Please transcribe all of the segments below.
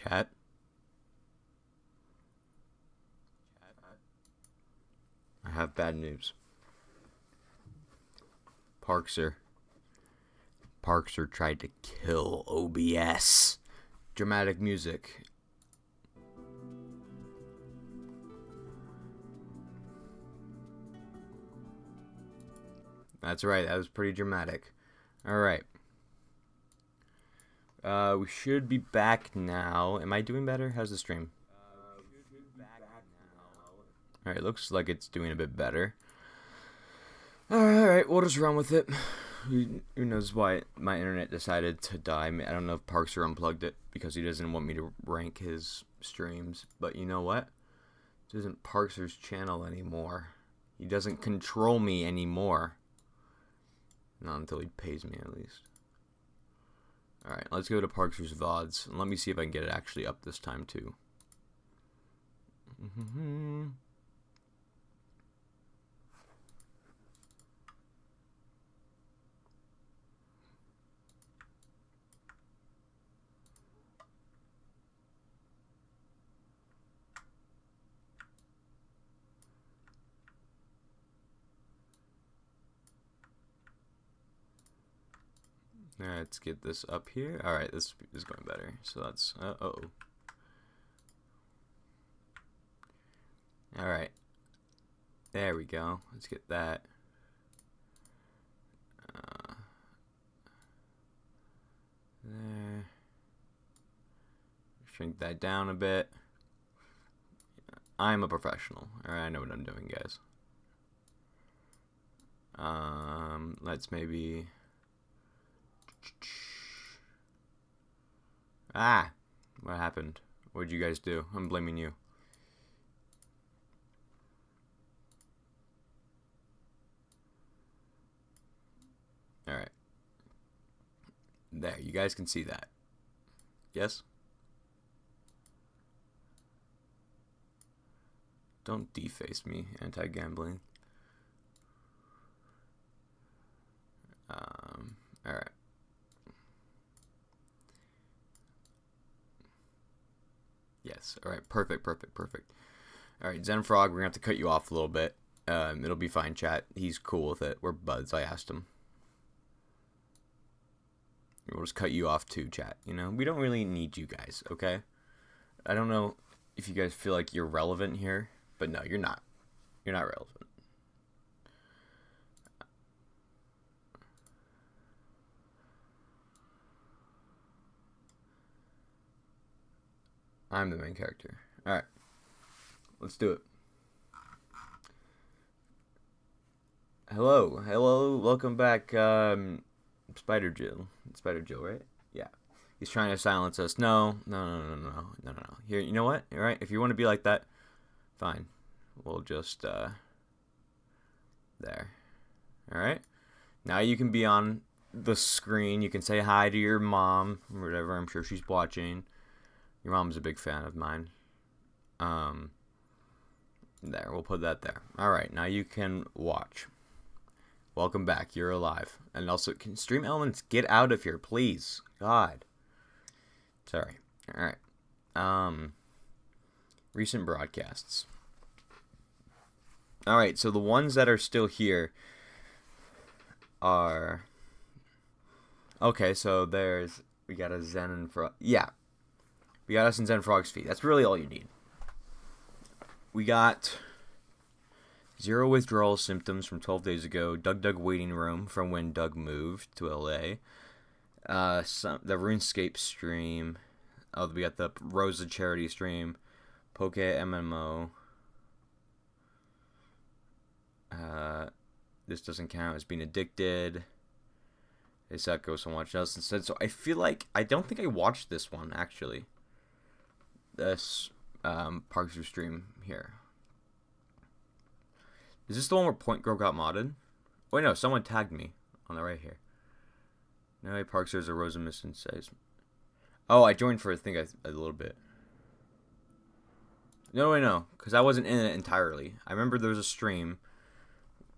Chat. I have bad news. Parkzer tried to kill OBS. Dramatic music. That's right, that was pretty dramatic. Alright. We should be back now. Am I doing better? How's the stream? Alright, looks like it's doing a bit better. Alright, we'll just run with it. Who knows why my internet decided to die. I don't know if Parkzer unplugged it because he doesn't want me to rank his streams. But you know what? This isn't Parkzer's channel anymore. He doesn't control me anymore. Not until he pays me, at least. Alright, let's go to Parkzer's VODs. And let me see if I can get it actually up this time, too. Alright, let's get this up here. Alright, this is going better. So that's... Alright. There we go. Let's get that. There. Shrink that down a bit. I'm a professional. Alright, I know what I'm doing, guys. Let's maybe... What happened? What did you guys do? I'm blaming you. Alright. There, you guys can see that. Yes? Don't deface me, anti-gambling. Alright. Yes, alright, perfect. Alright, Zenfrog, we're gonna have to cut you off a little bit. It'll be fine, chat. He's cool with it. We're buds, I asked him. We'll just cut you off too, chat. You know, we don't really need you guys, okay? I don't know if you guys feel like you're relevant here, but no, you're not. You're not relevant. I'm the main character. Alright. Let's do it. Hello. Welcome back, Spider Jill, right? Yeah. He's trying to silence us. No. Here, you know what? Alright, if you want to be like that, fine. We'll just, there. Alright. Now you can be on the screen. You can say hi to your mom, or whatever. I'm sure she's watching. Your mom's a big fan of mine. There, we'll put that there. Alright, now you can watch. Welcome back, you're alive. And also, can Stream Elements get out of here, please? God. Sorry. Alright. Recent broadcasts. Alright, so the ones that are still here are... Okay, so we got a Zen and Frog. Yeah. We got us in Zenfrog's feed. That's really all you need. We got 0 withdrawal symptoms from 12 days ago. Doug waiting room from when Doug moved to LA. The RuneScape stream. Oh, we got the Rosa charity stream. Poke MMO. This doesn't count as being addicted. They suck. Go and watch else instead. So I feel like I don't think I watched this one actually. This Parkzer stream here. Is this the one where Point Girl got modded? Wait, no, someone tagged me on the right here. No way, Parkzer's a Rosa Mission says. Oh, I joined for I think a little bit. No, because I wasn't in it entirely. I remember there was a stream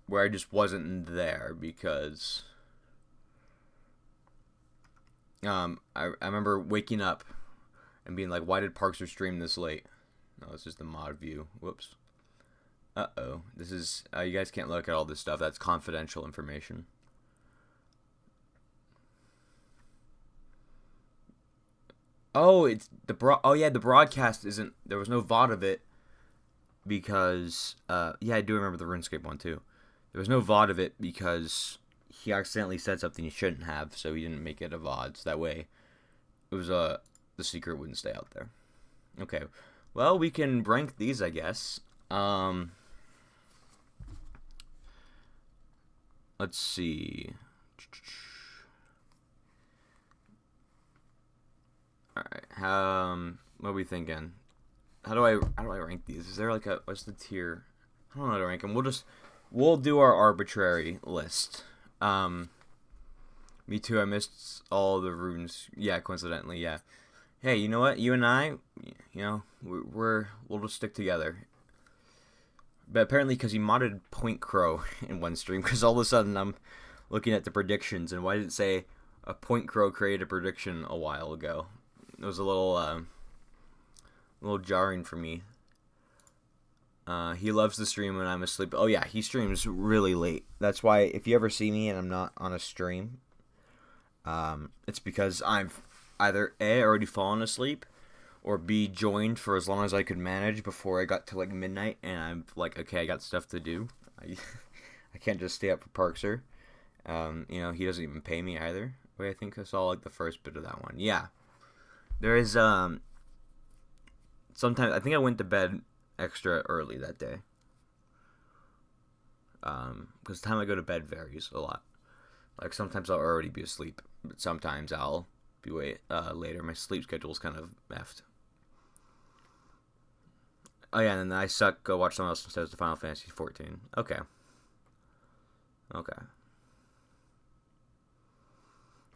where I just wasn't there because I remember waking up and being like, why did Parkzer stream this late? No, it's just the mod view. Whoops. Uh-oh. This is, you guys can't look at all this stuff. That's confidential information. Oh, it's the the broadcast isn't, there was no VOD of it because, yeah, I do remember the RuneScape one too. There was no VOD of it because he accidentally said something he shouldn't have, so he didn't make it a VOD, so that way it was, the secret wouldn't stay out there. Okay, well, we can rank these, I guess. Let's see. Alright, what are we thinking? How do I rank these? Is there like a, what's the tier? I don't know how to rank them. We'll do our arbitrary list. Me too, I missed all the runes. Yeah, coincidentally, yeah. Hey, you know what? You and I, you know, we'll just stick together. But apparently, because he modded Point Crow in one stream, because all of a sudden I'm looking at the predictions, and why did it say a Point Crow created a prediction a while ago? It was a little jarring for me. He loves the stream when I'm asleep. Oh yeah, he streams really late. That's why if you ever see me and I'm not on a stream, it's because I've either A, already fallen asleep, or B, joined for as long as I could manage before I got to like midnight, and I'm like, okay, I got stuff to do. I can't just stay up for Parkzer. You know, he doesn't even pay me either. Wait, I think I saw like the first bit of that one. Yeah. There is, sometimes, I think I went to bed extra early that day. Because the time I go to bed varies a lot. Like, sometimes I'll already be asleep, but sometimes I'll be later. My sleep schedule's kind of effed. Oh yeah, and then I suck, go watch someone else instead of the Final Fantasy 14. Okay.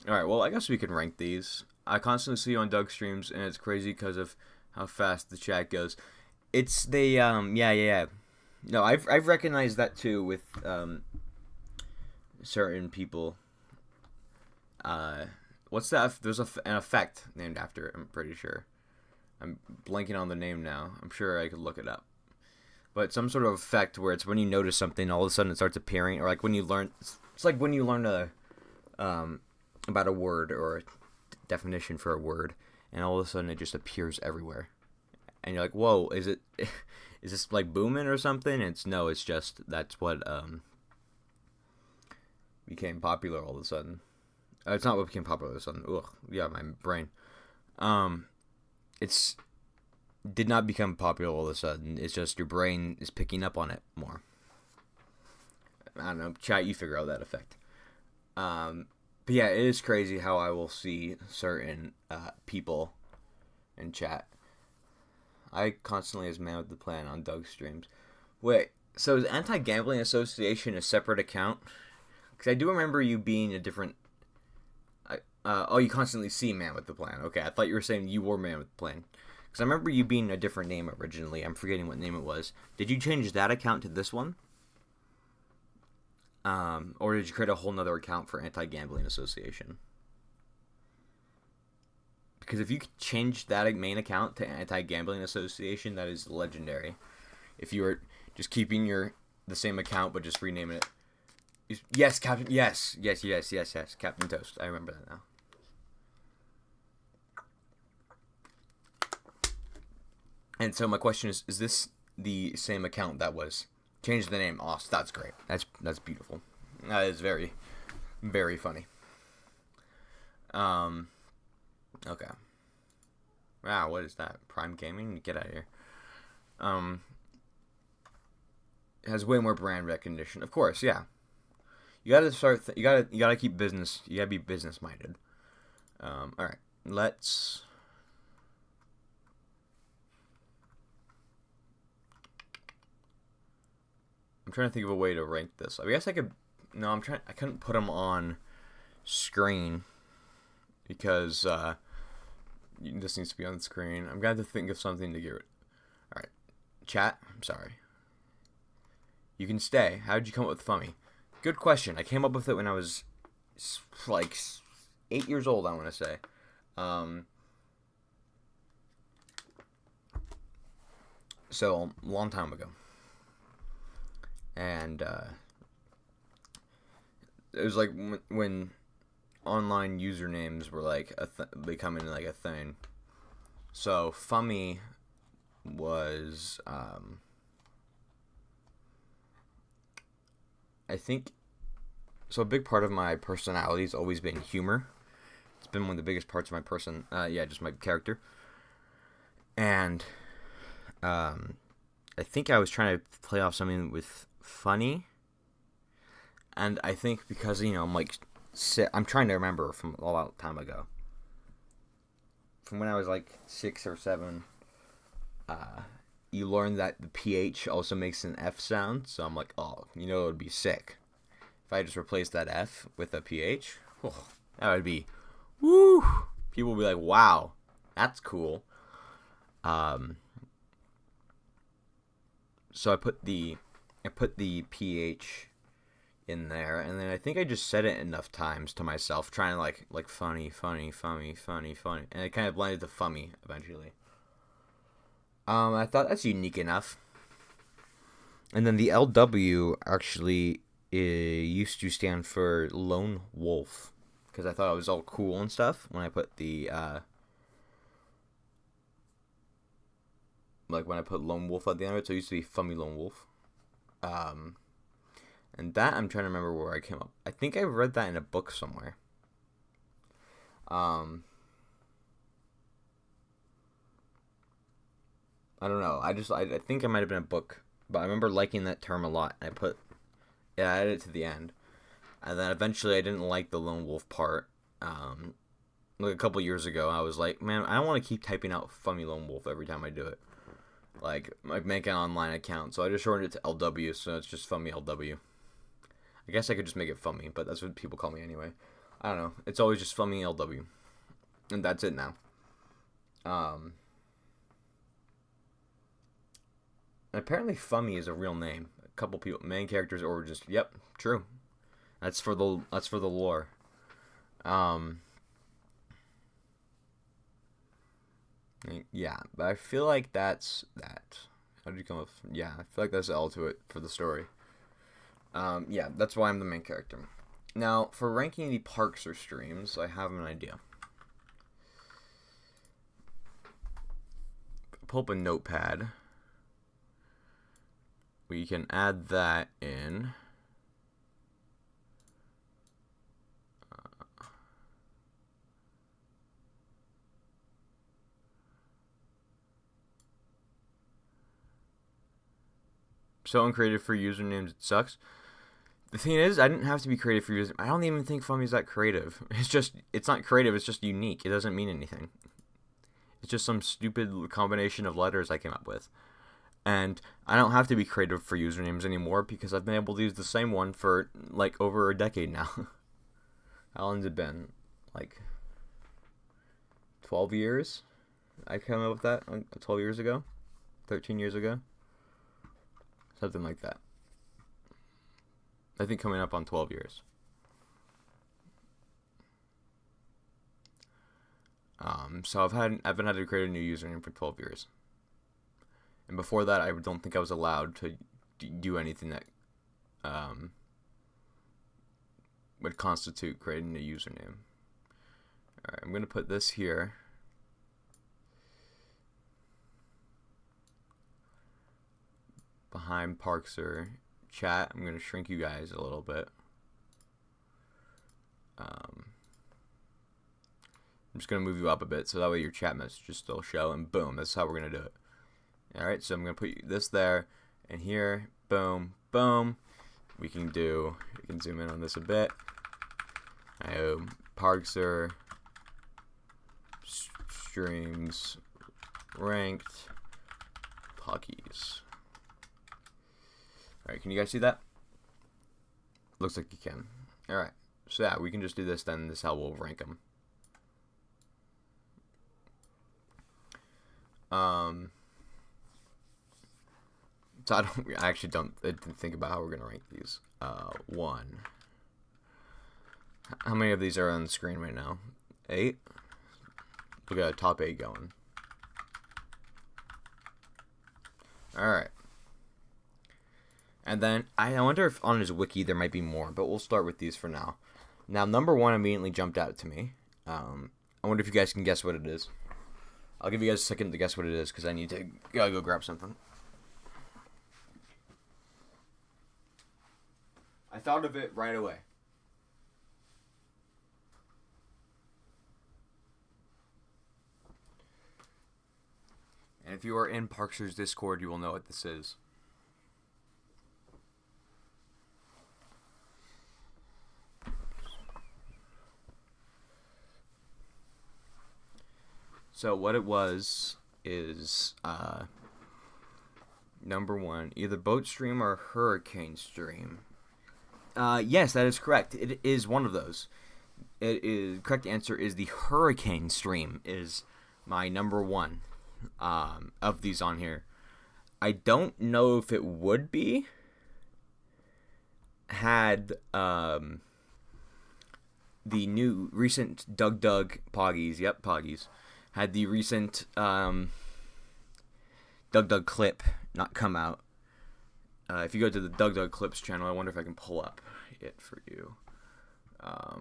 Alright, well, I guess we can rank these. I constantly see you on Doug's streams, and it's crazy because of how fast the chat goes. It's the, yeah. No, I've recognized that too with, certain people. What's that? There's an effect named after it, I'm pretty sure. I'm blanking on the name now. I'm sure I could look it up. But some sort of effect where it's when you notice something, all of a sudden it starts appearing, or like when you learn, it's like when you learn about a word or a definition for a word, and all of a sudden it just appears everywhere. And you're like, whoa, is this like booming or something? It's just, that's what, became popular all of a sudden. It's not what became popular all of a sudden. Ugh, yeah, my brain. It's did not become popular all of a sudden. It's just your brain is picking up on it more. I don't know. Chat, you figure out that effect. But yeah, it is crazy how I will see certain people in chat. I constantly as man with the plan on Doug's streams. Wait, so is Anti-Gambling Association a separate account? Because I do remember you being a different... oh, you constantly see Man with the Plan. Okay, I thought you were saying you were Man with the Plan. Because I remember you being a different name originally. I'm forgetting what name it was. Did you change that account to this one? Or did you create a whole nother account for Anti-Gambling Association? Because if you change that main account to Anti-Gambling Association, that is legendary. If you were just keeping the same account but just renaming it. Yes, Captain. Yes. Captain Toast. I remember that now. And so my question is this the same account that was changed the name? Oh, that's great. That's beautiful. That is very, very funny. Okay. Wow, what is that? Prime Gaming? Get out of here. It has way more brand recognition. Of course, yeah. You gotta start. You gotta keep business. You gotta be business minded. All right. Let's. I'm trying to think of a way to rank this. I guess I could. No, I couldn't put them on screen because this needs to be on the screen. I'm gonna have to think of something to get rid. All right, chat. I'm sorry. You can stay. How did you come up with Fummy? Good question. I came up with it when I was like 8 years old, I want to say. So, a long time ago. And it was like when online usernames were like becoming like a thing. So, Fummy was, I think, so a big part of my personality has always been humor. It's been one of the biggest parts of my just my character. And I think I was trying to play off something with funny. And I think because, I'm like, I'm trying to remember from a long time ago. From when I was like 6 or 7, you learn that the PH also makes an F sound. So I'm like, oh, it would be sick if I just replaced that F with a PH. Oh, that would be, woo! People would be like, wow, that's cool. So I put the PH in there, and then I think I just said it enough times to myself, trying to like funny, and it kind of blended to fummy eventually. I thought that's unique enough. And then the LW actually used to stand for Lone Wolf, because I thought it was all cool and stuff when I put the when I put Lone Wolf at the end of it. So it used to be Fummy Lone Wolf. And that I'm trying to remember where I came up. I think I read that in a book somewhere. I don't know. I think it might have been a book, but I remember liking that term a lot. I added it to the end, and then eventually I didn't like the Lone Wolf part. Like a couple years ago, I was like, man, I don't want to keep typing out Fummy Lone Wolf every time I do it. Like make an online account, so I just shortened it to LW, so it's just Fummy LW. I guess I could just make it Fummy, but that's what people call me anyway. I don't know. It's always just Fummy LW, and that's it now. Apparently, Fummy is a real name. A couple people, main characters, or just yep, true. That's for the lore. Yeah, but I feel like that's that. How did you come up? Yeah, I feel like that's L to it for the story. Yeah, that's why I'm the main character. Now, for ranking the Parkzer streams, I have an idea. Pull up a notepad. We can add that in. So uncreative for usernames, it sucks. The thing is, I didn't have to be creative for usernames. I don't even think Fummy's that creative. It's not creative, it's just unique. It doesn't mean anything. It's just some stupid combination of letters I came up with. And I don't have to be creative for usernames anymore because I've been able to use the same one for like over a decade now. How long has it been? Like 12 years? I came up with that 12 years ago? 13 years ago? Something like that. I think coming up on 12 years. So I've been having to create a new username for 12 years. And before that, I don't think I was allowed to do anything that would constitute creating a username. Alright, I'm going to put this here. Behind Parkzer chat. I'm going to shrink you guys a little bit. I'm just going to move you up a bit so that way your chat messages still show, and boom, that's how we're going to do it. Alright, so I'm going to put this there, and here, boom, boom. We can zoom in on this a bit. Parkzer streams ranked Pockies. Alright, can you guys see that? Looks like you can. Alright, so yeah, we can just do this then. This is how we'll rank them. So I didn't think about how we're gonna rank these. 1. How many of these are on the screen right now? 8? We got a top 8 going. All right. And then I wonder if on his wiki there might be more, but we'll start with these for now. Now, number 1 immediately jumped out to me. I wonder if you guys can guess what it is. I'll give you guys a second to guess what it is because I need to go grab something. I thought of it right away. And if you are in Parkzer's Discord, you will know what this is. So what it was is number 1, either boat stream or hurricane stream. Yes, that is correct. It is one of those. Correct answer is the hurricane stream is my number 1 of these on here. I don't know if it would be had the new recent Doug Poggies. Yep, Poggies. Had the recent Doug clip not come out. If you go to the Doug Clips channel, I wonder if I can pull up it for you. Let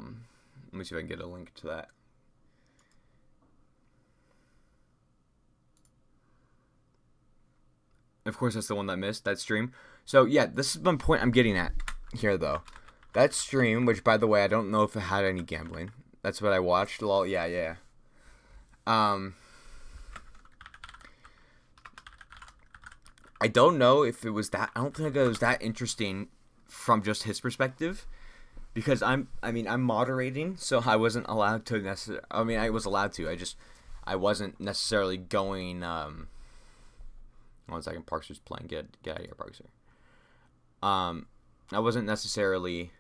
me see if I can get a link to that. Of course, that's the one that missed, that stream. So, yeah, this is one point I'm getting at here, though. That stream, which, by the way, I don't know if it had any gambling. That's what I watched. Lol, yeah. I don't know if it was that. I don't think it was that interesting from just his perspective, because I'm moderating, so I wasn't allowed to necessarily. I mean, I was allowed to. I wasn't necessarily going. 1 second, Parkzer's playing. Get out of here, Parkzer. I wasn't necessarily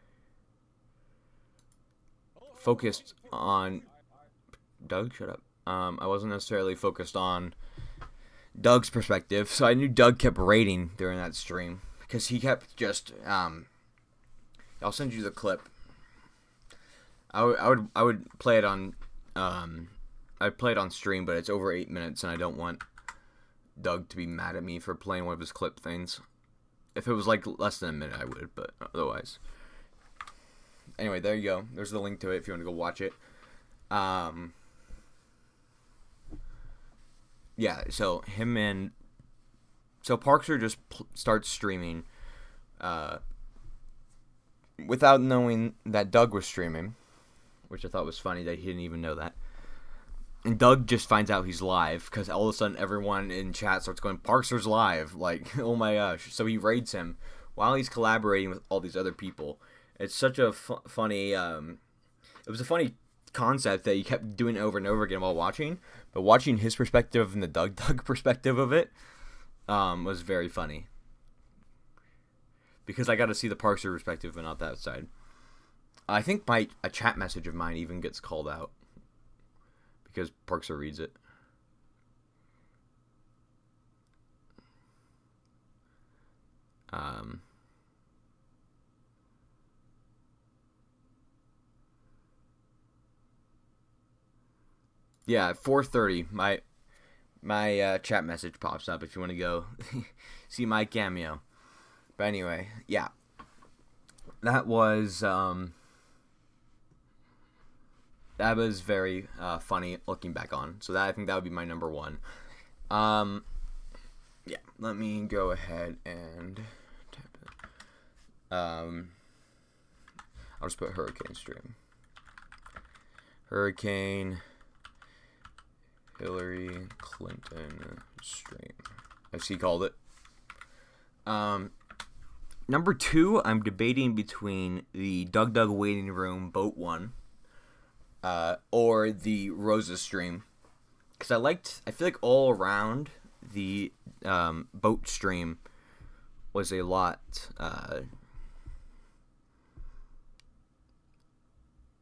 focused on. Doug, shut up. I wasn't necessarily focused on Doug's perspective, so I knew Doug kept raiding during that stream because he kept just. I'll send you the clip. I would play it on. I'd play it on stream, but it's over 8 minutes, and I don't want Doug to be mad at me for playing one of his clip things. If it was like less than a minute, I would, but otherwise. Anyway, there you go. There's the link to it if you want to go watch it. Yeah, so Parkzer just starts streaming without knowing that Doug was streaming, which I thought was funny that he didn't even know that. And Doug just finds out he's live because all of a sudden everyone in chat starts going, Parkzer's live. Like, oh my gosh. So he raids him while he's collaborating with all these other people. It's such a funny, it was a funny concept that he kept doing it over and over again while watching, but watching his perspective and the Doug perspective of it was very funny because I got to see the Parkzer perspective and not that side. I think a chat message of mine even gets called out because Parkzer reads it. Yeah, 4:30. My chat message pops up if you want to go see my cameo. But anyway, yeah, that was very funny looking back on. So I think that would be my number 1. Yeah, let me go ahead and type it. I'll just put hurricane stream. Hurricane Hillary Clinton stream, as he called it. Number 2, I'm debating between the Doug Waiting Room Boat 1 or the Rosa stream. Because I feel like all around the boat stream was a lot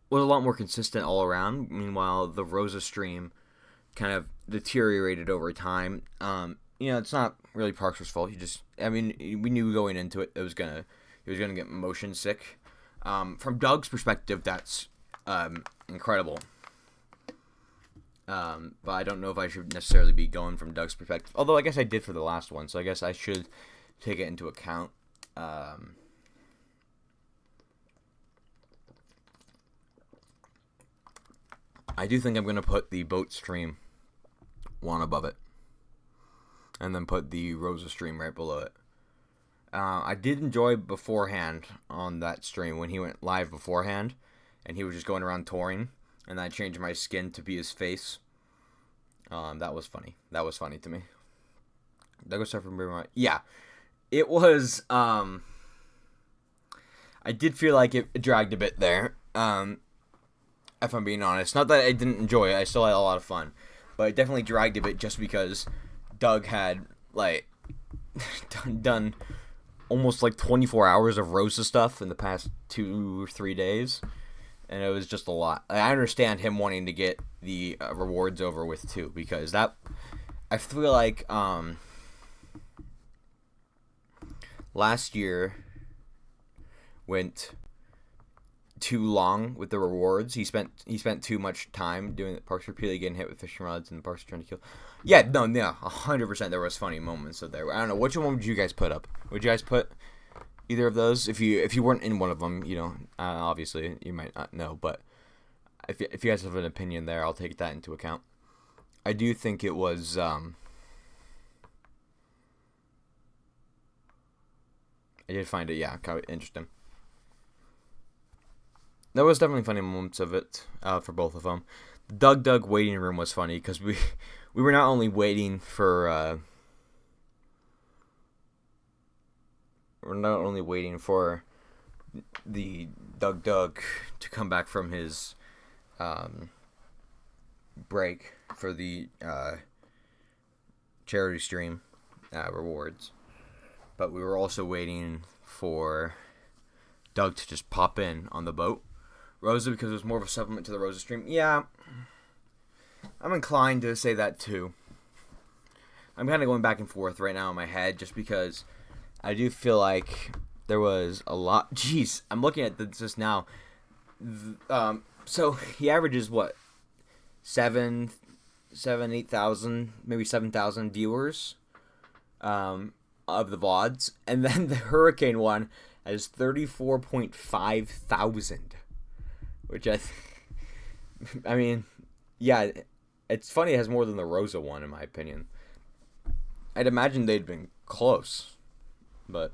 more consistent all around. Meanwhile, the Rosa stream kind of deteriorated over time. It's not really Parkzer's fault. We knew going into it, he was gonna get motion sick. From Doug's perspective, that's incredible. But I don't know if I should necessarily be going from Doug's perspective. Although I guess I did for the last one, so I guess I should take it into account. I do think I'm going to put the boat stream one above it. And then put the Rosa stream right below it. I did enjoy beforehand on that stream when he went live beforehand. And he was just going around touring. And I changed my skin to be his face. That was funny. That was funny to me. Douglas from yeah. It was, I did feel like it dragged a bit there. If I'm being honest. Not that I didn't enjoy it. I still had a lot of fun. But it definitely dragged a bit just because Doug had, like, done almost, like, 24 hours of Rosa stuff in the past 2 or 3 days. And it was just a lot. I understand him wanting to get the rewards over with, too. Because that, I feel like, last year went too long with the rewards. He spent too much time doing the Parkzer repeatedly getting hit with fishing rods and the Parkzer trying to kill. Yeah, 100% there was funny moments of there. I don't know, which one would you guys put up? Would you guys put either of those? If you weren't in one of them, obviously you might not know, but if you guys have an opinion there, I'll take that into account. I do think it was I did find it kind of interesting. There was definitely funny moments of it for both of them. The Doug waiting room was funny because we were not only waiting for the Doug to come back from his break for the charity stream rewards, but we were also waiting for Doug to just pop in on the boat. Rosa, because it was more of a supplement to the Rosa stream. Yeah, I'm inclined to say that too. I'm kind of going back and forth right now in my head just because I do feel like there was a lot. Jeez, I'm looking at this just now. So he averages what? 8,000, maybe 7,000 viewers of the VODs. And then the Hurricane one has 34.5 thousand. Which I mean, yeah, it's funny it has more than the Rosa one, in my opinion. I'd imagine they'd been close. But,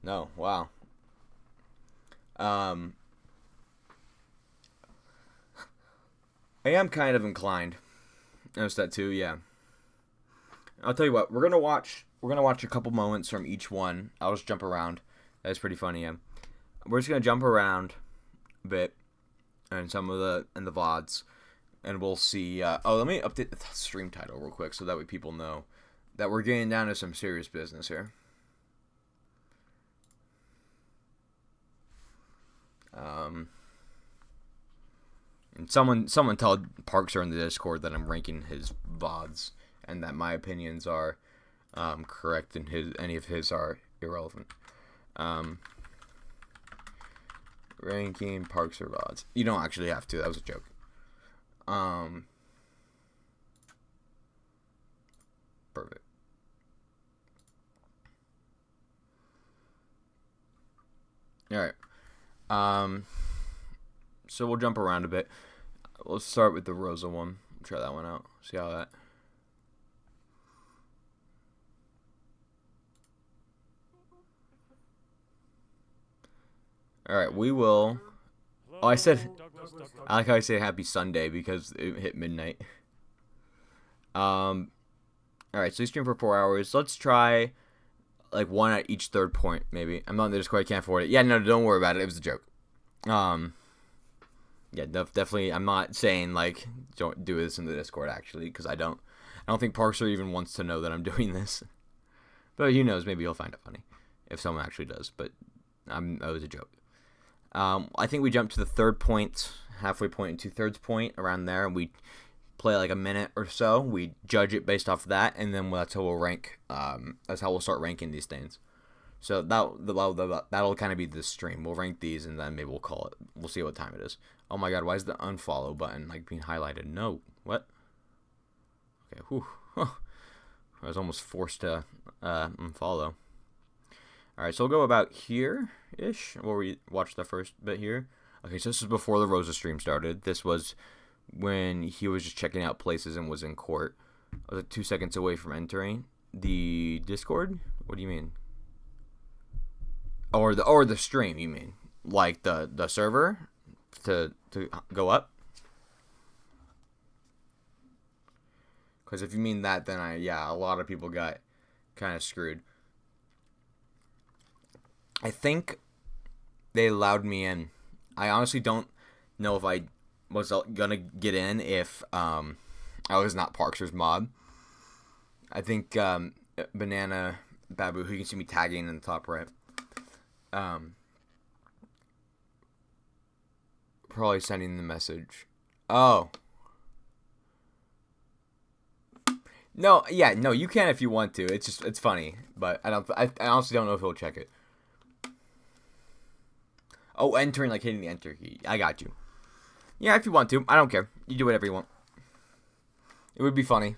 no, wow. I am kind of inclined. Notice that too, yeah. I'll tell you what, we're gonna watch a couple moments from each one. I'll just jump around. That's pretty funny, yeah. We're just gonna jump around a bit. And some of the VODs, and we'll see. Let me update the stream title real quick so that way people know that we're getting down to some serious business here. And someone tell Parkzer in the Discord that I'm ranking his VODs and that my opinions are correct and any of his are irrelevant. Ranking Parkzer VODs. You don't actually have to. That was a joke. Perfect. Alright. So we'll jump around a bit. Let's start with the Rosa one. Try that one out. See how that... Alright, we will... Oh, I like how I say happy Sunday because it hit midnight. Alright, so you stream for 4 hours. Let's try, like, one at each third point, maybe. I'm not in the Discord, I can't afford it. Yeah, no, don't worry about it. It was a joke. Yeah, definitely, I'm not saying, like, don't do this in the Discord, actually, because I don't think Parkzer even wants to know that I'm doing this. But who knows, maybe he'll find it funny. If someone actually does, but that was a joke. I think we jump to the third point, halfway point and 2/3 point, around there, and we play like a minute or so. We judge it based off of that, and then that's how we'll rank. That's how we'll start ranking these things. So that'll kind of be the stream. We'll rank these, and then maybe we'll call it. We'll see what time it is. Oh my god, why is the unfollow button like being highlighted? No, what? Okay, whew. Huh. I was almost forced to unfollow. Alright, so we'll go about here-ish, where we watched the first bit here. Okay, so this is before the Rosa stream started. This was when he was just checking out places and was in court. I was like 2 seconds away from entering the Discord? What do you mean? Or the stream, you mean? Like the server to go up? Because if you mean that, then a lot of people got kind of screwed. I think they allowed me in. I honestly don't know if I was gonna get in if I was not Parkzer's mod. I think Banana Babu, who you can see me tagging in the top right, probably sending the message. Oh. No, yeah, no, you can if you want to. It's funny, but I honestly don't know if he'll check it. Oh, entering, like hitting the enter key. I got you. Yeah, if you want to. I don't care. You do whatever you want. It would be funny.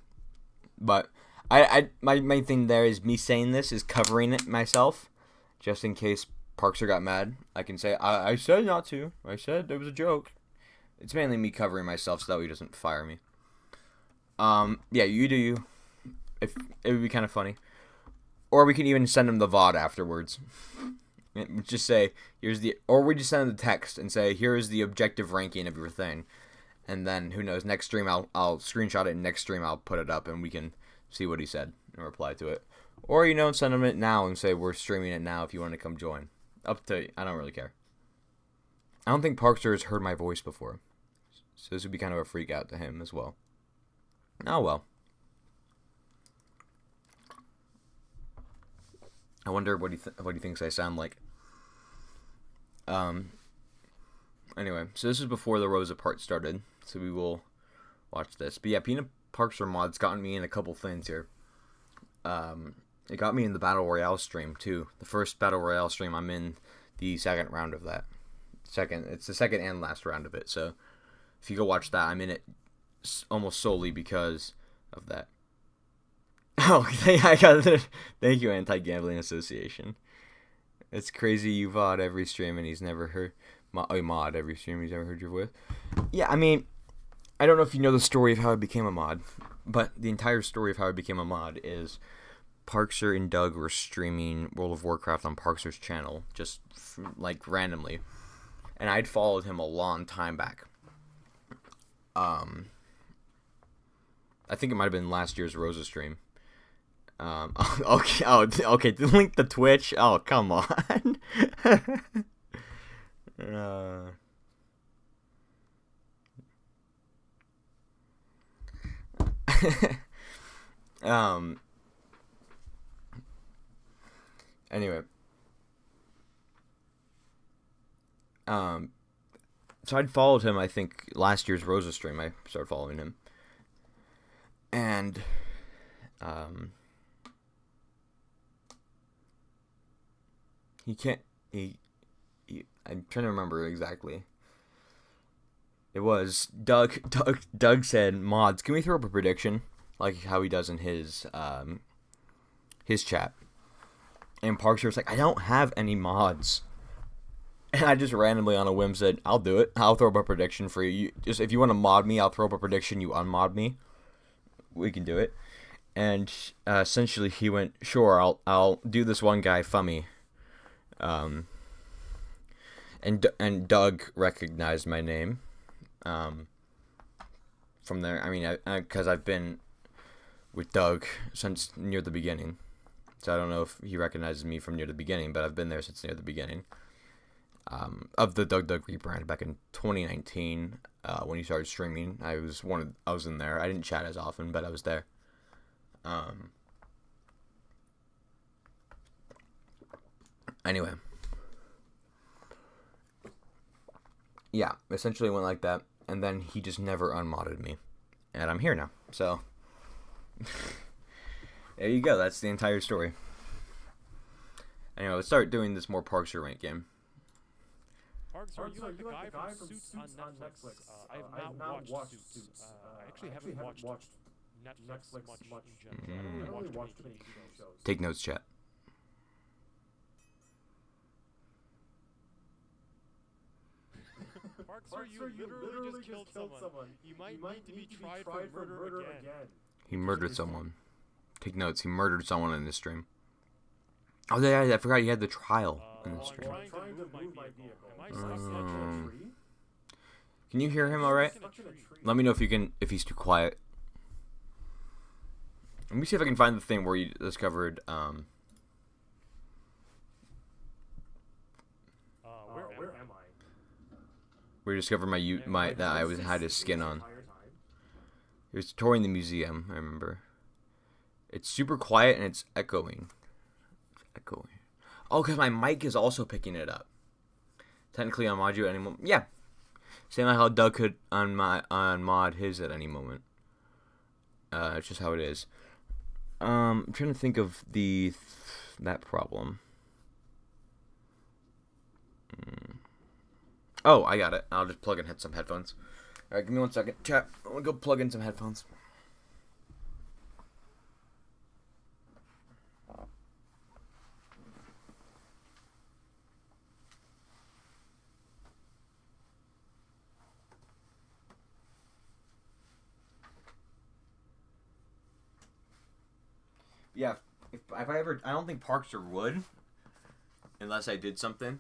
But my main thing there is me saying this is covering it myself. Just in case Parkzer got mad. I can say, I said not to. I said it was a joke. It's mainly me covering myself so that way he doesn't fire me. Yeah, you do you. If it would be kind of funny. Or we can even send him the VOD afterwards. Just say, or we just send him the text and say, here is the objective ranking of your thing. And then, who knows, next stream I'll screenshot it, and next stream I'll put it up, and we can see what he said and reply to it. Or, send him it now and say, we're streaming it now if you want to come join. Up to you. I don't really care. I don't think Parkzer has heard my voice before. So this would be kind of a freak out to him as well. Oh, well. I wonder what he thinks I sound like. Anyway, so this is before the Rosa part started, so we will watch this. But yeah, Peanut Parkzer mod's gotten me in a couple things here. It got me in the Battle Royale stream, too. The first Battle Royale stream, I'm in the second round of that. It's the second and last round of it, so if you go watch that, I'm in it almost solely because of that. Oh, thank you, Anti-Gambling Association. It's crazy you VOD every stream and he's never heard... mod every stream he's ever heard your voice. Yeah, I mean, I don't know if you know the story of how I became a mod, but the entire story of how I became a mod is Parkzer and Doug were streaming World of Warcraft on Parkzer's channel, just, like, randomly. And I'd followed him a long time back. I think it might have been last year's Rosa stream. Okay, link the Twitch. Oh, come on. Anyway. So I'd followed him, I think, last year's Rosa stream. I started following him. And, I'm trying to remember exactly. It was Doug said, mods, can we throw up a prediction? Like how he does in his chat. And Parkzer was like, I don't have any mods. And I just randomly on a whim said, I'll do it. I'll throw up a prediction for you. Just if you want to mod me, I'll throw up a prediction. You unmod me. We can do it. And essentially he went, sure, I'll do this one guy, Fummy. And Doug recognized my name. From there, I mean, because I've been with Doug since near the beginning. So I don't know if he recognizes me from near the beginning, but I've been there since near the beginning. Of the Doug rebrand back in 2019, when he started streaming, I was in there. I didn't chat as often, but I was there. Anyway. Yeah, essentially went like that, and then he just never unmodded me. And I'm here now, so... There you go, that's the entire story. Anyway, let's start doing this more Parkzer rank game. Parkzer, you like the guy from Suits on Netflix. I have not watched Suits. I actually haven't watched Netflix much in general. I don't really watch too many TV shows. Take notes, chat. Parkzer, you literally just killed someone. You might need to be tried for murder again. He murdered someone. Take notes. He murdered someone in this stream. Oh, yeah, I forgot he had the trial in this stream. I'm trying to move my vehicle. Am I stuck in a tree? Can you hear him all right? Let me know if you can. If he's too quiet. Let me see if I can find the thing where you discovered. Where am I? Where you discovered that I had his skin on. He was touring the museum. I remember. It's super quiet and it's echoing. Oh, because my mic is also picking it up. Technically, on mod you at any moment. Yeah. Same like how Doug could on mod his at any moment. It's just how it is. I'm trying to think of that problem. Oh, I got it. I'll just plug in some headphones. All right, give me 1 second. Chat, I'm gonna go plug in some headphones. Yeah, if I ever, I don't think Parkzer would, unless I did something.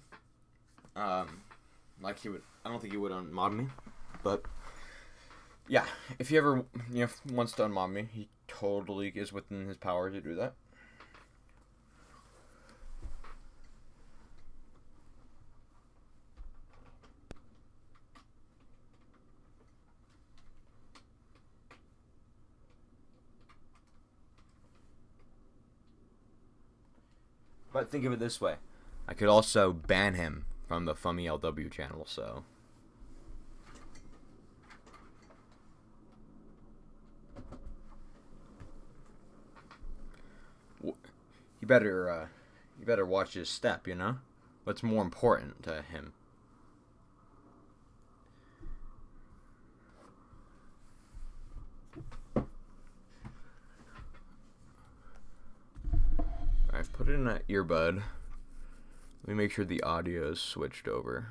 Like he would, I don't think he would unmod me, but yeah, if he ever, wants to unmod me, he totally is within his power to do that. But think of it this way. I could also ban him from the Fummy LW channel, so. You better watch his step, What's more important to him? Alright, put it in that earbud. Let me make sure the audio is switched over.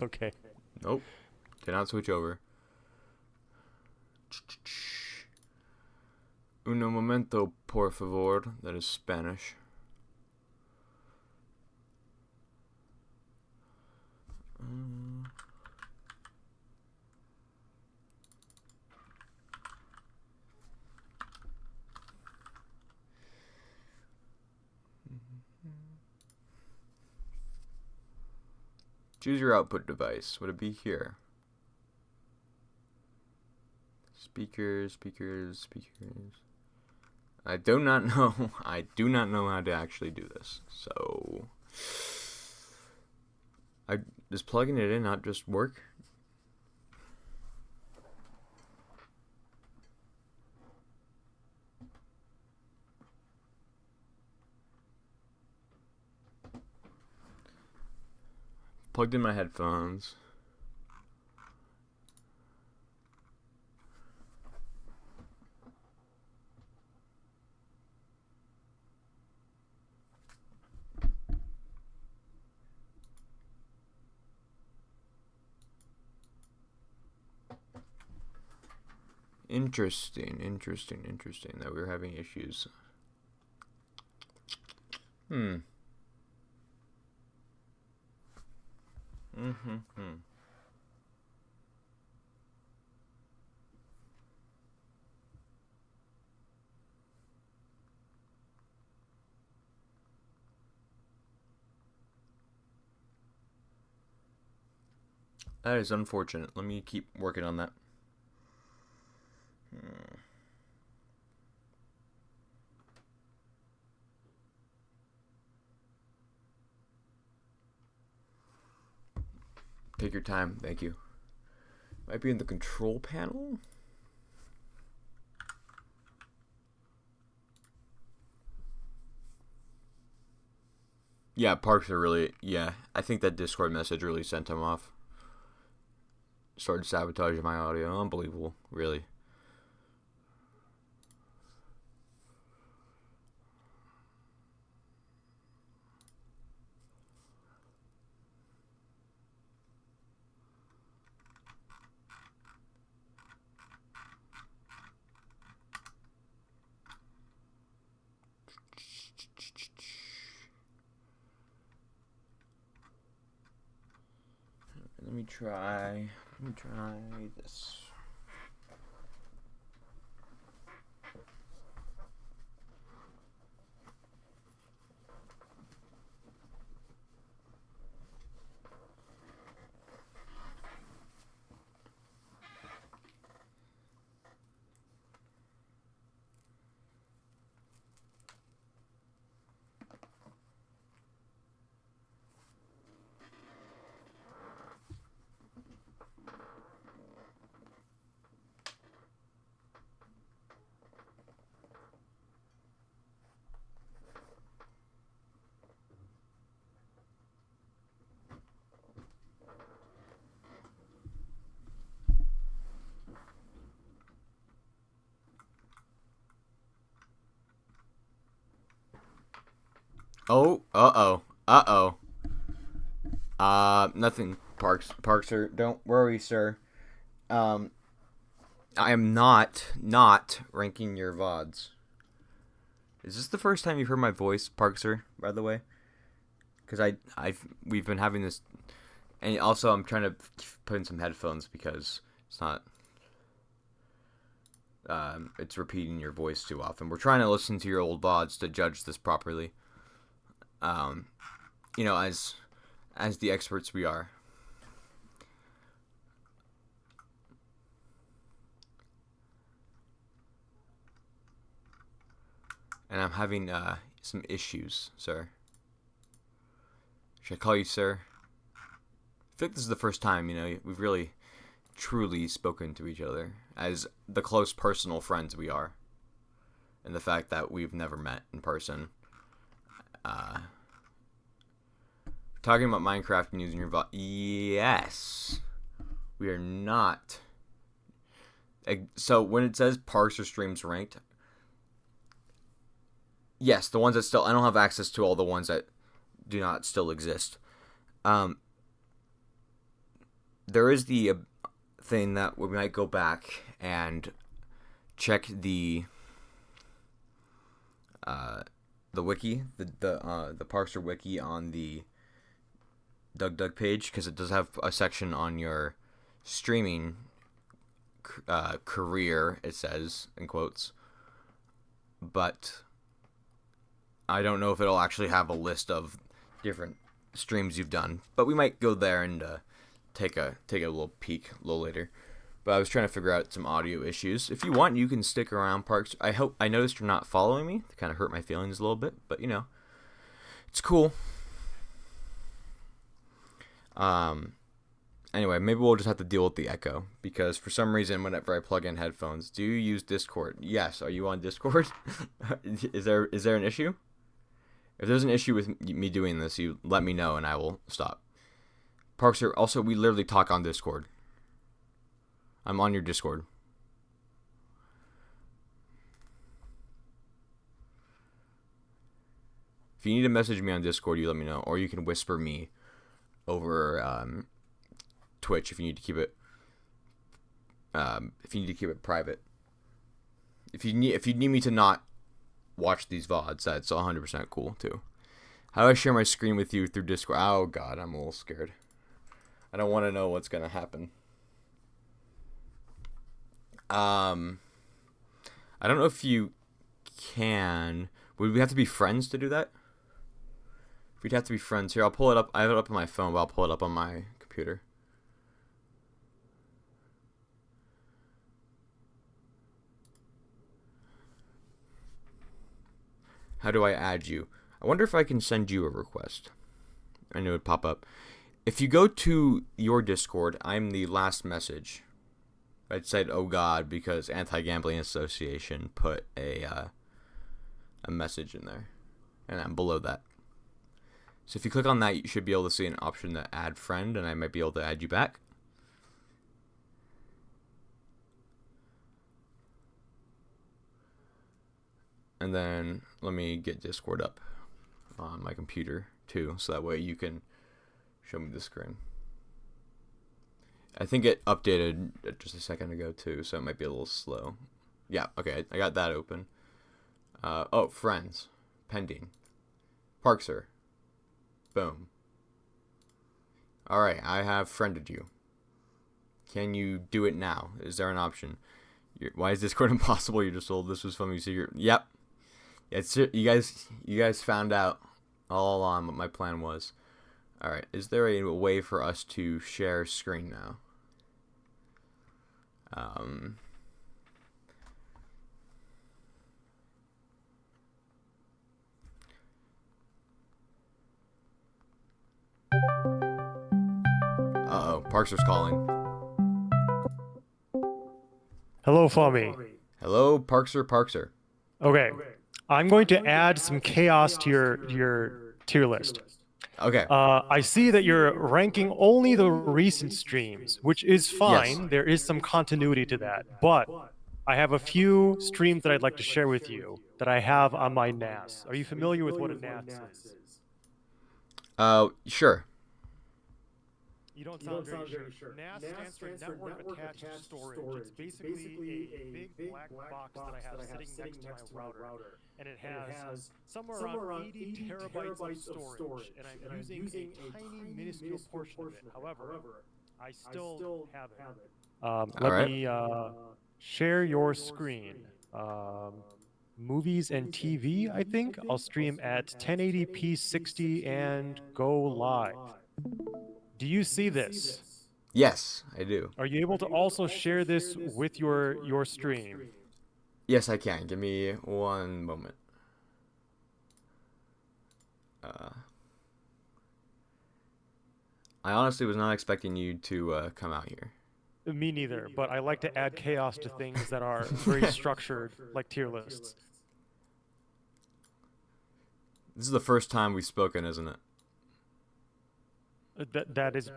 Okay. Nope. Cannot switch over. Uno momento, por favor. That is Spanish. Choose your output device. Would it be here? Speakers. I do not know. I do not know how to actually do this. So, does plugging it in not just work? Plugged in my headphones. Interesting that we're having issues. That is unfortunate. Let me keep working on that. Take your time. Thank you. Might be in the control panel. Yeah, Parkzer really, yeah. I think that Discord message really sent him off. Started sabotaging my audio. Unbelievable, really. Let me try this. Oh, nothing, Parkzer. Don't worry, sir. I am not ranking your VODs. Is this the first time you've heard my voice, Parkzer, by the way? Because we've been having this, and also I'm trying to put in some headphones because it's not, it's repeating your voice too often. We're trying to listen to your old VODs to judge this properly. You know, as the experts we are. And I'm having some issues, sir. Should I call you sir? I think this is the first time, you know, we've really truly spoken to each other as the close personal friends we are. And the fact that we've never met in person. Talking about Minecraft and using your VOD. Yes. We are not. So when it says Parkzer streams ranked, yes, the ones that still, I don't have access to all the ones that do not still exist. There is the thing that we might go back and check the wiki, the Parkzer wiki on the DugDug page, because it does have a section on your streaming career, it says, in quotes. But I don't know if it'll actually have a list of different streams you've done. But we might go there and take a little peek a little later. But I was trying to figure out some audio issues. If you want, you can stick around, Parks. I noticed you're not following me. It kind of hurt my feelings a little bit, but you know, it's cool. Anyway, maybe we'll just have to deal with the echo, because for some reason, whenever I plug in headphones, do you use Discord? Yes. Are you on Discord? Is there an issue? If there's an issue with me doing this, you let me know and I will stop. Parkzer, also, we literally talk on Discord. I'm on your Discord. If you need to message me on Discord, you let me know, or you can whisper me over Twitch if you need to keep it private. If you need me to not watch these VODs, that's 100% cool too. How do I share my screen with you through Discord? Oh god, I'm a little scared. I don't want to know what's gonna happen. I don't know if you can. Would we have to be friends to do that? We'd have to be friends. Here, I'll pull it up. I have it up on my phone, but I'll pull it up on my computer. How do I add you? I wonder if I can send you a request. I know it would pop up. If you go to your Discord, I'm the last message. I said, "Oh God," because Anti-Gambling Association put a message in there, and I'm below that. So if you click on that, you should be able to see an option to add friend, and I might be able to add you back. And then let me get Discord up on my computer too, so that way you can show me the screen. I think it updated just a second ago too, so it might be a little slow. Yeah, okay, I got that open. Oh, friends, pending, Parkzer, boom. All right, I have friended you. Can you do it now? Is there an option? Why is Discord impossible? You're just told this was from you. So yep. It's you guys found out all along what my plan was. All right, is there a way for us to share screen now? Uh-oh, Parkzer's calling. Hello, Fummy. Hello, Parkzer. Okay. I'm going to add some chaos to your tier list. Okay. I see that you're ranking only the recent streams, which is fine. Yes. There is some continuity to that. But I have a few streams that I'd like to share with you that I have on my NAS. Are you familiar with what a NAS is? Sure. You don't sound very sure. NAS stands for Network Attached Storage. It's basically a big black box that I have sitting next to my router. And it has somewhere around 80 terabytes of storage. And I'm using a tiny, minuscule portion of it. However, I still have it. Let me share your screen. Movies and TV, I think. I'll stream at 1080p 60 and go live. Do you see this? Yes, I do. Are you able to also share this with your stream? Yes, I can. Give me one moment. I honestly was not expecting you to come out here. Me neither, but I like to add chaos to things that are very structured, like tier lists. This is the first time we've spoken, isn't it? That is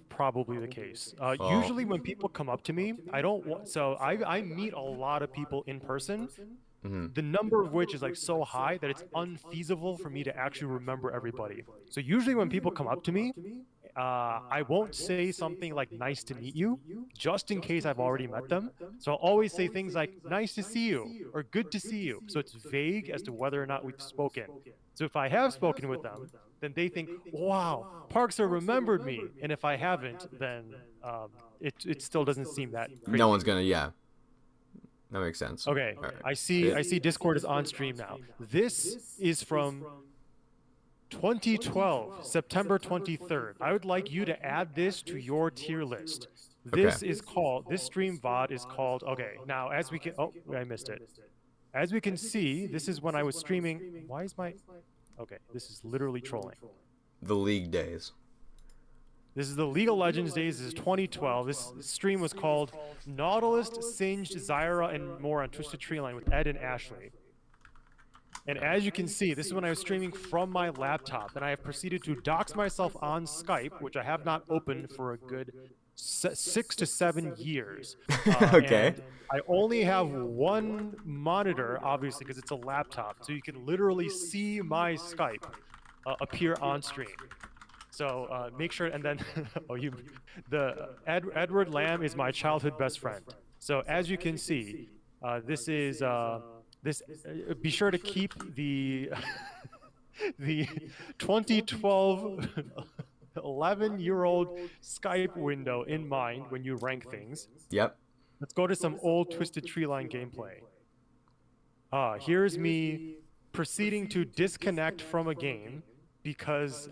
probably the case. Usually when people come up to me, I meet a lot of people in person. Mm-hmm. The number of which is like so high that it's unfeasible for me to actually remember everybody. So usually when people come up to me, I won't say something like nice to meet you, just in case I've already met them. So I'll always say things like nice to see you or good to see you. So it's vague as to whether or not we've spoken. So if I have spoken with them, then they think, wow, Parkzer remembered me. And if I haven't, then it still doesn't seem that crazy. No one's gonna, yeah. That makes sense. Okay, right. I see Discord is on stream now. This is from 2012, September 23rd. I would like you to add this to your tier list. This is called, this stream VOD is called, okay, now as we can, oh, I missed it. As we can see, this is when I was streaming. Why is my, okay, this is literally trolling. The League days. This is the League of Legends days. This is 2012. This stream was called Nautilus, Singed, Zyra, and more on Twisted Treeline with Ed and Ashley. And as you can see, this is when I was streaming from my laptop. And I have proceeded to dox myself on Skype, which I have not opened for a good 6 to 7 years. Okay. And I only have one monitor, obviously, because it's a laptop. So you can literally see my Skype appear on stream. So make sure, and then Edward Lamb is my childhood best friend. So as you can see, this is be sure to keep the the 2012 11-year-old Skype window in mind when you rank things. Yep. Let's go to some old Twisted Treeline gameplay. Here's me proceeding to disconnect from a game because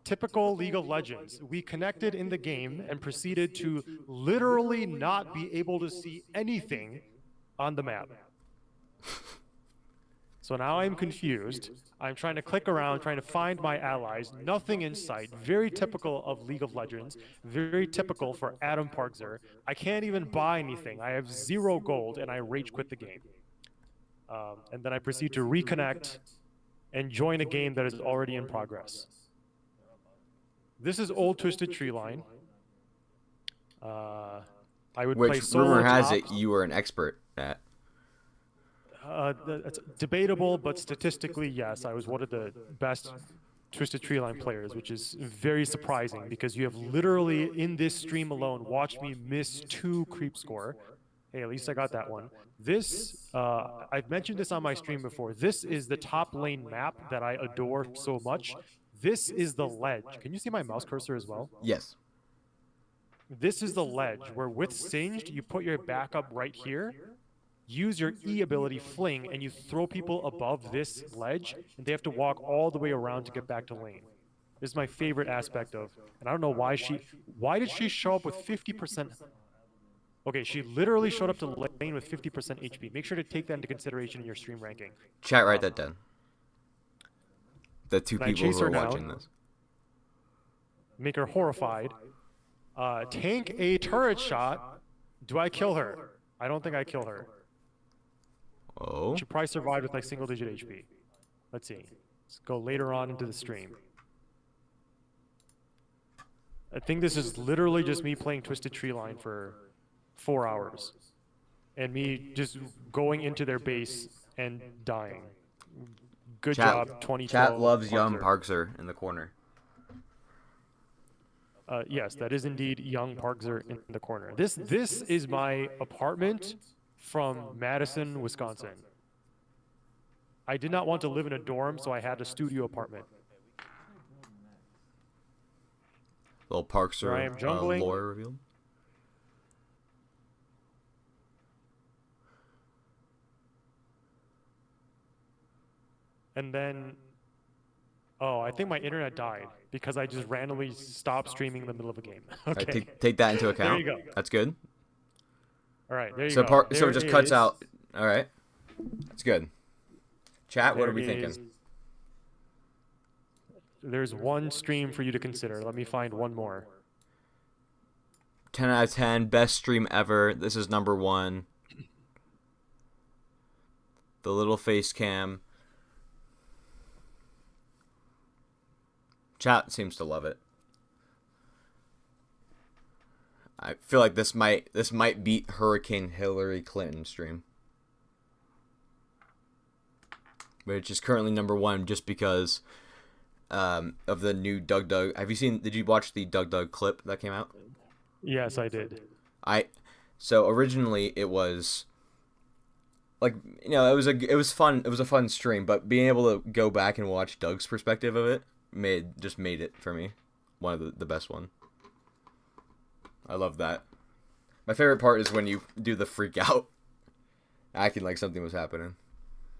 typical League of Legends. We connected in the game and proceeded to literally not be able to see anything on the map. So now I'm confused. I'm trying to click around, trying to find my allies. Nothing in sight. Very typical of League of Legends. Very typical for Adam Parkzer. I can't even buy anything. I have 0 gold, and I rage quit the game. And then I proceed to reconnect and join a game that is already in progress. This is old Twisted Tree Line. I would play Which solo rumor has it tops. you were an expert at. It's debatable, but statistically, yes, I was one of the best Twisted Tree Line players, which is very surprising because you have literally in this stream alone watched me miss 2 creep score. Hey, at least I got that one. This, I've mentioned this on my stream before. This is the top lane map that I adore so much. This is the ledge. Can you see my mouse cursor as well? Yes. This is the ledge where with Singed, you put your backup right here, use your E ability Fling, and you throw people above this ledge, and they have to walk all the way around to get back to lane. This is my favorite aspect of, and I don't know why did she show up with 50%? Okay, she literally showed up to lane with 50% HP. Make sure to take that into consideration in your stream ranking. Chat, write that down. The 2 Can I people chase who are her now? watching this. Make her horrified. Tank a turret shot. Do I kill her? I don't think I kill her. Oh. She probably survived with like single-digit HP. Let's see. Let's go later on into the stream. I think this is literally just me playing Twisted Tree Line for 4 hours. And me just going into their base and dying. Good job, 2012. Chat loves young Parkzer. Parkzer in the corner. Yes, that is indeed young Parkzer in the corner. This is my apartment from Madison, Wisconsin. I did not want to live in a dorm, so I had a studio apartment. Little Parkzer I am jungling. lore revealed. And then, oh, I think my internet died because I just randomly stopped streaming in the middle of a game. Okay. Right, take that into account. There you go. That's good. All right, there you So go. so it just cuts out. All right. That's good. Chat, what are we thinking? There's one stream for you to consider. Let me find one more. 10 out of 10, best stream ever. This is number 1. The little face cam. Chat seems to love it. I feel like this might beat Hurricane Hillary Clinton stream, which is currently number 1 just because of the new Doug. Did you watch the Doug clip that came out? Yes, I did. So originally it was like, you know, it was fun. It was a fun stream, but being able to go back and watch Doug's perspective of it made it for me one of the best one. I love that. My favorite part is when you do the freak out, acting like something was happening.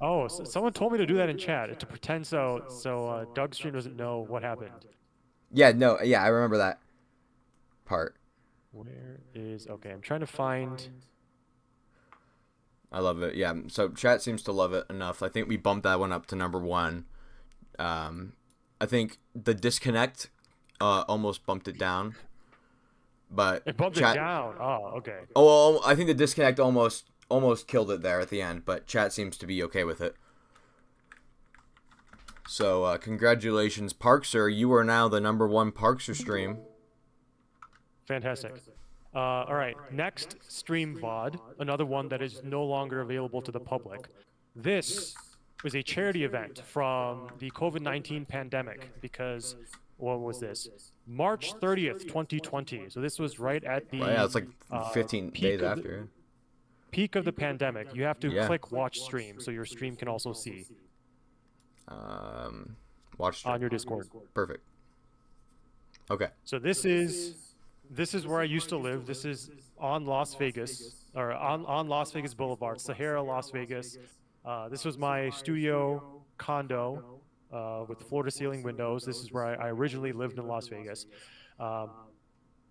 Oh, so someone told me to do that in chat to pretend so Doug's stream doesn't know what happened. Yeah, no, yeah, I remember that part. Where is okay? I'm trying to find. I love it. Yeah, so chat seems to love it enough. I think we bumped that one up to number 1. I think the disconnect almost bumped it down, but It bumped it down. Oh, okay. Oh, well, I think the disconnect almost killed it there at the end, but chat seems to be okay with it. So congratulations, Parkzer. You are now the number 1 Parkzer stream. Fantastic. All right, next stream VOD, another one that is no longer available to the public. This was a charity event from the COVID-19 pandemic because, what was this? March 30th, 2020. So this was right at the Yeah, it's like 15 days after. Peak of the pandemic. You have to click watch stream so your stream can also see. Watch stream. On your Discord. Perfect. Okay. So this is where I used to live. This is on Las Vegas, or on Las Vegas Boulevard, Sahara, Las Vegas. This was my studio condo with floor-to-ceiling windows. This is where I originally lived in Las Vegas.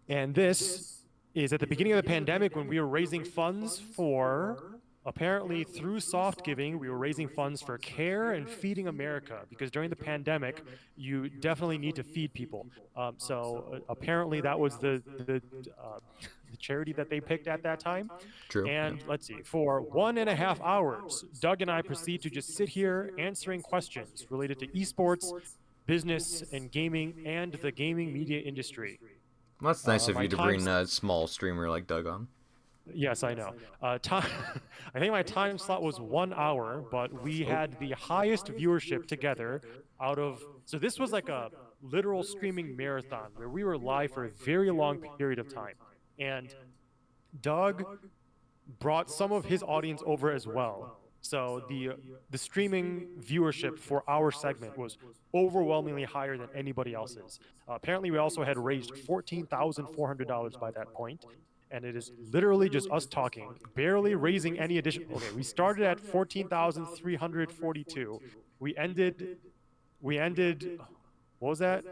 And this is at the beginning of the pandemic when we were raising funds for, apparently through soft giving, we were raising funds for Care and Feeding America, because during the pandemic, you definitely need to feed people. So apparently that was the charity that they picked at that time. True. And let's see, for 1.5 hours, Doug and I proceed to just sit here answering questions related to esports, business and gaming and the gaming media industry. Well, that's nice of My you to time bring a small streamer like Doug on. Yes, I know. Time, I think my time slot was 1 hour, but we had the highest viewership together out of. So this was like a literal streaming marathon where we were live for a very long period of time, and Doug brought some of his audience over as well. So the streaming viewership for our segment was overwhelmingly higher than anybody else's. Apparently, we also had raised $14,400 by that point, and it is literally just us talking, barely raising any additional. Okay, we started at 14,342. We ended. What was that?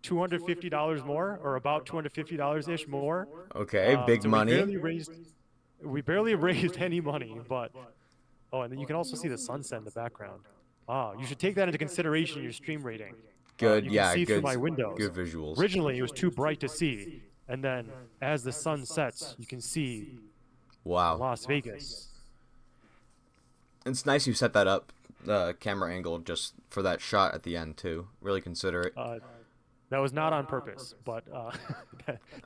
$250 more, or about $250 ish more. Okay, big So we money. barely raised. We barely raised any money, but oh, and then you can also see the sunset in the background. Ah, you should take that into consideration in your stream rating. Good, You can yeah, see through good, my windows. good visuals. Originally, it was too bright to see, and then as the sun sets, you can see Wow. Las Vegas. It's nice you set that up, the camera angle, just for that shot at the end too. Really considerate. That was not on purpose, but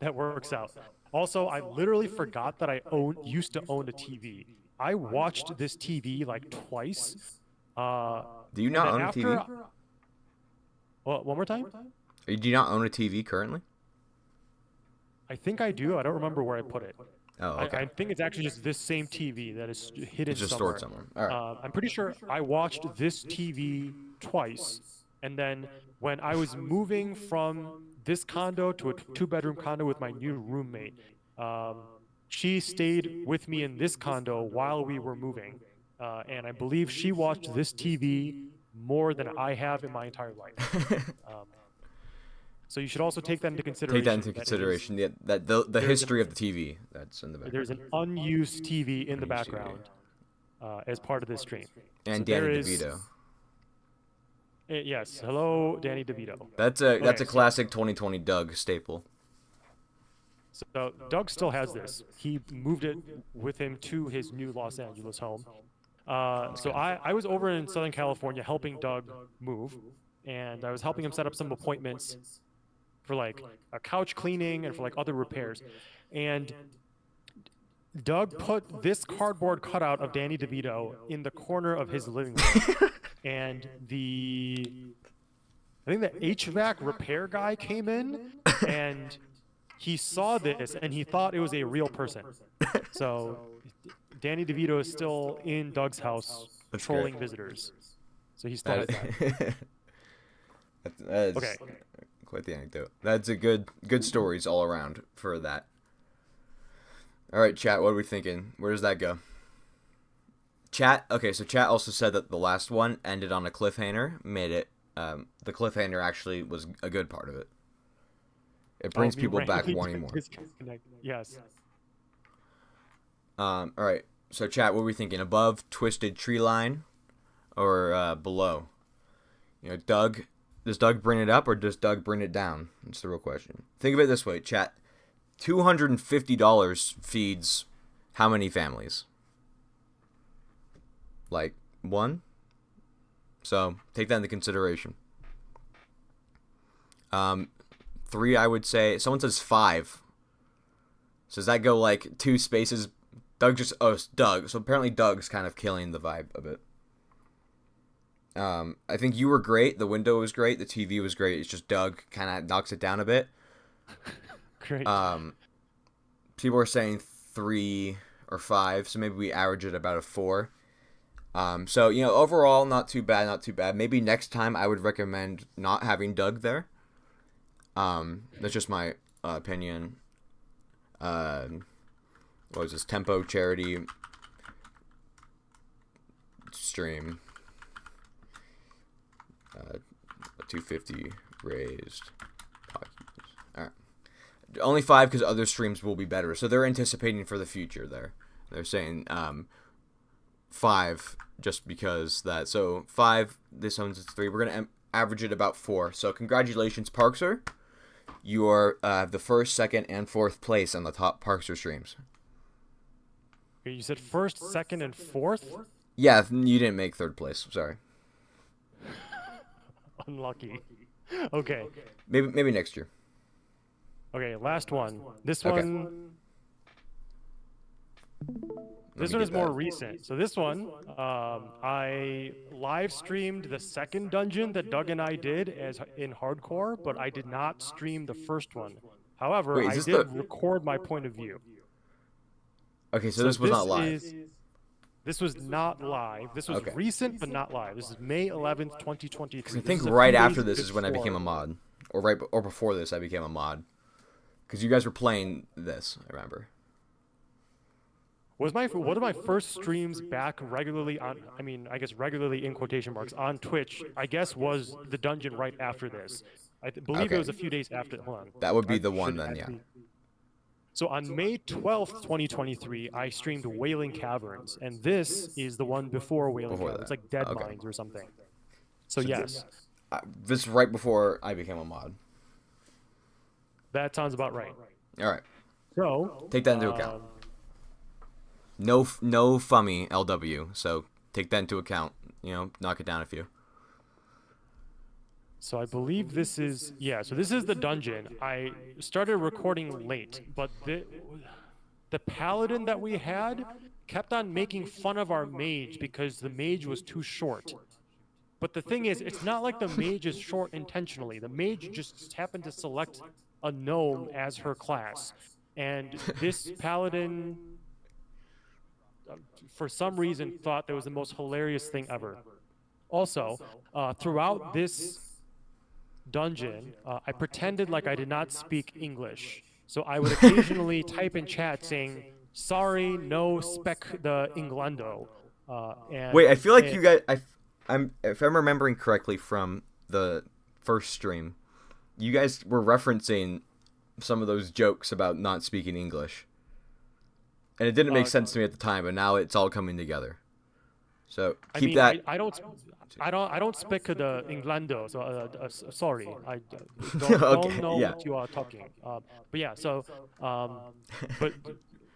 that works out. Also, I literally forgot that I used to own a TV. I watched this TV like twice. Do you not own a TV? Well, one more time? Do you not own a TV currently? I think I do. I don't remember where I put it. Oh, okay. I think it's actually just this same TV that is hidden It's just somewhere. stored somewhere. All right. I'm pretty sure I watched this TV twice, and then when I was moving from this condo to a two-bedroom condo with my new roommate, she stayed with me in this condo while we were moving, and I believe she watched this TV more than I have in my entire life. So you should also take that into consideration. Take that into consideration. Yeah, that the history of the TV that's in the background. There's an unused TV in the background as part of this stream. And So Danny there DeVito. Yes. Hello, Danny DeVito. That's a classic 2020 Doug staple. So Doug still has this. He moved it with him to his new Los Angeles home. So I was over in Southern California helping Doug move, and I was helping him set up some appointments for like a couch cleaning and for like other repairs. And Doug put this cardboard cutout of Danny DeVito in the corner of his living room. And I think the HVAC repair guy came in and he saw this and he thought it was a real person. So Danny DeVito is still in Doug's house trolling visitors. So he still has that. That is Okay. Quite the anecdote. That's a good stories all around for that. All right, chat, what are we thinking? Where does that go? Chat, okay, so chat also said that the last one ended on a cliffhanger, made it, the cliffhanger actually was a good part of it. It brings people back wanting more. Yes. All right, so chat, what are we thinking? Above Twisted Tree Line or below? You know, does Doug bring it up or does Doug bring it down? That's the real question. Think of it this way, chat. $250 feeds how many families? Like one? So take that into consideration. 3, I would say. Someone says 5. So does that go like 2 spaces? Doug. So apparently Doug's kind of killing the vibe a bit. I think you were great. The window was great. The TV was great. It's just Doug kind of knocks it down a bit. Great. People are saying 3 or 5, so maybe we average it about a 4. So, you know, overall, not too bad. Maybe next time I would recommend not having Doug there. That's just my opinion. What was this? Tempo charity stream. 250 raised. All right. Only 5 because other streams will be better. So they're anticipating for the future there. They're saying 5 just because that. So 5, this one's 3. We're going to average it about 4. So congratulations, Parkzer. You are the 1st, 2nd, and 4th place on the top Parkzer streams. You said 1st, 2nd, and 4th? Yeah, you didn't make 3rd place. Sorry. Unlucky. Okay. Maybe next year. Okay, last one. This Okay. one. Let This me one get is more that. recent. So this one, I live streamed the second dungeon that Doug and I did as in hardcore, but I did not stream the first one. However, Wait, is I this did the? record my point of view. Okay, so So this was not live. this was not live. This was Okay. recent, but not live. This is May 11th, Because I 2023. This think is a right few after days this is when I became a before. mod, or before this I became a mod. Because you guys were playing this, I remember. Was one of my first streams back regularly on, I mean, I guess regularly in quotation marks on Twitch, I guess was the dungeon right after this. Believe it Okay. was a few days after. Hold on. That would be I the one should then, yeah. actually. So on May 12th, 2023, I streamed Wailing Caverns, and this is the one before Wailing Before Caverns. It's that. like Dead Okay. Mines or something. So So yes, this is right before I became a mod. that sounds about right. All right. So Take that into account. No fummy LW, so take that into account. You know, knock it down a few. So I believe this is, yeah, so this is the dungeon. I started recording late, but the paladin that we had kept on making fun of our mage because the mage was too short. But the thing is, it's not like the mage is short intentionally. The mage just happened to select a gnome as her class. And this paladin, for some reason, thought that was the most hilarious thing ever. Also, throughout this dungeon, I pretended like I did not speak English. So I would occasionally type in chat saying, sorry, no spec the Inglendo. Wait, I feel like you guys. If I'm remembering correctly from the first stream, you guys were referencing some of those jokes about not speaking English, and it didn't make sense to me at the time, but now it's all coming together. So keep that. I don't speak the Inglendo, so sorry, I Okay, don't know yeah. what you are talking. But yeah, so but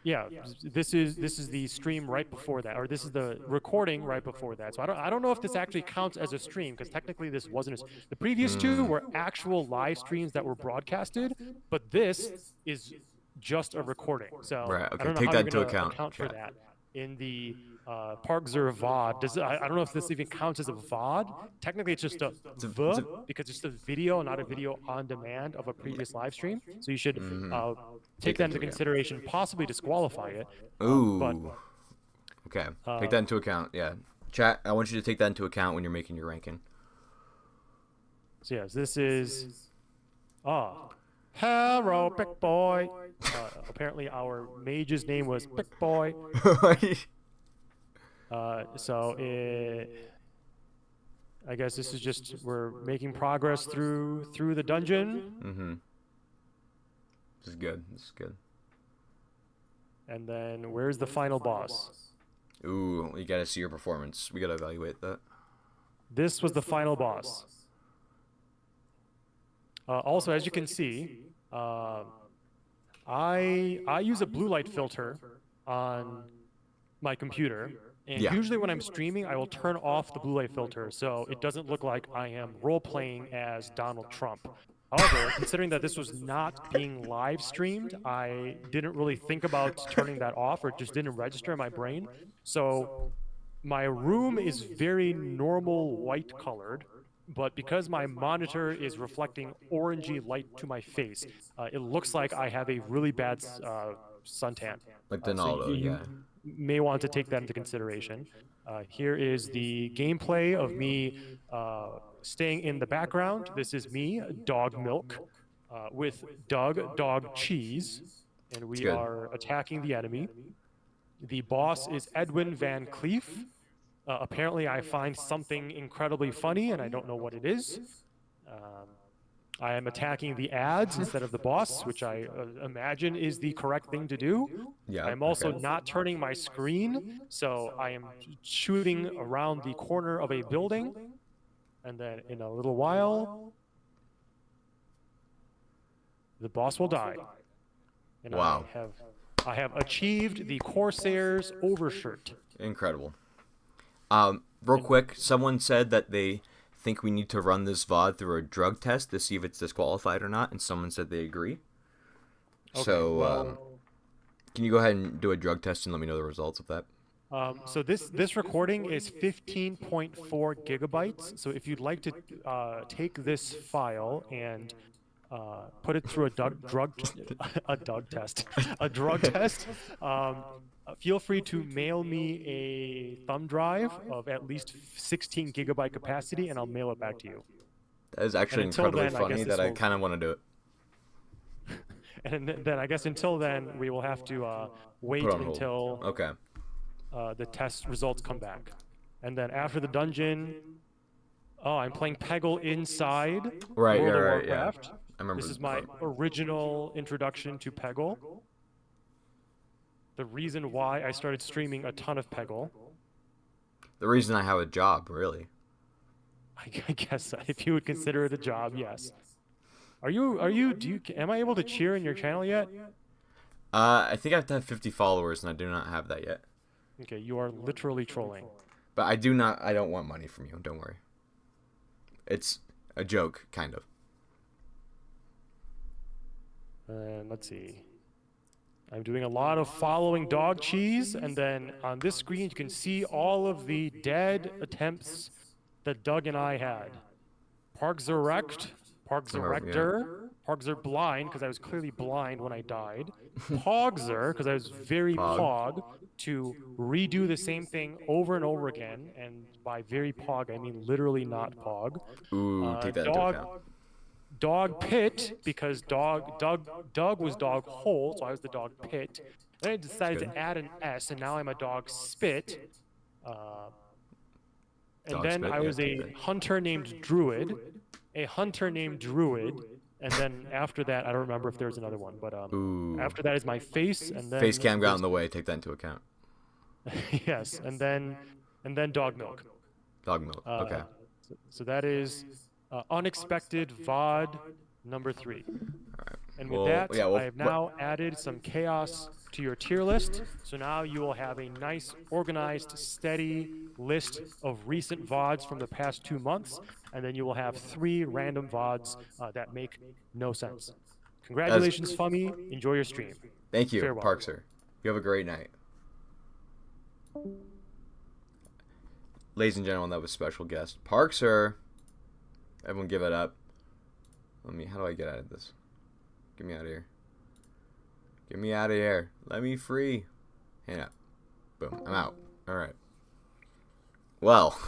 yeah, this is the stream right before that, or this is the recording right before that. So I don't know if this actually counts as a stream because technically this wasn't. The previous two were actual live streams that were broadcasted, but this is just a recording. So Right. I Okay. don't know Take how that you're into gonna account. account for Chat. that in the Parkzer VOD. I don't know if this even counts as a VOD. Technically, it's just a It's a because it's a video, not a video on demand of a previous live stream. So you should take Take that into into account. consideration, possibly disqualify it. Ooh. Okay. Take that into account. Yeah. Chat. I want you to take that into account when you're making your ranking. So yes, this is hello, big boy. Apparently, our mage's name was Big Boy. I guess this is just we're making progress through the dungeon. This is good. This is good. And then where's the final boss? Ooh, you gotta see your performance. We gotta evaluate that. This was the final boss. Also, as you can see, I use a blue light filter on my computer, and Yeah. usually when I'm streaming, I will turn off the blue light filter so it doesn't look like I am role playing as Donald Trump. However, considering that this was not being live streamed, I didn't really think about turning that off, or it just didn't register in my brain. So my room is very normal white colored, but because my monitor is reflecting orangey light to my face, it looks like I have a really bad suntan. Like So Donaldo, you yeah. may want to take that into consideration. Here is the gameplay of me staying in the background. This is me, Dog Milk, with Dog Cheese, and we good. are attacking the enemy. The boss is Edwin Van Cleef. Apparently, I find something incredibly funny, and I don't know what it is. I am attacking the ads instead of the boss, which I imagine is the correct thing to do. Yeah. I'm also okay. not turning my screen, so I am shooting around the corner of a building. And then in a little while, the boss will die. And Wow. I have achieved the Corsair's overshirt. Incredible. Real quick, someone said that they think we need to run this VOD through a drug test to see if it's disqualified or not, and someone said they agree. Okay, So, well, can you go ahead and do a drug test and let me know the results of that? so this recording is 15.4 gigabytes. So if you'd like to take this file and put it through a drug test, a drug test, feel free to mail me a thumb drive of at least 16 gigabyte capacity, and I'll mail it back to you. That is actually incredibly funny that I kind of want to do it. And then I guess until then, we will have to wait until the test results come back. And then after the dungeon, I'm playing Peggle inside World of Warcraft. Yeah. I remember. This is my original introduction to Peggle. The reason why I started streaming a ton of Peggle. The reason I have a job, really. I guess if you would consider it a job, yes. Am I able to cheer in your channel yet? I think I have to have 50 followers, and I do not have that yet. Okay, you are literally trolling. But I don't want money from you, don't worry. It's a joke, kind of. And let's see. I'm doing a lot of following dog cheese, and then on this screen you can see all of the dead attempts that Doug and I had. Parkzer wrecked, Parkzer rector, Parkzer blind, because I was clearly blind when I died. Pogzer, because I was very pog, to redo the same thing over and over again, and by very pog, I mean literally not pog. Ooh, take that into account. Dog pit, because Doug was dog hole, so I was the dog pit. Then I decided to add an S, and now I'm a dog spit. And then I was a hunter named Druid, and then after that, I don't remember if there was another one, but after that is my face, and then face cam got in the way. Take that into account. Yes, and then dog milk. Dog milk. Okay. So that is unexpected VOD number 3. All right. And with that, I have now added some chaos to your tier list. So now you will have a nice, organized, steady list of recent VODs from the past 2 months. And then you will have 3 random VODs that make no sense. Congratulations, Fummy. Enjoy your stream. Thank you, Parkzer. You have a great night. Ladies and gentlemen, that was special guest Parkzer. Everyone give it up. How do I get out of this? Get me out of here. Get me out of here. Let me free. Hang up. Boom. I'm out. Alright. Well.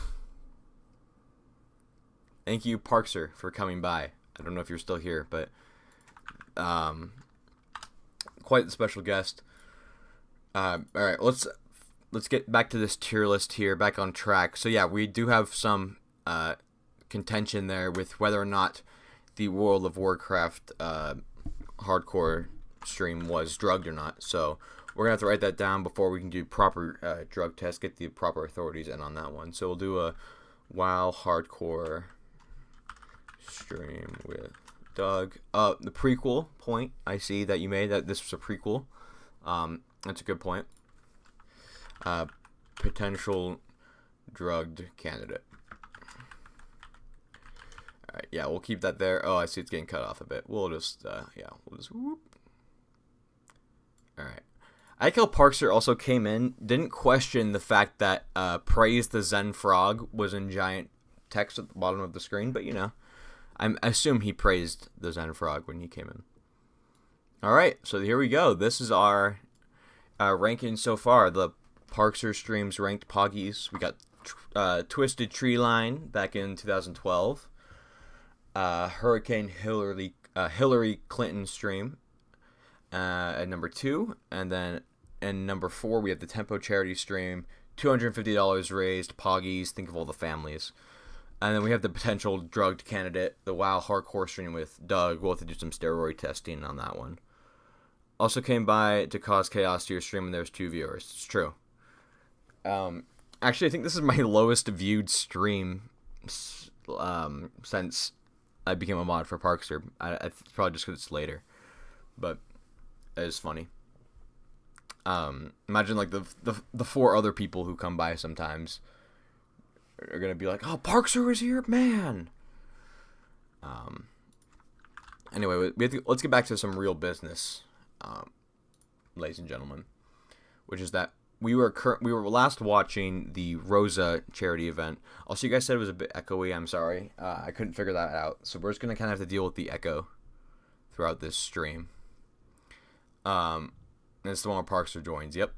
Thank you, Parkzer, for coming by. I don't know if you're still here, but quite the special guest. Alright, let's get back to this tier list here, back on track. So yeah, we do have some contention there with whether or not the World of Warcraft hardcore stream was drugged or not. So we're gonna have to write that down before we can do proper drug test, get the proper authorities in on that one. So we'll do a WoW hardcore stream with Doug. The prequel point I see that you made, that this was a prequel. That's a good point. Potential drugged candidate. Alright, yeah, we'll keep that there. Oh, I see it's getting cut off a bit. We'll just, whoop. Alright. I like how Parkzer also came in, didn't question the fact that praise the Zen Frog was in giant text at the bottom of the screen, but I assume he praised the Zen Frog when he came in. Alright, so here we go. This is our ranking so far. The Parkzer streams ranked Poggies. We got Twisted Tree Line back in 2012. Hurricane Hillary Clinton stream at number 2, and then in number 4 we have the Tempo charity stream, $250 raised, Poggies, think of all the families. And then we have the potential drugged candidate, the WoW hardcore stream with Doug. We'll have to do some steroid testing on that one. Also came by to cause chaos to your stream, and there's 2 viewers. It's true. Actually, I think this is my lowest viewed stream since I became a mod for Parkzer. It's probably just because it's later, but it is funny. Imagine like the 4 other people who come by sometimes are gonna be like, "Oh, Parkzer is here, man." Anyway, let's get back to some real business, ladies and gentlemen, which is that we were last watching the Rosa charity event. Also, you guys said it was a bit echoey. I'm sorry, I couldn't figure that out. So we're just gonna kind of have to deal with the echo throughout this stream. And it's the one where Parkzer joins. Yep.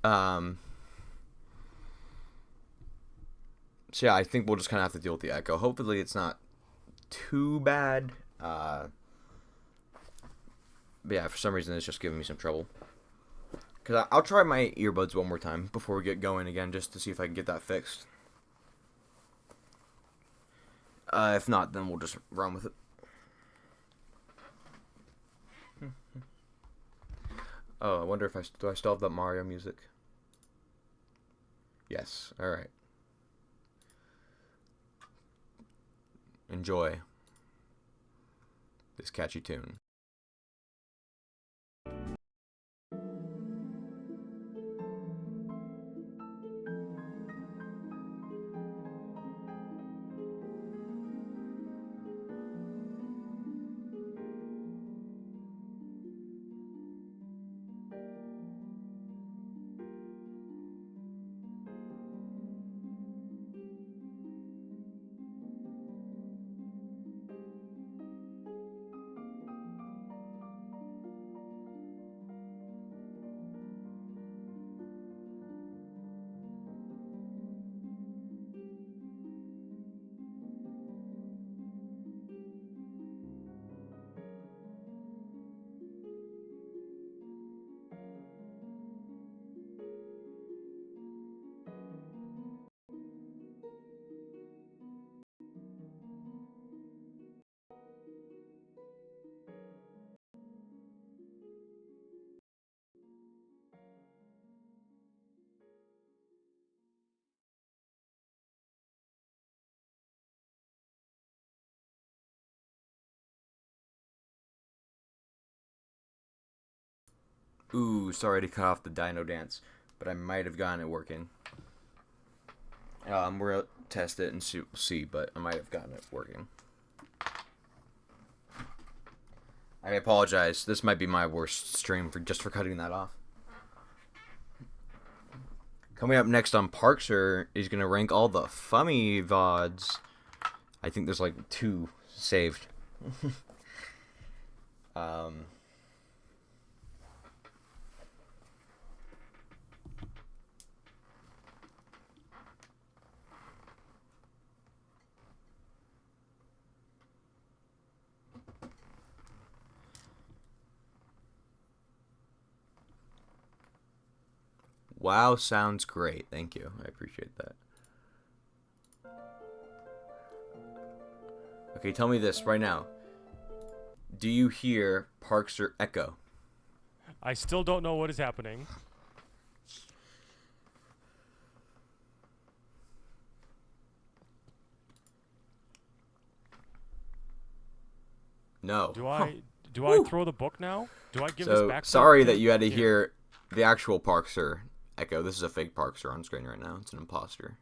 So yeah, I think we'll just kind of have to deal with the echo. Hopefully, it's not too bad. But yeah, for some reason, it's just giving me some trouble. Because I'll try my earbuds one more time before we get going again, just to see if I can get that fixed. If not, then we'll just run with it. Oh, I wonder if do I still have that Mario music? Yes. All right. Enjoy this catchy tune. Ooh, sorry to cut off the dino dance, but I might have gotten it working. We're gonna test it and see, but I might have gotten it working. I apologize. This might be my worst stream for cutting that off. Coming up next on Parkzer is gonna rank all the funny VODs. I think there's like 2 saved. Wow, sounds great. Thank you. I appreciate that. Okay, tell me this right now. Do you hear Parkzer echo? I still don't know what is happening. No. Do I throw the book now? Do I give this back? Sorry that you had to hear the actual Parkzer echo. This is a fake Parkzer on screen right now. It's an imposter.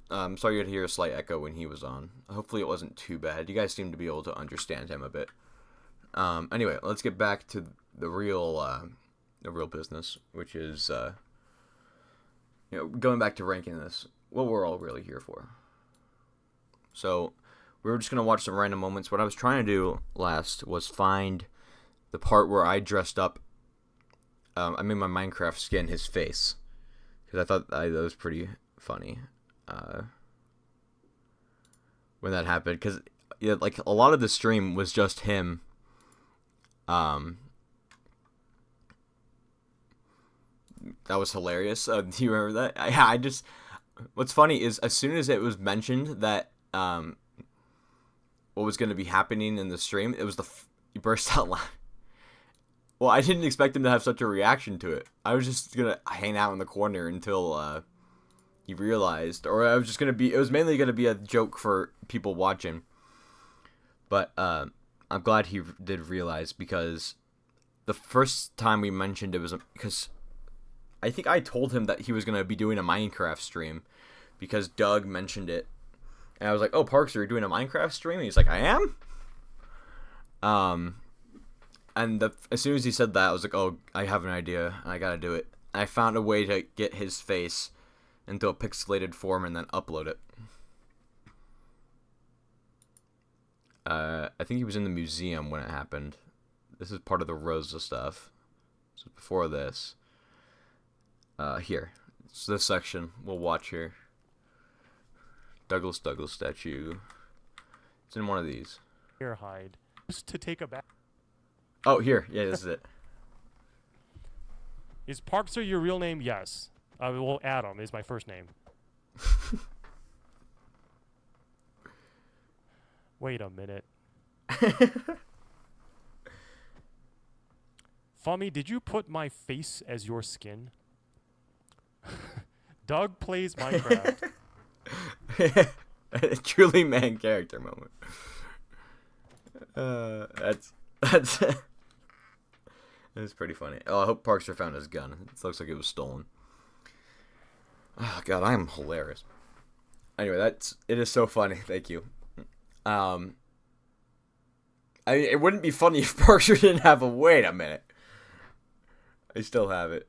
Sorry you had to hear a slight echo when he was on. Hopefully it wasn't too bad. You guys seem to be able to understand him a bit. Anyway, let's get back to the real business, which is going back to ranking this. What we're all really here for. So we were just gonna watch some random moments. What I was trying to do last was find the part where I dressed up. I made my Minecraft skin his face because I thought that was pretty funny when that happened. Because like a lot of the stream was just him. That was hilarious. Do you remember that? I just. What's funny is as soon as it was mentioned that what was going to be happening in the stream, it was he burst out laughing. Well, I didn't expect him to have such a reaction to it. I was just gonna hang out in the corner until he realized, or I was just gonna be. It was mainly gonna be a joke for people watching. But I'm glad he did realize, because the first time we mentioned it was because I think I told him that he was going to be doing a Minecraft stream because Doug mentioned it. And I was like, oh, Parkzer, you're doing a Minecraft stream? And he's like, I am? And as soon as he said that, I was like, oh, I have an idea, and I got to do it. And I found a way to get his face into a pixelated form and then upload it. I think he was in the museum when it happened. This is part of the Rosa stuff. So before this. Here. It's this section. We'll watch here. Douglas statue. It's in one of these. Here, hide. Just to take a back. Oh, here. Yeah, this is it. Is Parkzer your real name? Yes. Well, Adam is my first name. Wait a minute. Fummy, did you put my face as your skin? Doug plays Minecraft. Truly man character moment. That's it's pretty funny. Oh, I hope Parkzer found his gun. It looks like it was stolen. Oh god, I am hilarious. Anyway, it is so funny. Thank you. It wouldn't be funny if Parkzer didn't have a. Wait a minute. I still have it.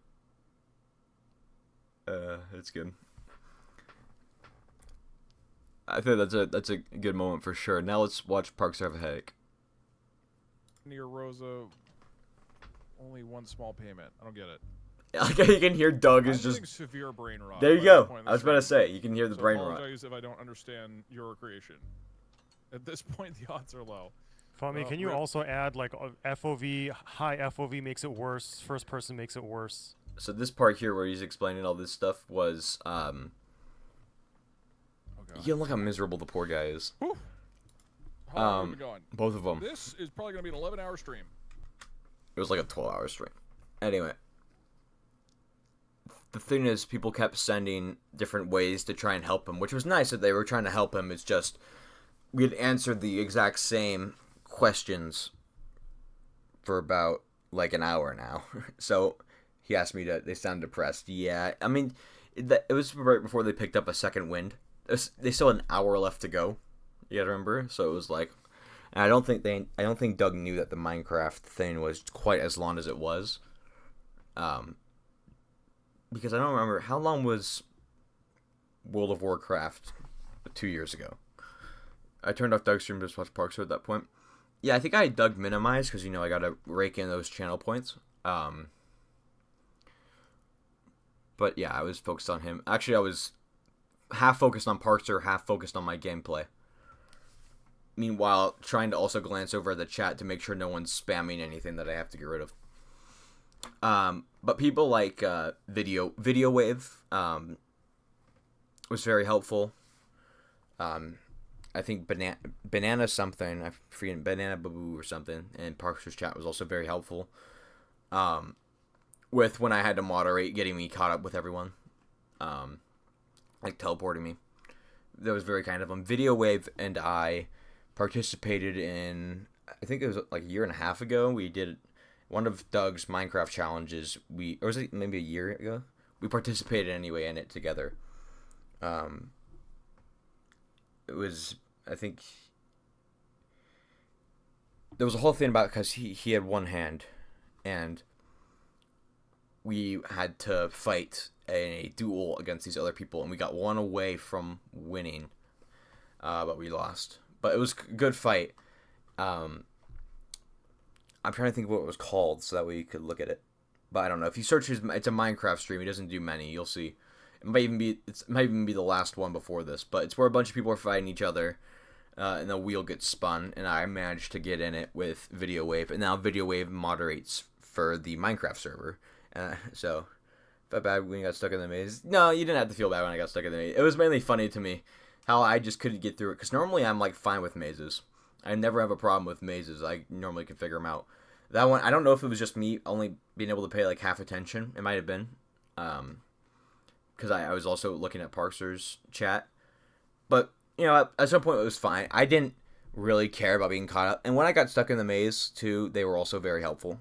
It's good. I think that's a good moment for sure. Now let's watch Parkzer have a headache. Near Rosa, only one small payment. I don't get it. Like you can hear Doug is just severe brain rot. There you go. I was about to say you can hear the brain rot. Apologize if I don't understand your creation. At this point, the odds are low. Fummy, can you also add like FOV? High FOV makes it worse. First person makes it worse. So this part here where he's explaining all this stuff was you look how miserable the poor guy is. Whew. How long are we going? Both of them. This is probably going to be an 11-hour stream. It was like a 12-hour stream. Anyway. The thing is, people kept sending different ways to try and help him, which was nice that they were trying to help him. It's just, we had answered the exact same questions for about, like, an hour now. So, he asked me they sound depressed. Yeah, I mean, it was right before they picked up a second wind. They still had an hour left to go. You gotta remember? So it was like, and I don't think Doug knew that the Minecraft thing was quite as long as it was. Because I don't remember, how long was World of Warcraft 2 years ago? I turned off Doug's stream to just watch Parkzer at that point. Yeah, I think I had Doug minimized because, I got to rake in those channel points. But yeah, I was focused on him. Actually, I was half focused on Parkzer, half focused on my gameplay. Meanwhile, trying to also glance over the chat to make sure no one's spamming anything that I have to get rid of. But people like Video Wave was very helpful. I think Banana something, I forget, Banana Baboo or something, and Parkzer's chat was also very helpful. With when I had to moderate, getting me caught up with everyone, like teleporting me. That was very kind of them. Video Wave and I participated in, I think it was like a year and a half ago. We did one of Doug's Minecraft challenges. Or was it maybe a year ago? We participated anyway in it together. It was, I think, there was a whole thing about because he had one hand, and we had to fight a duel against these other people, and we got one away from winning, but we lost. But it was a good fight. I'm trying to think of what it was called so that we could look at it. But I don't know. If you search it's a Minecraft stream. He doesn't do many. You'll see. It might even be the last one before this. But it's where a bunch of people are fighting each other, and the wheel gets spun. And I managed to get in it with Video Wave, and now Video Wave moderates for the Minecraft server. So, felt bad when you got stuck in the maze. No, you didn't have to feel bad when I got stuck in the maze. It was mainly funny to me how I just couldn't get through it. Because normally I'm like fine with mazes. I never have a problem with mazes. I normally can figure them out. That one, I don't know if it was just me only being able to pay like half attention. It might have been. Because I was also looking at Parkzer's chat. But, at some point it was fine. I didn't really care about being caught up. And when I got stuck in the maze, too, they were also very helpful.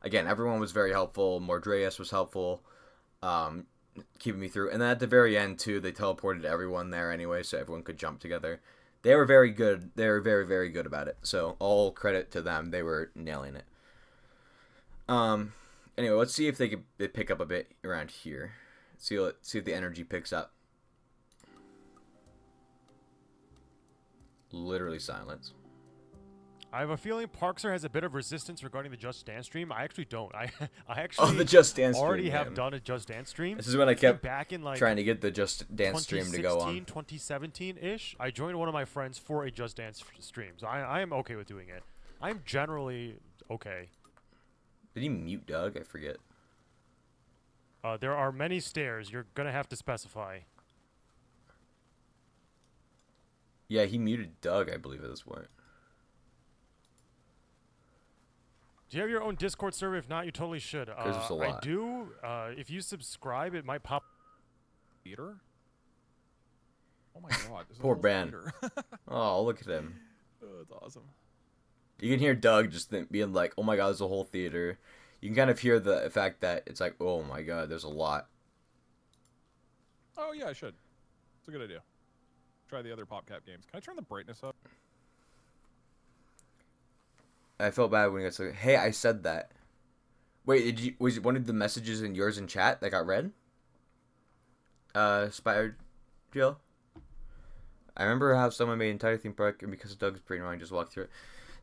again, everyone was very helpful. Mordreus was helpful, keeping me through. And then at the very end, too, they teleported everyone there anyway, so everyone could jump together. They were very good. They were very, very good about it. So all credit to them. They were nailing it. Anyway, let's see if they pick up a bit around here. See if the energy picks up. Literally silence. I have a feeling Parkzer has a bit of resistance regarding the Just Dance stream. I actually don't. I actually the Just Dance already stream, have man. done a Just Dance stream. This is when I kept back in like trying to get the Just Dance stream to go on. 2017-ish. I joined one of my friends for a Just Dance stream, so I am okay with doing it. I'm generally okay. Did he mute Doug? I forget. There are many stairs. You're gonna have to specify. Yeah, he muted Doug, I believe, at this point. Do you have your own Discord server? If not, you totally should. There's just a lot. I do. If you subscribe, it might pop. Theater? Oh my god. This is Poor a whole Ben. theater. Oh, look at him. Oh, that's awesome. You can hear Doug just being like, oh my god, there's a whole theater. You can kind of hear the fact that it's like, oh my god, there's a lot. Oh yeah, I should. It's a good idea. Try the other PopCap games. Can I turn the brightness up? I felt bad when he got like, hey, I said that. Wait, was it one of the messages in yours in chat that got read? Spider Jill? I remember how someone made an entire theme park, and because Doug's pretty annoying, just walked through it.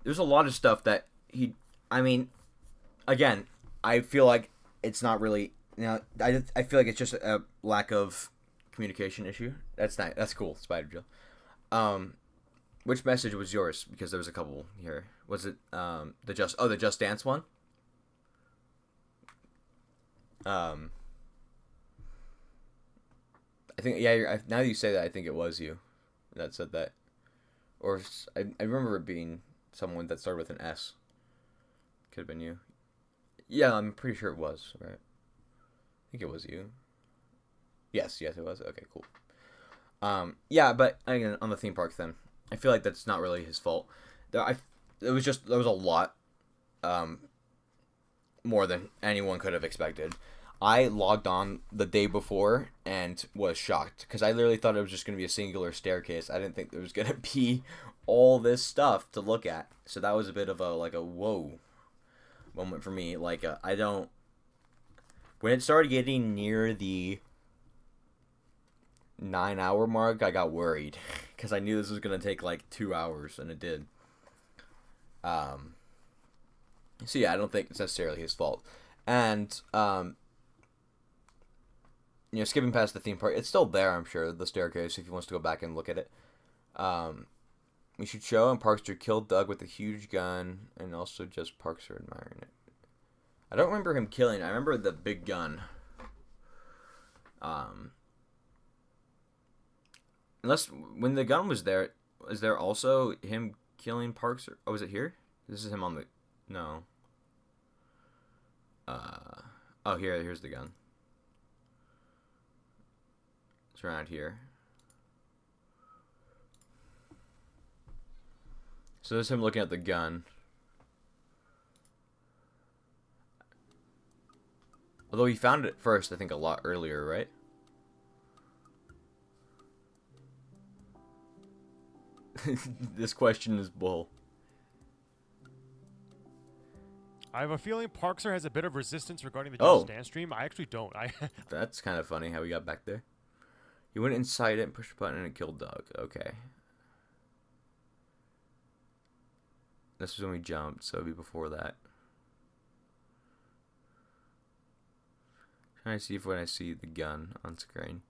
There's a lot of stuff that I mean, again, I feel like it's not really, I feel like it's just a lack of communication issue. That's nice. That's cool, Spider Jill. Which message was yours? Because there was a couple here. Was it the Just Dance one? I think now that you say that, I think it was you that said that, or I remember it being someone that started with an S. Could have been you. Yeah, I'm pretty sure it was. Right. I think it was you. Yes, it was. Okay, cool. Yeah, but again, on the theme park then, I feel like that's not really his fault. There was a lot, more than anyone could have expected. I logged on the day before and was shocked because I literally thought it was just going to be a singular staircase. I didn't think there was going to be all this stuff to look at. So that was a bit of a whoa moment for me. When it started getting near the 9-hour mark, I got worried because I knew this was going to take like 2 hours, and it did. So yeah, I don't think it's necessarily his fault. And skipping past the theme park, it's still there, I'm sure, the staircase, if he wants to go back and look at it. We should show him Parkzer killed Doug with a huge gun, and also just Parkzer admiring it. I don't remember him killing. I remember the big gun. Unless, when the gun was there, is there also him killing Parkzer? Oh, is it here? This is him on the... No. Oh, here's the gun. It's around here. So there's him looking at the gun. Although he found it first, I think, a lot earlier, right? This question is bull. I have a feeling Parkzer has a bit of resistance regarding the Just Dance stream. I actually don't. That's kind of funny how we got back there. He went inside it and pushed a button and it killed Doug. Okay. This was when we jumped, so it'd be before that. Trying to see if when I see the gun on screen.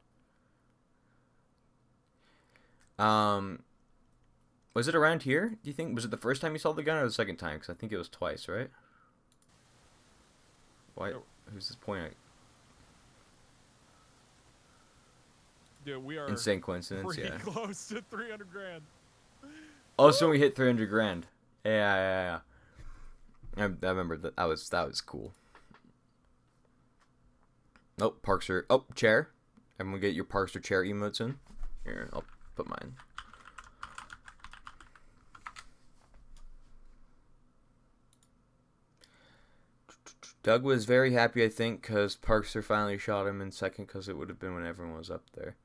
Was it around here, do you think? Was it the first time you saw the gun or the second time? Because I think it was twice, right? Why? Who's this point at? Dude, we are insane coincidence, pretty yeah. close to 300 grand. Oh, so we hit 300 grand. Yeah. I remember that. That was cool. Oh, Parkzer. Oh, chair. I'm gonna get your Parkzer chair emotes in. Here, I'll put mine. Doug was very happy, I think, because Parkzer finally shot him in second, because it would have been when everyone was up there.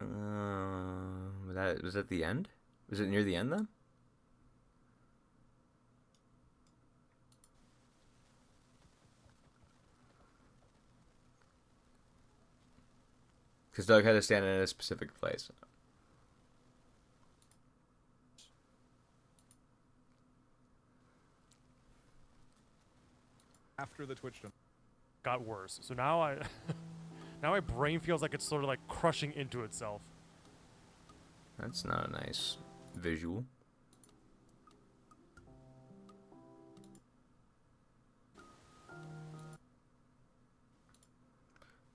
Was that the end? Was it near the end then? Because Doug had to stand in a specific place. After the Twitch done. Got worse. So now now my brain feels like it's sort of like crushing into itself. That's not a nice visual.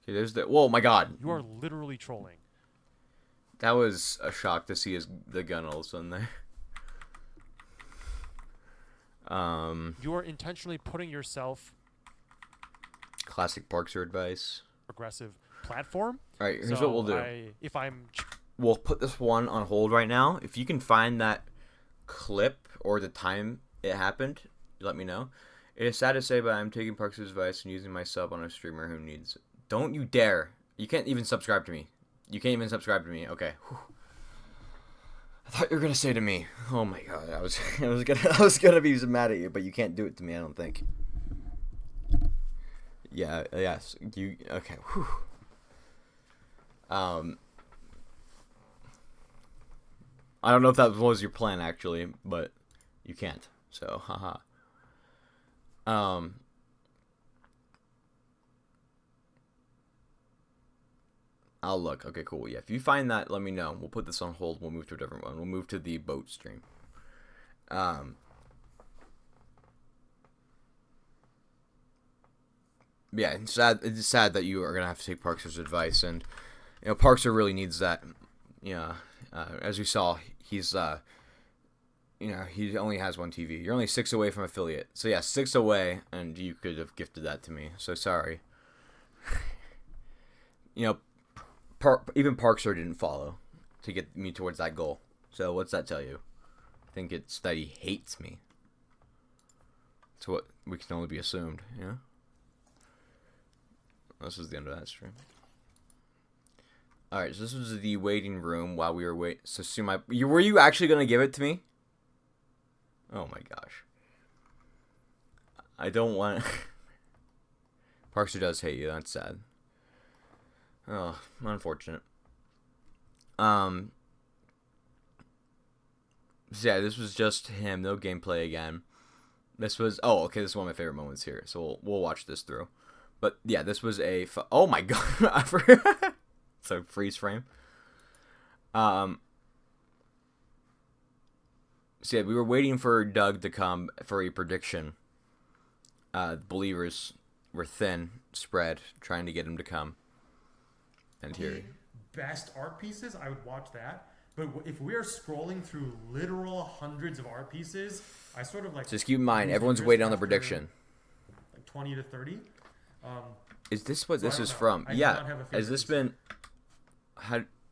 Okay, there's the. Whoa, my God! You are literally trolling. That was a shock to see the gun all of a sudden there. You are intentionally putting yourself Classic Parkzer advice. progressive platform. All right, here's what we'll do. We'll put this one on hold right now. If you can find that clip or the time it happened, let me know. It is sad to say, but I'm taking Parkzer's advice and using my sub on a streamer who needs it. Don't you dare. You can't even subscribe to me. You can't even subscribe to me. Okay. Whew. I thought you were gonna say to me. Oh my God, I was gonna be mad at you, but you can't do it to me. I don't think. Yeah. Yes. You. Okay. Whew. I don't know if that was your plan actually, but you can't. So, haha. I'll look. Okay, cool. Yeah, if you find that, let me know. We'll put this on hold. We'll move to a different one. We'll move to the boat stream. Yeah, it's sad that you are gonna have to take Parkzer's advice, and you know Parkzer really needs that. Yeah, as you saw, he's you know, he only has one TV. You're only 6 away from affiliate. So yeah, 6 away, and you could have gifted that to me. So sorry. You know, even Parkzer didn't follow to get me towards that goal. So what's that tell you? I think it's that he hates me. That's what we can only be assumed, you know? This is the end of that stream. Alright, so this was the waiting room while we were waiting. So were you actually going to give it to me? Oh my gosh. I don't want... Parkzer does hate you, that's sad. Oh, unfortunate. So yeah, this was just him, no gameplay again. This was... Oh, okay, this is one of my favorite moments here, so we'll watch this through. But yeah, this was a... Oh my god, it's a freeze frame. So yeah, we were waiting for Doug to come for a prediction. Believers were thin, spread, trying to get him to come. And here, best art pieces, I would watch that. But if we are scrolling through literal hundreds of art pieces, I sort of like. Just keep in mind, everyone's waiting on the prediction. Like 20 to 30. Is this what this is from? Yeah. Has this been?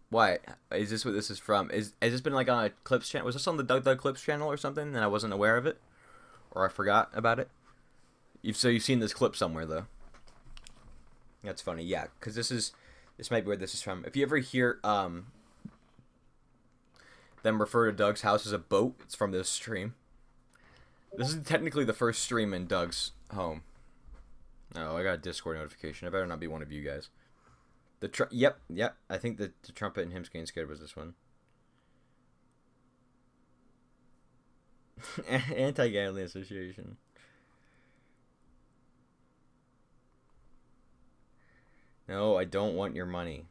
Why is this what this is from? Has this been like on a Clips channel? Was this on the Doug Clips channel or something? And I wasn't aware of it, or I forgot about it. You've seen this clip somewhere though. That's funny, yeah. Because this might be where this is from. If you ever hear them refer to Doug's house as a boat, it's from this stream. This is technically the first stream in Doug's home. Oh, I got a Discord notification. I better not be one of you guys. Yep. I think the trumpet and him getting scared was this one. Anti-gambling association. No, I don't want your money.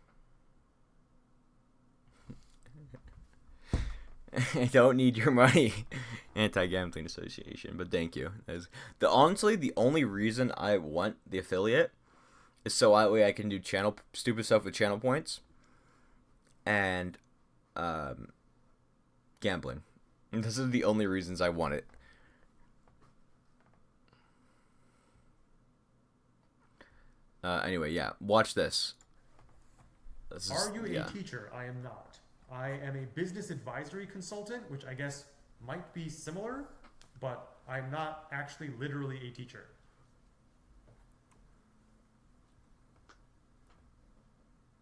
I don't need your money. Anti-gambling association, but thank you. Honestly, the only reason I want the affiliate is so that way I can do stupid stuff with channel points and gambling. And this is the only reasons I want it. Anyway, yeah, watch this. Are you a teacher? I am not. I am a business advisory consultant, which I guess might be similar, but I'm not actually literally a teacher.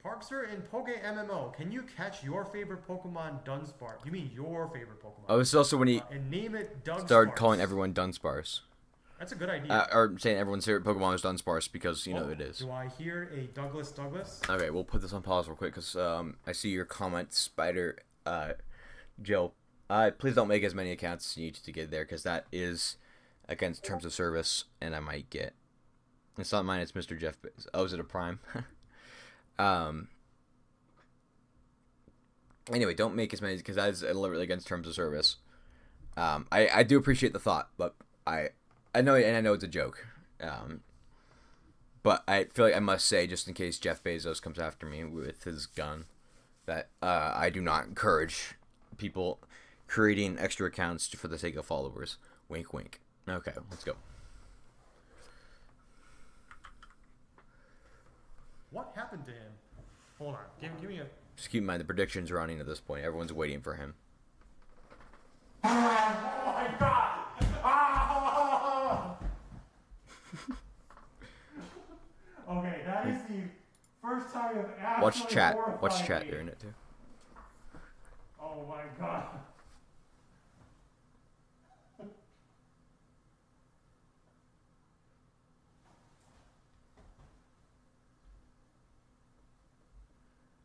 Parkzer in Poke MMO, can you catch your favorite Pokemon Dunsparce? You mean your favorite Pokemon? Oh, this is also when he and name it Dunsparce. started calling everyone Dunsparce. That's a good idea. Or saying everyone's favorite Pokemon is Dunsparce because, you know, it is. Do I hear a Douglas? Okay, we'll put this on pause real quick because I see your comment, Spider Jill. Please don't make as many accounts as you need to get there because that is against terms of service, and I might get. It's not mine, it's Mr. Jeff. Oh, is it a Prime? Anyway, don't make as many because that is literally against terms of service. I do appreciate the thought, but I know, and I know it's a joke. But I feel like I must say, just in case Jeff Bezos comes after me with his gun, that I do not encourage people creating extra accounts for the sake of followers. Wink, wink. Okay, let's go. What happened to him? Hold on. Give me a... Just keep in mind the predictions are running at this point. Everyone's waiting for him. Oh my god! Ah! Okay, that is the first time I've actually Watch chat. horrified Watch chat me. during it too. Oh my god.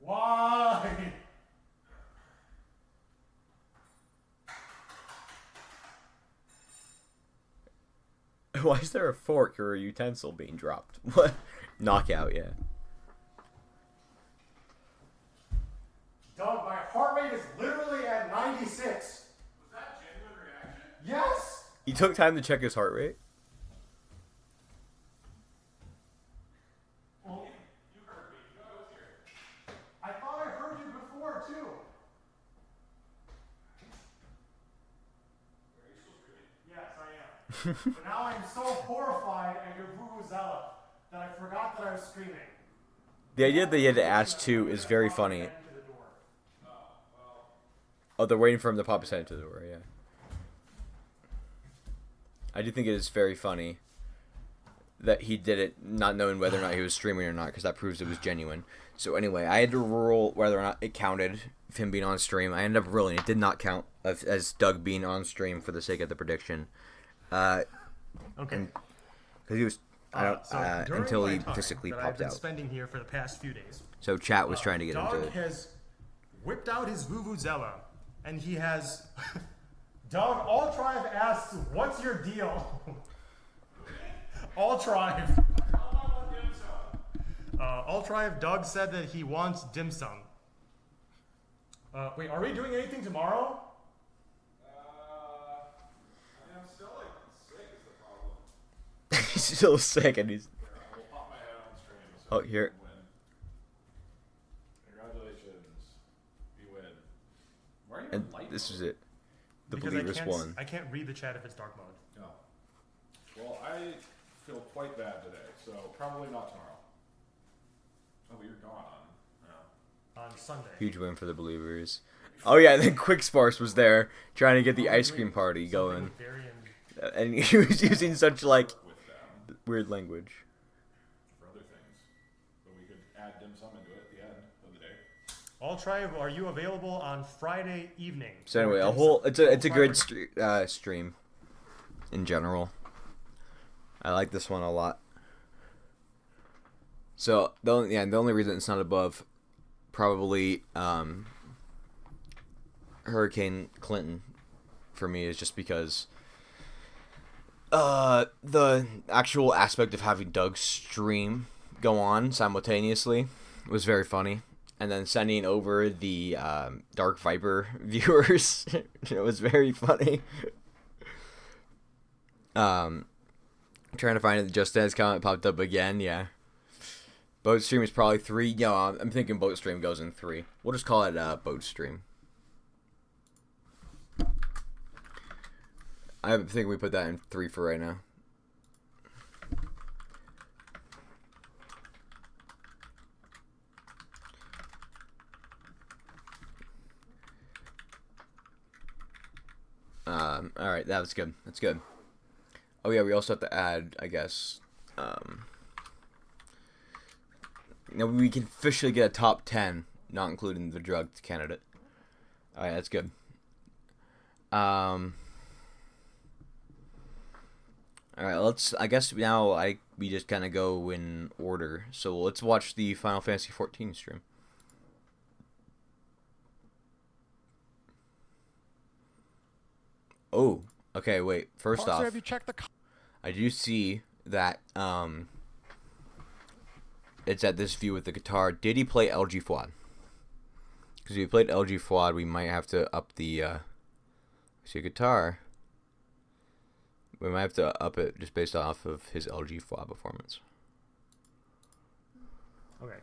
Why? Why is there a fork or a utensil being dropped? What? Knockout, yeah. Doug, my heart rate is literally at 96. Was that genuine reaction? Yes! He took time to check his heart rate. Well, You heard me. You know I was here. I thought I heard you before, too. Are you still screaming? Yes, I am. But now I'm so horrified at your vuvuzela that I forgot that I was screaming. The idea that he had to ask too is very funny. Oh, they're waiting for him to pop his head into the door, yeah. I do think it is very funny that he did it not knowing whether or not he was streaming or not, because that proves it was genuine. So anyway, I had to rule whether or not it counted of him being on stream. I ended up ruling it did not count as Doug being on stream for the sake of the prediction. Okay. Because he was During until my he time physically that I've popped been out. spending here for the past few days, So chat was trying to get Doug into it. has whipped out his vuvuzela, and he has... Doug, all tribe asks, what's your deal? All tribe. All tribe, Doug said that he wants dim sum. Wait, are we doing anything tomorrow? I mean, I'm still like sick is the problem. He's still sick and he's... I will pop my head on stream. So Oh, here. you win. Congratulations. You win. Why are you And in light this mode? is it. The Because believers won. I can't read the chat if it's dark mode. No. Well, I feel quite bad today, so probably not tomorrow. Oh, but you're gone on. On Sunday. Huge win for the believers. Oh yeah, and then Quick Sparse was there trying to get the ice cream party going. And he was using such like With them weird language. for other things. But we could add dim sum into it at the end of the day. All tribe, are you available on Friday evening? So anyway, For a dim whole sum? it's a good Friday- stream in general. I like this one a lot. So the only reason it's not above probably Hurricane Clinton for me is just because the actual aspect of having Doug's stream go on simultaneously was very funny, and then sending over the Dark Viper viewers it was very funny. Trying to find it just as comment popped up again, yeah. Boat stream is probably 3. Yo, I'm thinking boat stream goes in 3. We'll just call it boat stream. I think we put that in 3 for right now. All right, that was good. That's good. Oh yeah, we also have to add, I guess. We can officially get a top 10, not including the drug candidate. All right, that's good. All right, I guess now we just kind of go in order. So let's watch the Final Fantasy 14 stream. Oh, okay, wait. First Parkzer, off, have you checked the? I do see that it's at this view with the guitar. Did he play LG Fuad? Because if he played LG Fuad, we might have to up the see guitar. We might have to up it just based off of his LG Fuad performance. Okay.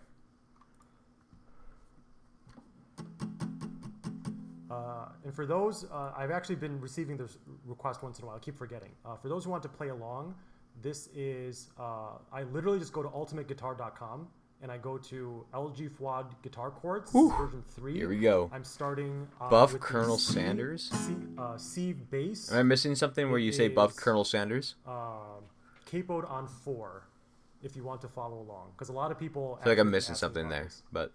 And for those, I've actually been receiving this request once in a while. I keep forgetting. For those who want to play along, this is, I literally just go to ultimateguitar.com and I go to LG Fuad guitar chords, version 3. Here we go. I'm starting Buff with Colonel the Sanders? C bass. Am I missing something where you say Buff is, Colonel Sanders? Capoed on 4, if you want to follow along. Because a lot of people... I feel like I'm missing something there, but...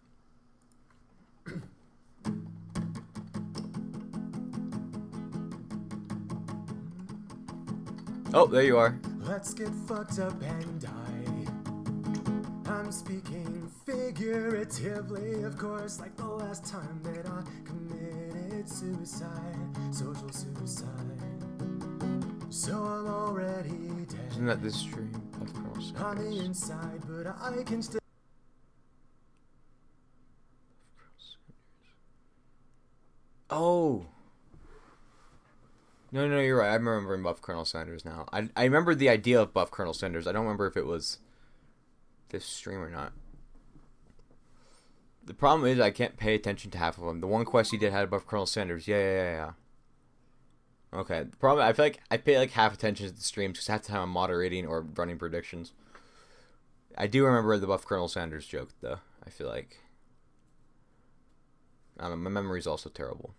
Oh, there you are. Let's get fucked up and die. I'm speaking figuratively, of course, like the last time that I committed suicide, social suicide. So I'm already dead. Isn't that this stream? Buff Colonel Sanders. On the inside, but I can still. Oh. No, you're right. I'm remembering Buff Colonel Sanders now. I remember the idea of Buff Colonel Sanders. I don't remember if it was this stream or not. The problem is I can't pay attention to half of them. The one quest he did had Buff Colonel Sanders. Yeah. Okay. The problem, I feel like I pay like half attention to the streams because half the time I'm moderating or running predictions. I do remember the Buff Colonel Sanders joke though. I feel like. I don't know, my memory's also terrible.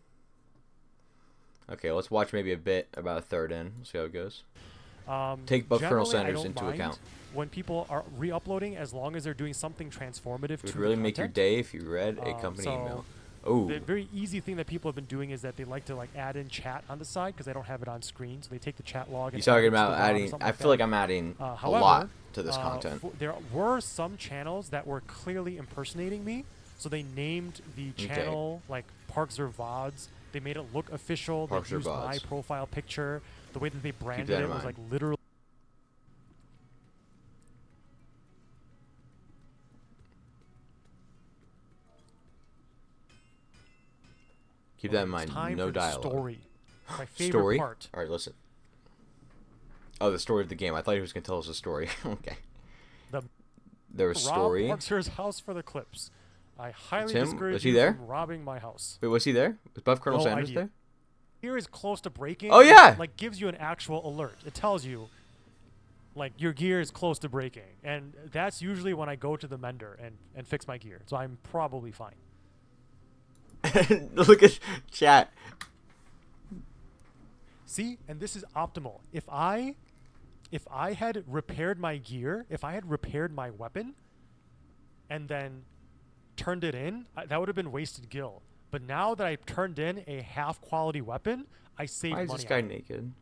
Okay, let's watch maybe a bit about a third in. Let's see how it goes. Take Buff Colonel Sanders into account. When people are re-uploading, as long as they're doing something transformative It would to really the make your content. day if you read a company email. Oh, The very easy thing that people have been doing is that they like to like add in chat on the side because they don't have it on screen, so they take the chat log. you're And talking add it to the about bottom or adding. something I feel like I'm adding a however, lot to this content. There were some channels that were clearly impersonating me, so they named the channel like Parkzer VODS. They made it look official. They Parkzer used my VODs. profile picture. The way that they branded that in it was mind. like literally. Keep that in mind. Time No for the dialogue. story. My favorite Story. part. All right, listen. Oh, the story of the game. I thought he was gonna tell us a story. Okay. The There was story. Rob Parkzer's house for the clips. I highly Tim? discourage Was he you there? from robbing my house. Wait, was he there? Was Buff Colonel No Sanders idea. there? Gear is close to breaking. Oh, yeah! Like gives you an actual alert. It tells you, like your gear is close to breaking, and that's usually when I go to the mender and fix my gear. So I'm probably fine. Look at chat. See, and this is optimal. If I had repaired my gear, if I had repaired my weapon, and then turned it in, that would have been wasted gil. But now that I've turned in a half-quality weapon, I saved Why is money. this guy on it. naked?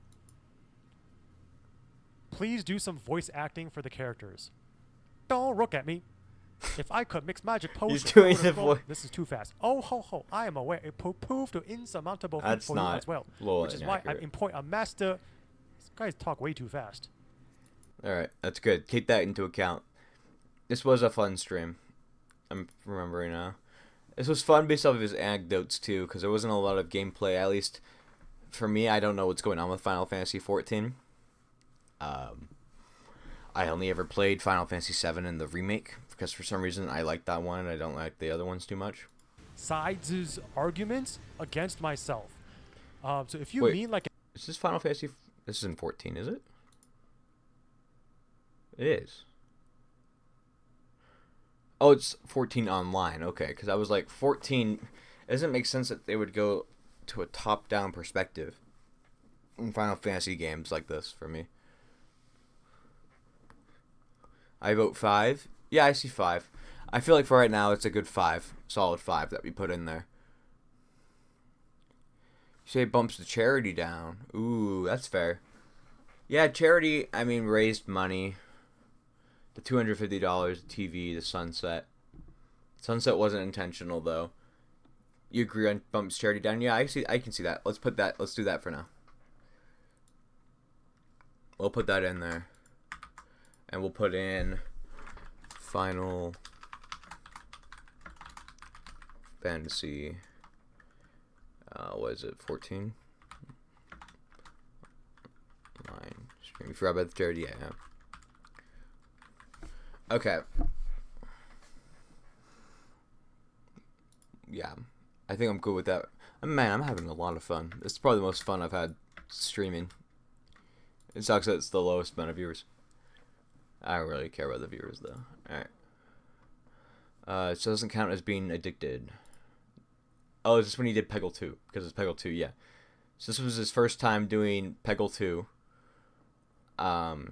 Please do some voice acting for the characters. Don't look at me. If I could mix magic potions, He's doing I would've the gone- voice. This is too fast. Oh ho ho! I am aware it prove to insurmountable feat That's for you not as well, a little which is why I'm inaccurate. a master. These guys talk way too fast. Alright, that's good. Keep that into account. This was a fun stream. I'm remembering now. This was fun based off of his anecdotes, too, because there wasn't a lot of gameplay. At least, for me, I don't know what's going on with Final Fantasy XIV. I only ever played Final Fantasy VII in the remake, because for some reason I like that one and I don't like the other ones too much. Sides' arguments against myself. So if you Wait. mean like Is this Final Fantasy... This is in 14, is it? It is. Oh, it's 14 online. Okay, because I was like, 14... It doesn't make sense that they would go to a top-down perspective. in Final Fantasy games like this for me. I vote 5. Yeah, I see 5. I feel like for right now, it's a good 5. Solid 5 that we put in there. You say it bumps the charity down. Ooh, that's fair. Yeah, charity, I mean, raised money. The $250, the TV, the sunset. Sunset wasn't intentional, though. You agree on bumps charity down? Yeah, I can see that. Let's do that for now. We'll put that in there. And we'll put in Final Fantasy, what is it, 14? 9. You forgot about the charity? Yeah. Okay. Yeah. I think I'm good with that. Man, I'm having a lot of fun. This is probably the most fun I've had streaming. It sucks that it's the lowest amount of viewers. I don't really care about the viewers, though. Alright. So it doesn't count as being addicted. Oh, is this when he did Peggle 2? Because it's Peggle 2, yeah. So this was his first time doing Peggle 2. No,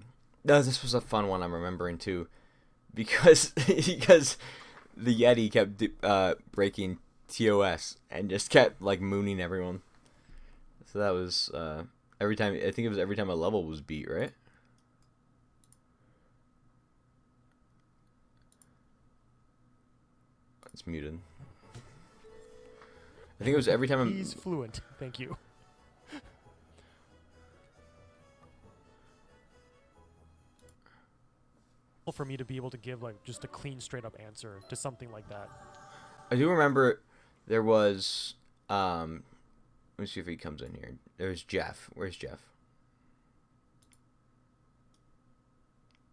this was a fun one I'm remembering, too. Because the Yeti kept breaking TOS and just kept, like, mooning everyone. So that was, every time a level was beat, right? It's muted. I think it was every time He's fluent. Thank you. For me to be able to give like just a clean, straight up answer to something like that. I do remember there was let me see if he comes in here. There's Jeff. Where's Jeff?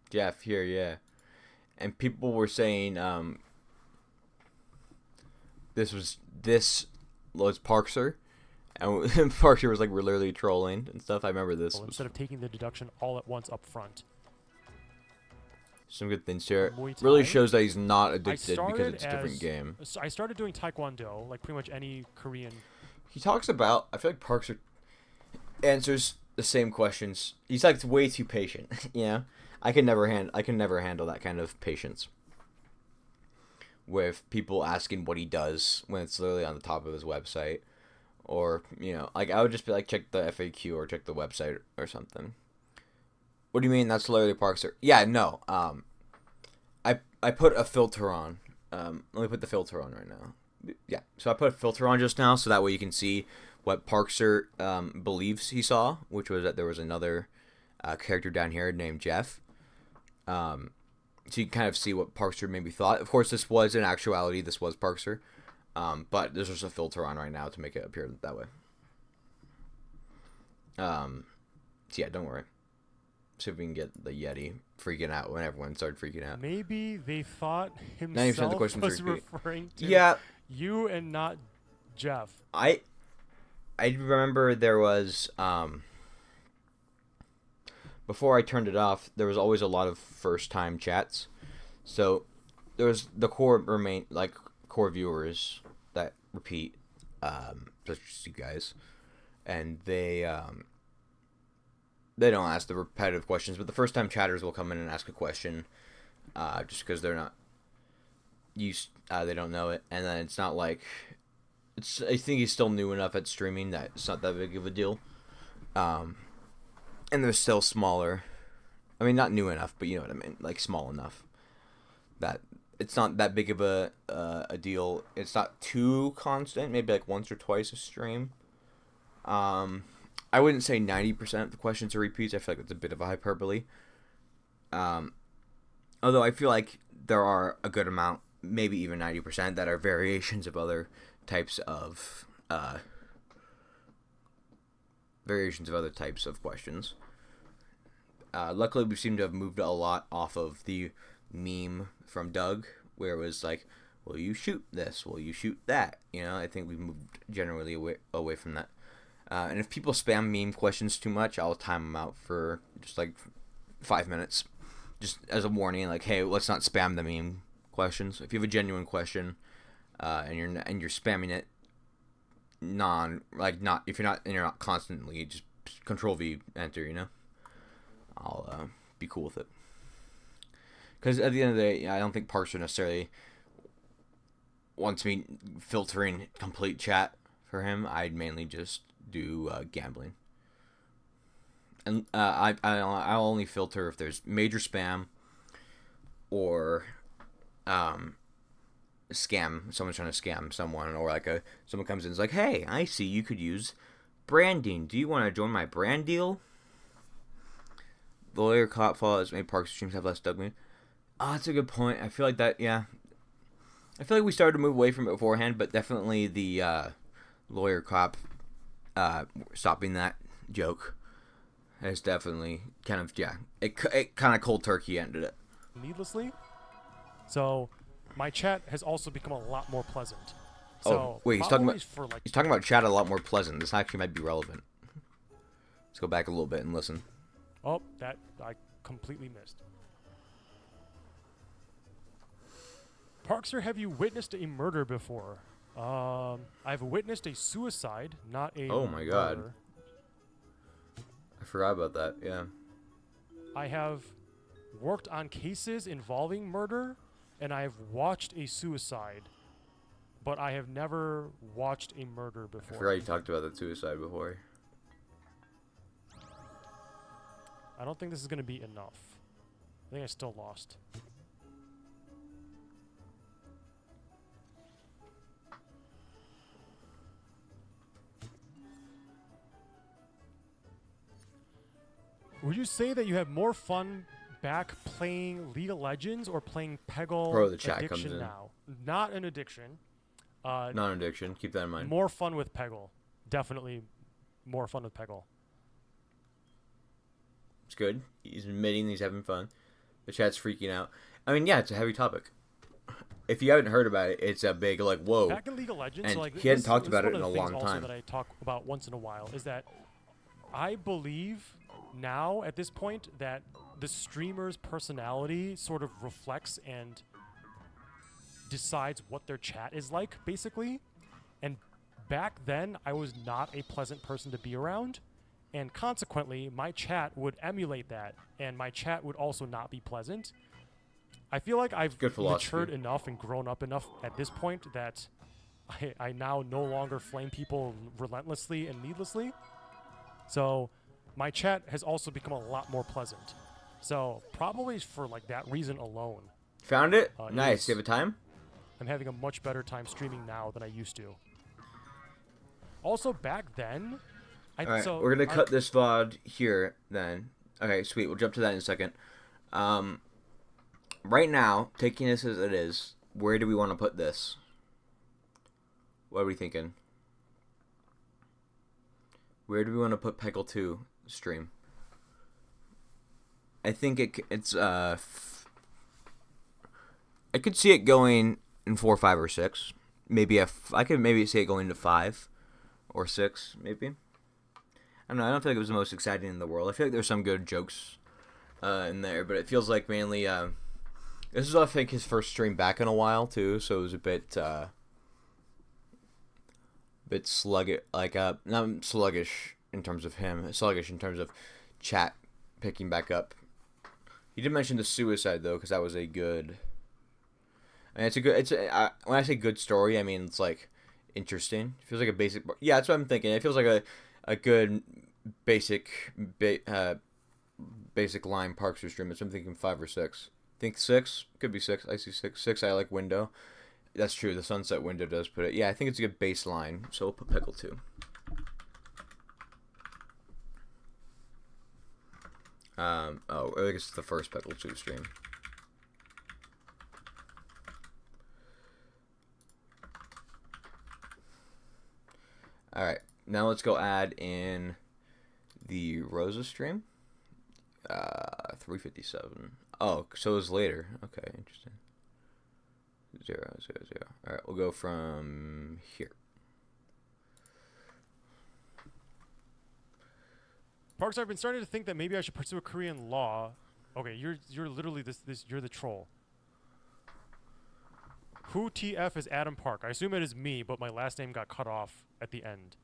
Jeff here, yeah. And people were saying this was Parkzer, and Parkzer was like we're literally trolling and stuff. I remember this. Well, instead of taking the deduction all at once up front. Some good things here. Really shows that he's not addicted because it's a different game. I started doing Taekwondo, like pretty much any Korean. He talks about. I feel like Parkzer answers the same questions. He's like way too patient. You know, I can never handle that kind of patience with people asking what he does when it's literally on the top of his website, or you know, like I would just be like check the FAQ or check the website or something. What do you mean? That's literally Parkzer. Yeah, no. I put a filter on. Let me put the filter on right now. Yeah, so I put a filter on just now, so that way you can see what Parkzer believes he saw, which was that there was another character down here named Jeff. So you can kind of see what Parkzer maybe thought. Of course, this was in actuality, this was Parkzer. But there's just a filter on right now to make it appear that way. So yeah, don't worry. See if we can get the Yeti freaking out when everyone started freaking out. Maybe they thought 90% of himself the questions was repeat. referring to Yeah. you and not Jeff. I remember there was before I turned it off, there was always a lot of first time chats. So there was the core viewers that repeat, such as you guys, and they don't ask the repetitive questions, but the first time chatters will come in and ask a question, just because they're not used, they don't know it, and then it's not like, I think he's still new enough at streaming that it's not that big of a deal, and they're still smaller, I mean, not new enough, but you know what I mean, like small enough, that it's not that big of a deal, it's not too constant, maybe like once or twice a stream, I wouldn't say 90% of the questions are repeats. I feel like that's a bit of a hyperbole. Although I feel like there are a good amount, maybe even 90%, that are variations of other types of questions. Luckily, we seem to have moved a lot off of the meme from Doug, where it was like, "Will you shoot this? Will you shoot that?" You know, I think we've moved generally away from that. And if people spam meme questions too much, I'll time them out for just like 5 minutes, just as a warning, like, hey, let's not spam the meme questions. If you have a genuine question, and you're spamming it, you're not constantly just Control V, enter. You know, I'll be cool with it. Because at the end of the day, I don't think Parkzer necessarily wants me filtering complete chat for him. I'd mainly just do gambling. And I'll only filter if there's major spam or scam. Someone's trying to scam someone, or like someone comes in and is like, "Hey, I see you could use branding. Do you want to join my brand deal?" The lawyer caught follows made Parkzer streams have less dopamine. Oh, that's a good point. I feel like that. Yeah, I feel like we started to move away from it beforehand, but definitely the lawyer cop stopping that joke has definitely kind of it kind of cold turkey ended it needlessly. So my chat has also become a lot more pleasant. So oh wait, he's talking about chat a lot more pleasant. This actually might be relevant. Let's go back a little bit and listen. Oh, that I completely missed. Parkzer, have you witnessed a murder before? I've witnessed a suicide, not a Oh my god. murder. I forgot about that, yeah. I have worked on cases involving murder, and I have watched a suicide, but I have never watched a murder before. I forgot you talked about the suicide before. I don't think this is going to be enough. I think I still lost. Would you say that you have more fun back playing League of Legends or playing Peggle Bro, the chat comes Addiction in. now? Not an addiction. Non-addiction, keep that in mind. More fun with Peggle. Definitely more fun with Peggle. It's good. He's admitting he's having fun. The chat's freaking out. I mean, yeah, it's a heavy topic. If you haven't heard about it, it's a big, like, whoa. Back in League of Legends, And so like he hadn't this- talked this about is it one in of a the things long also time. that I talk about once in a while is that I believe now at this point that the streamer's personality sort of reflects and decides what their chat is like, basically. And back then, I was not a pleasant person to be around, and consequently, my chat would emulate that, and my chat would also not be pleasant. I feel like I've Good philosophy. matured enough and grown up enough at this point that I now no longer flame people relentlessly and needlessly. So my chat has also become a lot more pleasant. So probably for like that reason alone, Found it? It Nice. is- You have a time? I'm having a much better time streaming now than I used to. Also, back then, Alright, we're going to cut this VOD here then. Okay, sweet. We'll jump to that in a second. Right now, taking this as it is, where do we want to put this? What are we thinking? Where do we want to put Peggle 2 stream? I think it's I could see it going in 4, 5, or 6. Maybe I could maybe see it going to 5 or 6, maybe. I don't know. I don't feel like it was the most exciting in the world. I feel like there's some good jokes in there, but it feels like mainly this is I think his first stream back in a while too, so it was a bit sluggish, like not sluggish in terms of him, sluggish in terms of chat picking back up. He did mention the suicide though, because that was a good. I mean, when I say good story, I mean it's like interesting. It feels like a basic. Yeah, that's what I'm thinking. It feels like a good basic basic line Parkzer stream. So I'm thinking 5 or 6. I think 6 could be 6. I see 6. 6. I like window. That's true. The sunset window does put it. Yeah, I think it's a good baseline. So we'll put Peggle 2. I think it's the first Peggle 2 stream. Alright, now let's go add in the Rosa stream. 357. Oh, so it was later. Okay, interesting. 0, 0, 0. Alright, we'll go from here. Parkzer, I've been starting to think that maybe I should pursue a career in law. Okay, you're literally this you're the troll. Who TF is Adam Park? I assume it is me, but my last name got cut off at the end.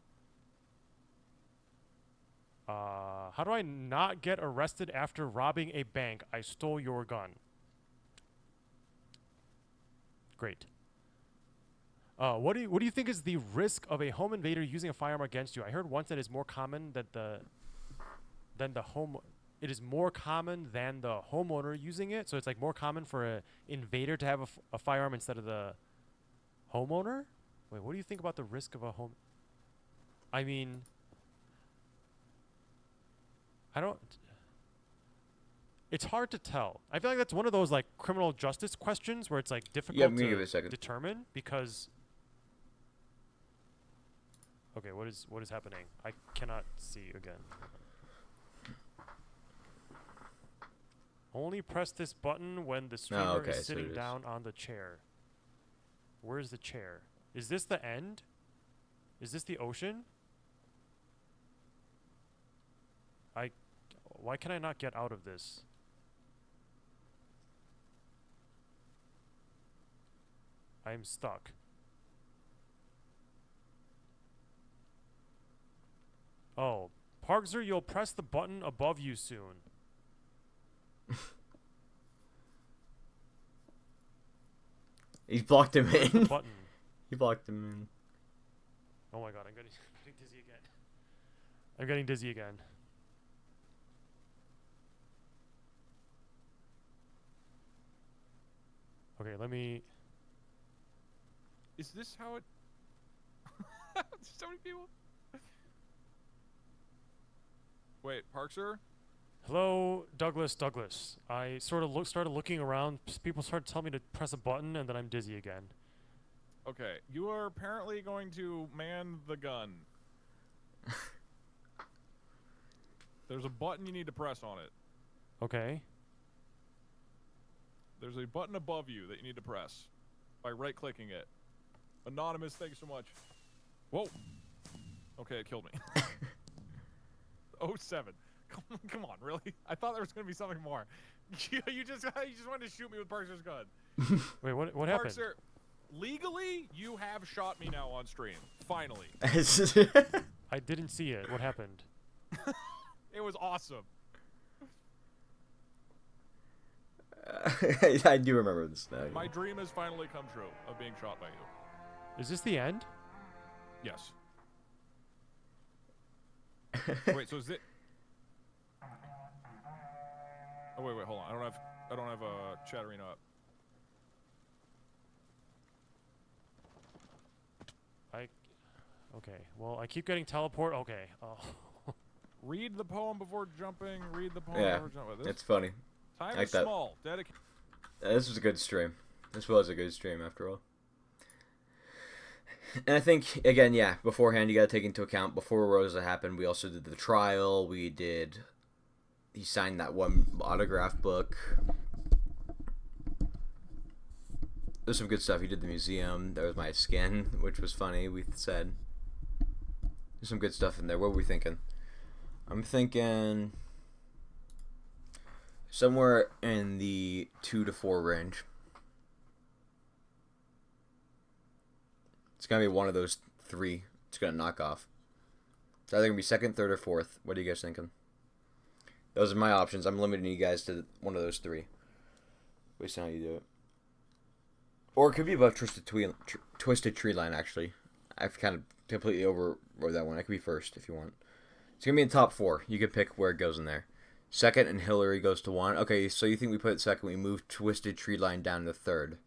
How do I not get arrested after robbing a bank? I stole your gun. Great. What do you think is the risk of a home invader using a firearm against you? I heard once that it's more common that it is more common than the homeowner using it. So it's like more common for a invader to have a firearm instead of the homeowner. Wait, what do you think about the risk of a home? I mean, I don't. It's hard to tell. I feel like that's one of those like criminal justice questions where it's like difficult Yeah, give it to a second. determine because. Okay, what is happening? I cannot see again. Only press this button when the streamer okay, so is sitting it is. down on the chair. Where's the chair? Is this the end? Is this the ocean? Why can I not get out of this? I'm stuck. Oh, Parkzer, you'll press the button above you soon. He blocked him Where's the in. button? He blocked him in. Oh my god, I'm getting dizzy again. I'm getting dizzy again. Okay, let me... Is this how it... So many people? Wait, Parkzer? Hello, Douglas. I sort of started looking around. People started telling me to press a button, and then I'm dizzy again. Okay, you are apparently going to man the gun. There's a button you need to press on it. Okay. There's a button above you that you need to press by right-clicking it. Anonymous, thanks so much. Whoa. Okay, it killed me. 07. Come on, really? I thought there was gonna be something more. you just wanted to shoot me with Parkzer's gun. Wait, what happened? Parkzer, legally, you have shot me now on stream. Finally. I didn't see it. What happened? It was awesome. I do remember this now. My dream has finally come true of being shot by you. Is this the end? Yes. Wait, so is it? Oh wait, hold on. I don't have a chat arena up. Okay. Well, I keep getting teleport. Okay. Oh. Read the poem before jumping. Read the poem Yeah, before jumping. it's funny. Time like is that. small. Dedicated. This was a good stream. This was a good stream after all. And I think, again, yeah, beforehand, you got to take into account, before Rosa happened, we also did the trial. He signed that one autograph book. There's some good stuff. He did the museum. There was my skin, which was funny, we said. There's some good stuff in there. What were we thinking? I'm thinking somewhere in the 2 to 4 range. It's going to be one of those 3. It's going to knock off. It's either going to be second, third, or fourth. What are you guys thinking? Those are my options. I'm limiting you guys to one of those 3. Based on how you do it. Or it could be above Twisted Tree Line, actually. I've kind of completely overrode that one. It could be first if you want. It's going to be in top 4. You can pick where it goes in there. Second and Hillary goes to 1. Okay, so you think we put it second. We move Twisted Tree Line down to 3rd.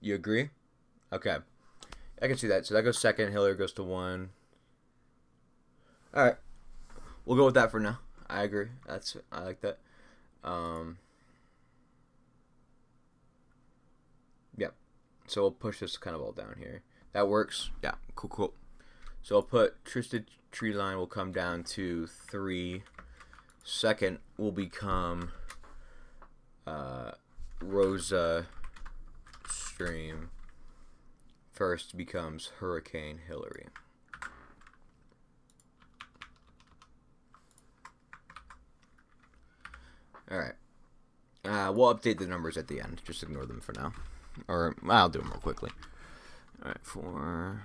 You agree? Okay. I can see that. So that goes second. Hillary goes to 1. Alright. We'll go with that for now. I agree. I like that. Yeah. So we'll push this kind of all down here. That works. Yeah. Cool. So I'll put Twisted Tree Line will come down to 3. Second will become Rosa Stream. First becomes Hurricane Hillary. Alright. We'll update the numbers at the end. Just ignore them for now. Or, I'll do them real quickly. Alright, 4.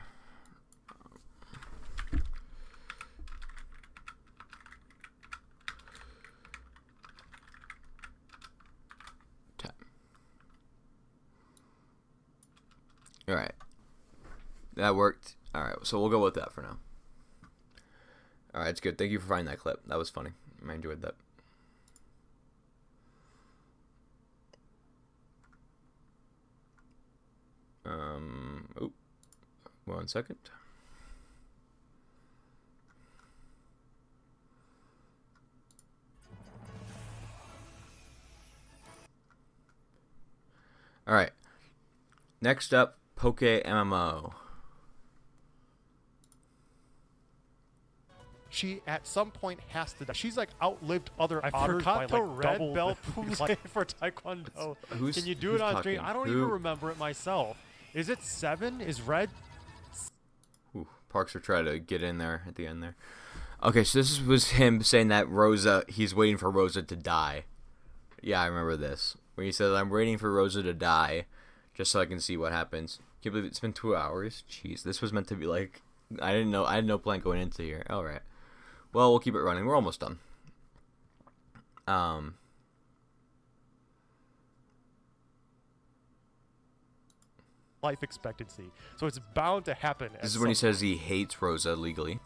That worked. All right, so we'll go with that for now. All right, it's good. Thank you for finding that clip. That was funny. I enjoyed that. Oh, 1 second. All right. Next up, Poke MMO. She at some point has to die. She's like outlived other I otters forgot by the like red double belt the- moves like, for Taekwondo. Who's, Can you do who's it on talking? stream? I don't Who? even remember it myself. Is it 7? Is red? Ooh, Parkzer tried to get in there at the end there. Okay, so this was him saying that Rosa, he's waiting for Rosa to die. Yeah, I remember this. When he said, I'm waiting for Rosa to die, just so I can see what happens. Can't believe it's been 2 hours. Jeez, this was meant to be like, I didn't know, I had no plan going into here. All right. Well, we'll keep it running. We're almost done. life expectancy. So it's bound to happen. This is when he says he hates Rosa legally.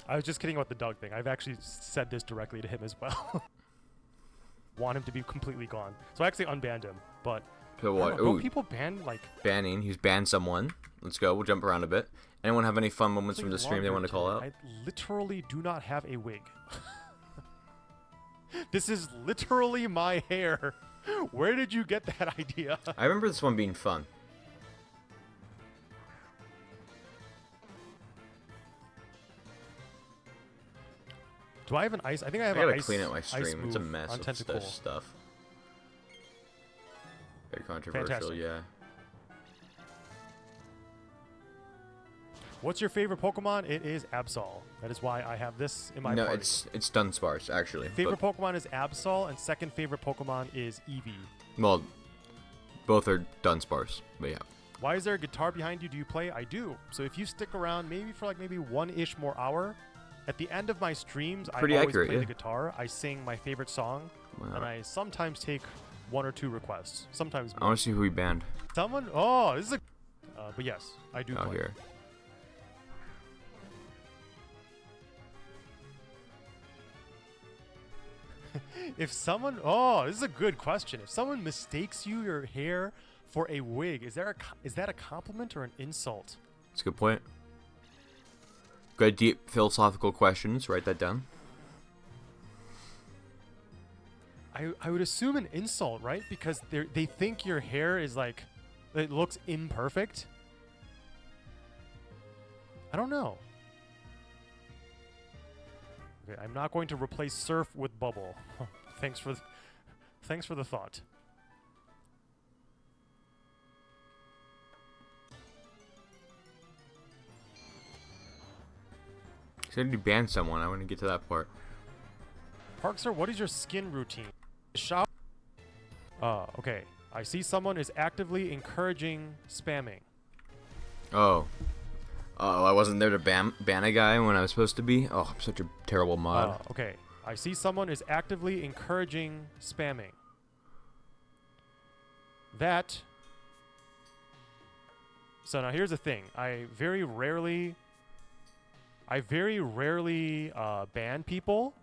I was just kidding about the dog thing. I've actually said this directly to him as well. Want him to be completely gone. So I actually unbanned him. But So I what? don't know, don't Ooh, people ban like banning. He's banned someone. Let's go. We'll jump around a bit. Anyone have any fun moments from the stream they want to call out? I literally do not have a wig. This is literally my hair. Where did you get that idea? I remember this one being fun. Do I have an ice? I think I have I an gotta ice. clean out my ice stream. It's a move mess on of Tentacle. this stuff. Very controversial, Fantastic. yeah. What's your favorite Pokemon? It is Absol. That is why I have this in my No, party. it's Dunsparce actually. Favorite Pokemon is Absol, and second favorite Pokemon is Eevee. Well, both are Dunsparce, but yeah. Why is there a guitar behind you? Do you play? I do. So if you stick around maybe for like maybe one-ish more hour, at the end of my streams, Pretty I always accurate, play yeah. the guitar. I sing my favorite song, Wow. and I sometimes take 1 or 2 requests. Sometimes I more. want to see who we banned Someone? Oh, this is a... but yes, I do out play. here. If someone... Oh, this is a good question. If someone mistakes your hair for a wig, is that a compliment or an insult? That's a good point. Good deep philosophical questions. Write that down. I would assume an insult, right? Because they think your hair is like... It looks imperfect. I don't know. Okay, I'm not going to replace Surf with Bubble. Thanks for the thought. He said he banned someone. I want to get to that part. Parkzer, what is your skin routine? Shower. Okay. I see someone is actively encouraging spamming. Oh. Oh, I wasn't there to ban a guy when I was supposed to be. Oh, I'm such a terrible mod. Okay. I see someone is actively encouraging spamming. That. So now here's the thing. I very rarely ban people,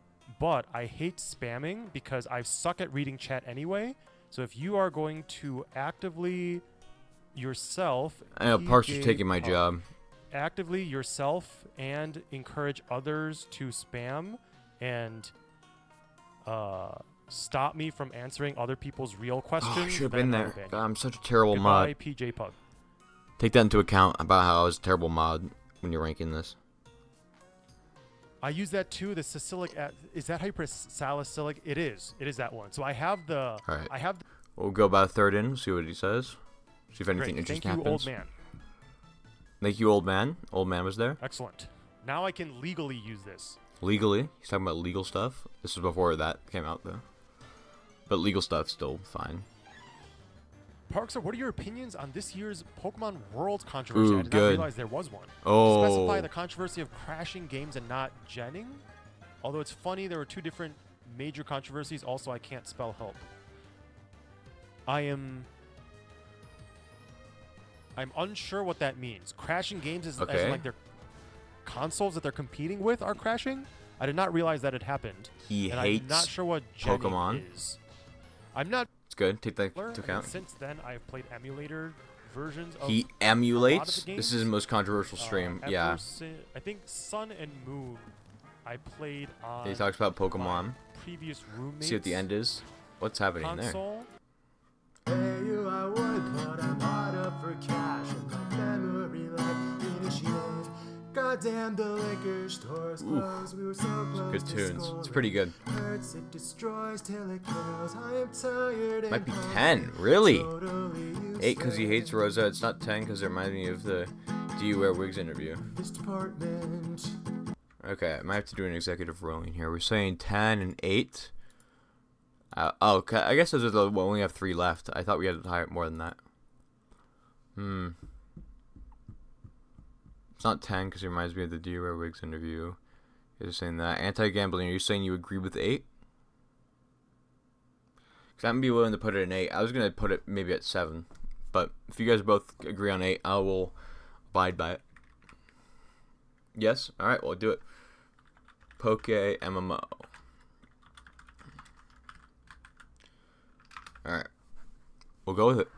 but I hate spamming because I suck at reading chat anyway. So if you are going to actively yourself, I know Park's PJ taking my Puck, job. actively yourself and encourage others to spam and stop me from answering other people's real questions. Oh, I should have then been I will there. ban you. God, I'm such a terrible Goodbye, mod. PJ Pug. Take that into account about how I was a terrible mod when you're ranking this. I use that too. The salicylic. Is that how you press salicylic? It is. It is that one. So I have the. All right. I have. We'll go about a third in. See what he says. See if anything Great. interesting Thank you, happens. old man. Thank you, old man. Old man was there. Excellent. Now I can legally use this. Legally, he's talking about legal stuff. This was before that came out, though. But legal stuff still fine. Parkzer, what are your opinions on this year's Pokemon World controversy? Ooh, I did good. not realize there was one. Oh. Specify the controversy of crashing games and not genning. Although it's funny, there were 2 different major controversies. Also, I can't spell help. I'm unsure what that means. Crashing games is as Okay. in, like their consoles that they're competing with are crashing. I did not realize that it happened. He and hates I'm not sure what Jenny Pokemon. is. I'm not It's good. Take that sure, into and account. since then I've played emulator versions of He a lot of emulates. the This is games. the most controversial stream. Ever Yeah. I think Sun and Moon I played on He talks about my Pokemon. previous roommate's See what the end is. What's happening there? console. Hey, you, I would, but I'm hard up for cash, and my memory like initiated. Goddamn, the liquor store's closed. We were so close Good to tunes. scoring. It's pretty good. Hurts, it destroys till it kills. I am tired. Might and be hungry. 10. Really? Totally 8 because he hates useless. Rosa. It's not 10 because it reminds me of the Do You Wear Wigs interview. This department. Okay, I might have to do an executive rolling here. We're saying 10 and 8. Oh, okay. I guess those are the. We only have 3 left. I thought we had higher, more than that. It's not 10 because it reminds me of the Do You Wear Wigs interview. You're saying that. Anti-gambling, are you saying you agree with 8? Because I'm going to be willing to put it in 8. I was going to put it maybe at 7. But if you guys both agree on 8, I will abide by it. Yes? Alright, we'll do it. Poke MMO. Alright. We'll go with it.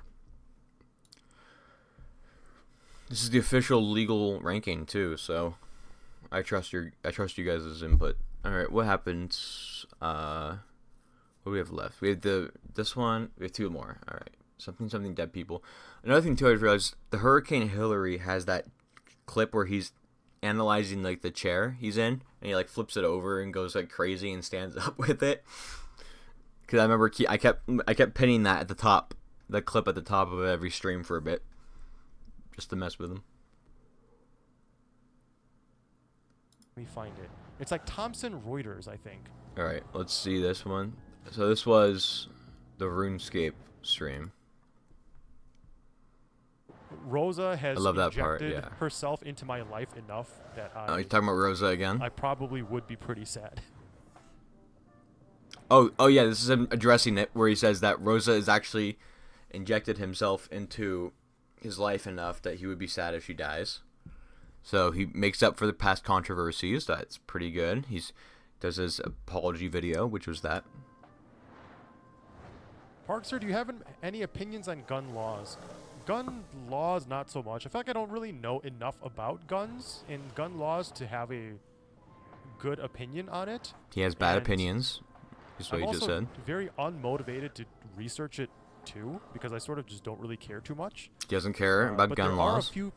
This is the official legal ranking too, so I trust you guys' input. Alright, what happens? What do we have left? We have this one, we have 2 more. Alright. Something dead people. Another thing too I realized, the Hurricane Hillary has that clip where he's analyzing like the chair he's in, and he like flips it over and goes like crazy and stands up with it. Because I remember I kept pinning that at the top, the clip at the top of every stream for a bit, just to mess with him. Let me find it. It's like Thomson Reuters, I think. All right, let's see this one. So this was the RuneScape stream. Rosa has I love that part, injected yeah. herself into my life enough that Oh, you're talking about Rosa again? I probably would be pretty sad. Oh yeah, this is him addressing it where he says that Rosa has actually injected himself into his life enough that he would be sad if she dies. So he makes up for the past controversies. That's pretty good. He's does his apology video, which was that. Parkzer, do you have any opinions on gun laws? Gun laws, not so much. I feel like I don't really know enough about guns and gun laws to have a good opinion on it. He has bad And opinions. Is what I'm he just also said. very unmotivated to research it too, because I sort of just don't really care too much. He doesn't care about but gun there laws. are a few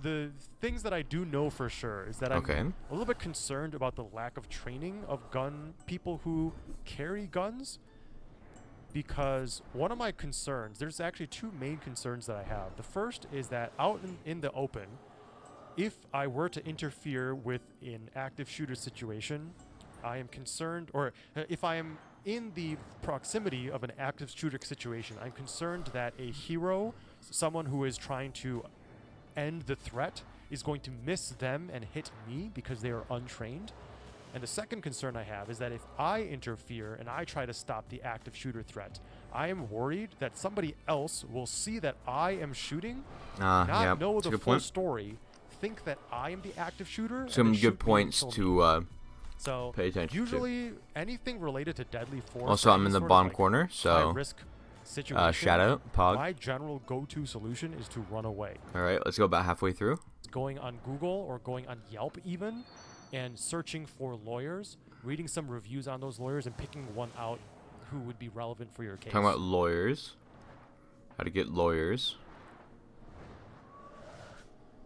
the things that I do know for sure is that Okay. I'm a little bit concerned about the lack of training of gun people who carry guns, because one of my concerns, there's actually 2 main concerns that I have. The first is that out in the open, if I were to interfere with an active shooter situation, I am concerned, or if I am in the proximity of an active shooter situation, I'm concerned that a hero, someone who is trying to end the threat, is going to miss them and hit me because they are untrained. And the second concern I have is that if I interfere and I try to stop the active shooter threat, I am worried that somebody else will see that I am shooting, not Yeah, know that's a the good full point. story, think that I am the active shooter. and Some then shoot good me points and kill me. to So pay attention to. usually anything related to deadly force. Also, or I'm any in the sort of, bottom like, corner, so high-risk situation, shout out, Pog. my general go-to solution is to run away. All right, let's go about halfway through. Going on Google or going on Yelp even, and searching for lawyers, reading some reviews on those lawyers, and picking one out who would be relevant for your case. Talking about lawyers. How to get lawyers.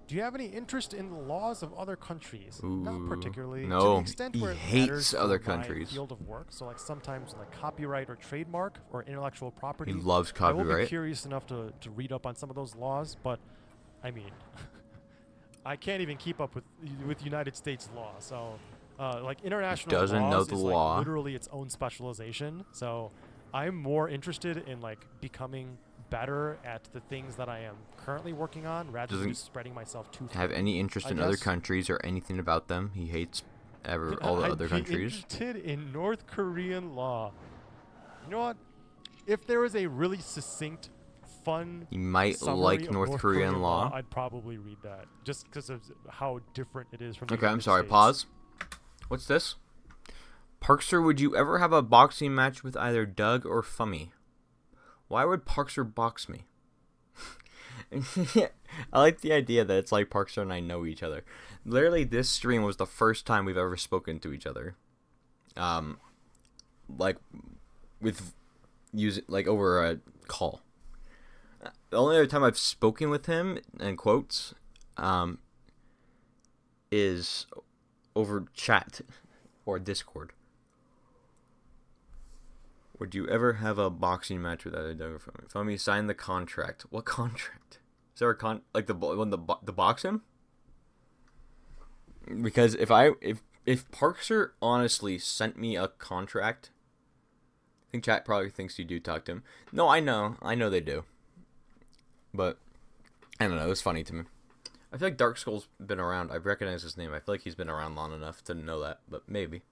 Do you have any interest in the laws of other countries? Not Ooh, particularly. To no, the extent he where it hates matters other for my countries. field of work. So like sometimes like copyright or trademark or intellectual property. He loves I will be copyright. curious enough to read up on some of those laws, but I mean, I can't even keep up with United States law. So like international doesn't know laws the is law. like literally its own specialization. So I'm more interested in like becoming better at the things that I am currently working on rather than Doesn't just spreading myself too thin. Have any interest I in other guess- countries or anything about them. He hates all the I'd other be countries. interested in North Korean law. You know what? if there was a really succinct, fun, You might summary like of North Korean law. I'd probably read that just because of how different it is from. The Okay, I'm United sorry. States. Pause. What's this? Parkzer, would you ever have a boxing match with either Doug or Fummy? Why would Parkzer box me? I like the idea that it's like Parkzer and I know each other. Literally, this stream was the first time we've ever spoken to each other. Like over a call. The only other time I've spoken with him, in quotes, is over chat or Discord. Would you ever have a boxing match with either Doug or Fummy? Fummy signed the contract. What contract? Is there a like the boxing? Because if Parkzer honestly sent me a contract, I think chat probably thinks you do talk to him. No, I know they do. But I don't know. It was funny to me. I feel like Dark Skull's been around. I've recognized his name. I feel like he's been around long enough to know that, but maybe.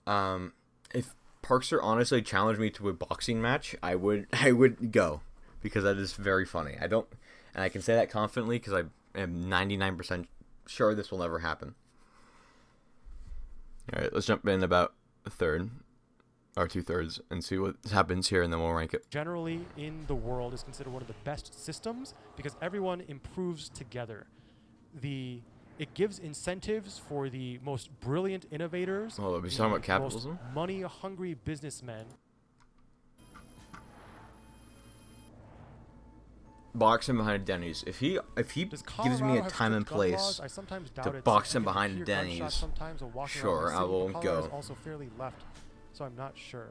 If Parkzer honestly challenged me to a boxing match, I would go, because that is very funny. And I can say that confidently because I am 99% sure this will never happen. All right, let's jump in about a third or 2/3 and see what happens here, and then we'll rank it. Generally in the world is considered one of the best systems because everyone improves together. It gives incentives for the most brilliant innovators. Oh, are we talking about capitalism? Most money-hungry businessmen. Box him behind Denny's. If he Does gives me a Colorado have time and strict gun place laws? I sometimes doubt to it, box since him you can behind hear gunshots Denny's, sometimes while walking sure, around the I city, will but Colorado is go. also fairly left, so I'm not sure.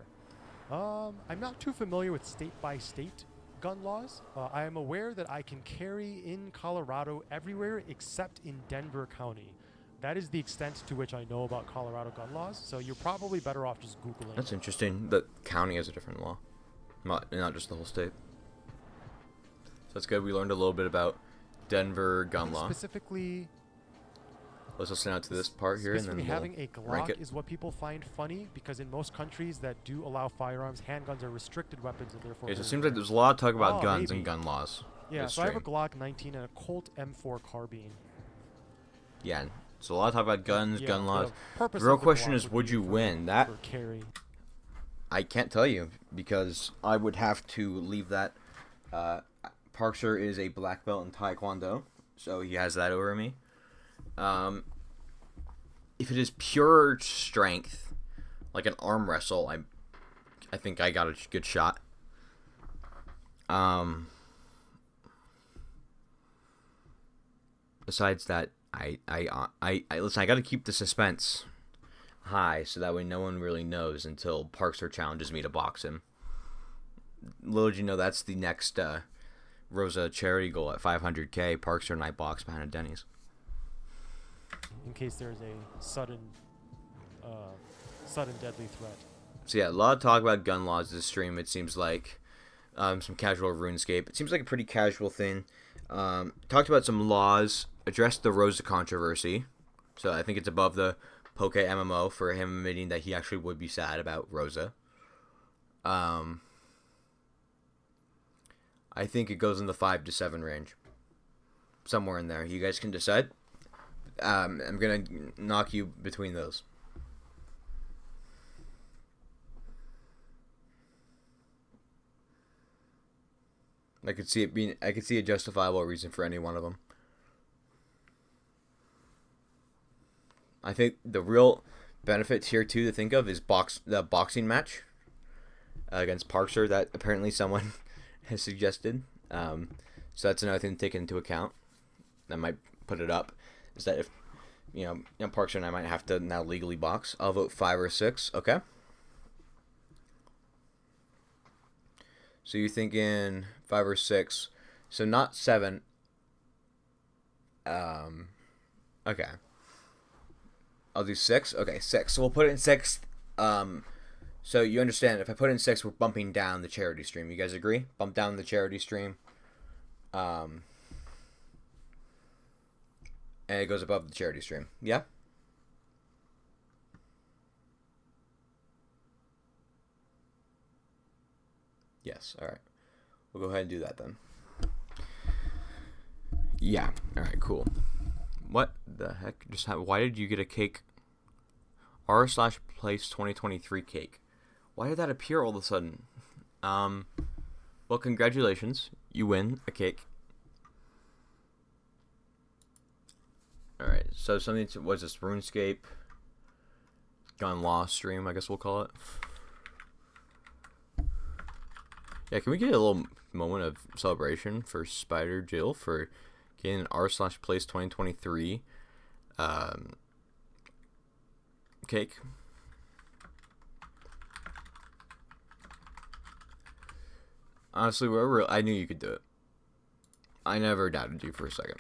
I'm not too familiar with state-by-state gun laws. I am aware that I can carry in Colorado everywhere except in Denver County. That is the extent to which I know about Colorado gun laws, so you're probably better off just Googling. That's interesting. The county has a different law, not just the whole state. So that's good. We learned a little bit about Denver gun law. Specifically, Let's listen out to this part here, and then we'll having a rank Glock it. is what people find funny because in most countries that do allow firearms, handguns are restricted weapons and therefore. Okay, so it seems like there's a lot of talk about guns maybe. and gun laws. Yeah, this so I have a stream. Glock 19 and a Colt M4 carbine. Yeah, so a lot of talk about guns, Yeah, gun laws. the purpose The real of the question Glock is, would would be you for- win? That for carry. I can't tell you, because I would have to leave that. Parkzer is a black belt in Taekwondo, so he has that over me. If it is pure strength, like an arm wrestle, I think I got a good shot. Besides that, I listen. I got to keep the suspense high so that way no one really knows until Parkzer challenges me to box him. Little did you know that's the next Rosa charity goal at 500K. Parkzer and I box behind a Denny's. In case there's a sudden deadly threat. So yeah, a lot of talk about gun laws this stream. It seems like some casual RuneScape. It seems like a pretty casual thing. Talked about some laws. Addressed the Rosa controversy. So I think it's above the Poke MMO for him admitting that he actually would be sad about Rosa. I think it goes in the 5 to 7 range. Somewhere in there. You guys can decide. I'm going to knock you between those. I could see a justifiable reason for any one of them. I think the real benefit here too to think of is the boxing match against Parkzer that apparently someone has suggested. So that's another thing to take into account. I might put it up. Is that if Parkzer and I might have to now legally box. I'll vote 5 or 6. Okay. So you're thinking 5 or 6. So not 7. Okay. I'll do 6. Okay, 6. So we'll put it in 6th. So you understand, if I put it in 6, we're bumping down the charity stream. You guys agree? Bump down the charity stream. And it goes above the charity stream. Yeah? Yes. All right. We'll go ahead and do that then. Yeah. All right. Cool. What the heck? Why did you get a cake? r/place 2023 cake. Why did that appear all of a sudden? Well, congratulations. You win a cake. All right. So something. What's this? RuneScape. Gone Lost stream, I guess we'll call it. Yeah, can we get a little moment of celebration for Spider Jill for getting an r/place 2023 cake? Honestly, I knew you could do it. I never doubted you for a second.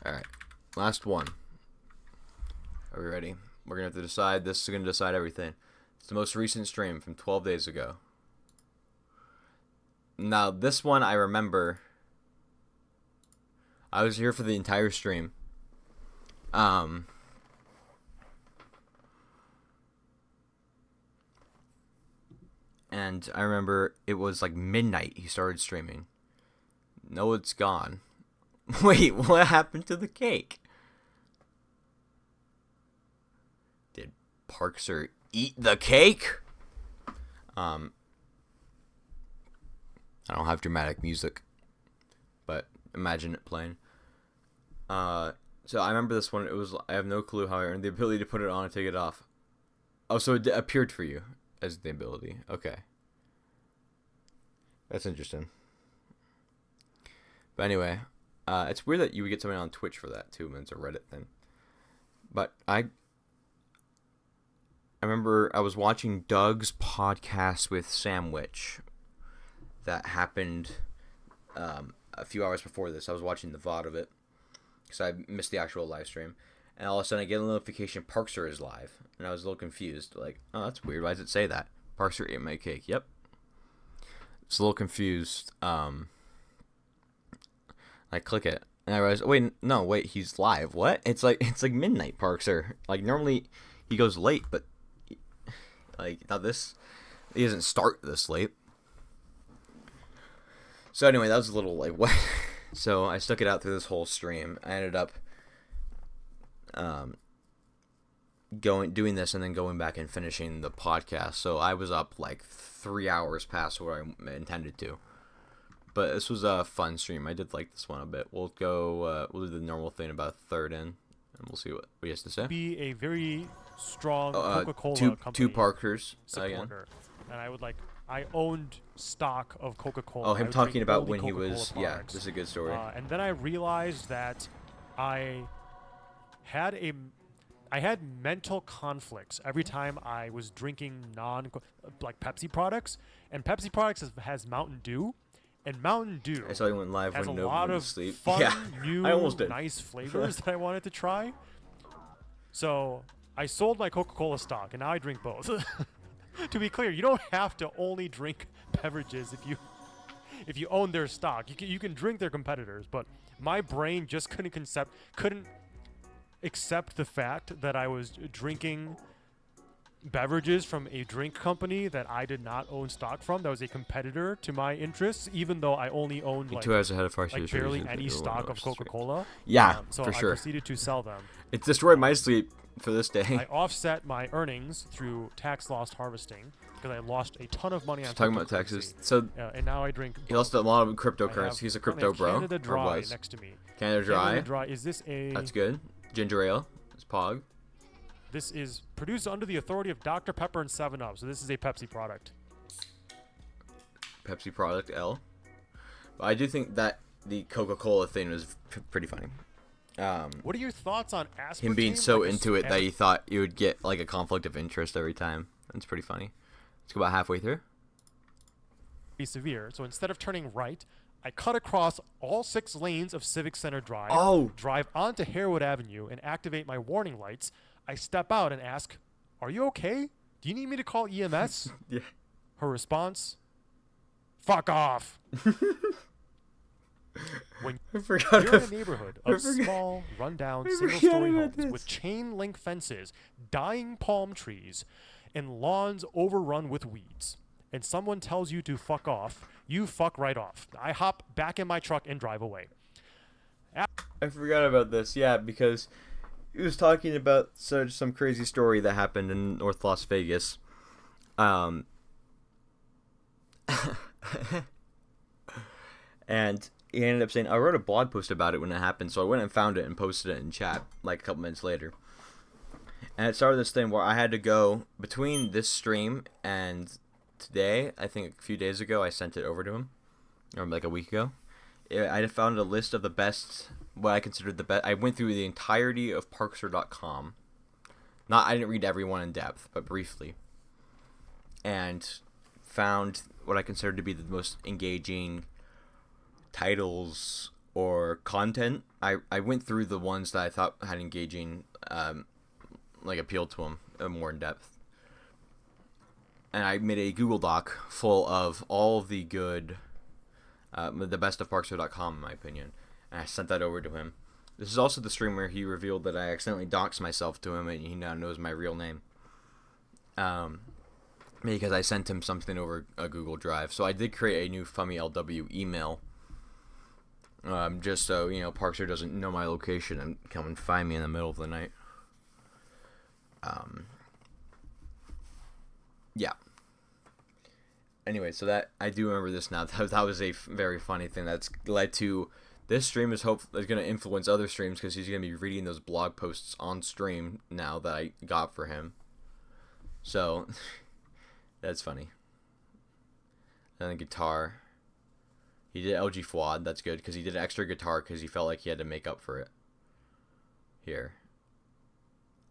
Alright, last one. Are we ready? We're going to have to decide. This is going to decide everything. It's the most recent stream from 12 days ago. Now, this one I remember. I was here for the entire stream. And I remember it was like midnight he started streaming. No, it's gone. Wait, what happened to the cake? Did Parkzer eat the cake? I don't have dramatic music, but imagine it playing. So I remember this one. It was, I have no clue how I earned the ability to put it on and take it off. Oh, so it appeared for you as the ability. Okay. That's interesting. But anyway, it's weird that you would get somebody on Twitch for that too, when it's a Reddit thing. But I remember I was watching Doug's podcast with Sam Witch. That happened a few hours before this. I was watching the VOD of it because I missed the actual live stream. And all of a sudden I get a notification Parkzer is live. And I was a little confused. Like, oh, that's weird. Why does it say that? Parkzer ate my cake. Yep. It's a little confused. I click it. And I realize, wait, he's live. What? It's like midnight, Parkzer. Like, normally he goes late, but like, not this. He doesn't start this late. So anyway, that was a little like, what? So I stuck it out through this whole stream. I ended up doing this and then going back and finishing the podcast. So I was up like 3 hours past what I intended to. But this was a fun stream. I did like this one a bit. We'll go. We'll do the normal thing about a third in, and we'll see what he has to say. Be a very strong Coca-Cola company two Parkers supporter, and I owned stock of Coca-Cola. Oh, him talking about when he Coca-Cola was. products. Yeah, this is a good story. And then I realized that I had mental conflicts every time I was drinking like Pepsi products, and Pepsi products has Mountain Dew. And Mountain Dew I saw you went live has when a no lot one of was asleep. fun, Yeah, new, I almost did. nice flavors that I wanted to try. So I sold my Coca-Cola stock, and now I drink both. To be clear, you don't have to only drink beverages if you own their stock. You can drink their competitors, but my brain just couldn't accept the fact that I was drinking beverages from a drink company that I did not own stock from, that was a competitor to my interests, even though I only owned like, 2 hours ahead of barely any stock of Coca-Cola. Yeah, so for sure. I proceeded to sell them. It destroyed my sleep for this day. I offset my earnings through tax loss harvesting because I lost a ton of money on talking about taxes. So and now I drink. He lost a lot of cryptocurrency. He's a crypto bro. Canada Dry or was. next to me. Canada Dry. Canada Dry. Is this a? That's good. Ginger ale. It's Pog. This is produced under the authority of Dr. Pepper and 7-Up, so this is a Pepsi product. Pepsi product L. But I do think that the Coca-Cola thing was pretty funny. What are your thoughts on aspartame? Him being so into it that he thought you would get like a conflict of interest every time. That's pretty funny. Let's go about halfway through. Be severe. So instead of turning right, I cut across all 6 lanes of Civic Center Drive, drive onto Harewood Avenue, and activate my warning lights. I step out and ask, "Are you okay? Do you need me to call EMS?" Yeah. Her response, "Fuck off." When I forgot. you're in a neighborhood I of forgot- small, rundown, I forgot single-story about homes this. with chain-link fences, dying palm trees, and lawns overrun with weeds, and someone tells you to fuck off, you fuck right off. I hop back in my truck and drive away. I forgot about this. Yeah, because he was talking about some crazy story that happened in North Las Vegas. And he ended up saying, I wrote a blog post about it when it happened, so I went and found it and posted it in chat like a couple minutes later. And it started this thing where I had to go between this stream and today. I think a few days ago I sent it over to him, or like a week ago. I found a list of the best, what I considered the best. I went through the entirety of Parkzer.com. I didn't read everyone in depth, but briefly. And found what I considered to be the most engaging titles or content. I went through the ones that I thought had engaging, appeal to them more in depth. And I made a Google Doc full of all the good, the best of Parkzer.com in my opinion. And I sent that over to him. This is also the stream where he revealed that I accidentally doxed myself to him and he now knows my real name. Because I sent him something over a Google Drive. So I did create a new FummyLW email. Just so, Parkzer doesn't know my location and come and find me in the middle of the night. Yeah. Anyway, so that I do remember this now. That was a very funny thing that's led to this stream is going to influence other streams because he's going to be reading those blog posts on stream now that I got for him. So that's funny. And the guitar. He did LG VOD. That's good because he did extra guitar because he felt like he had to make up for it. Here.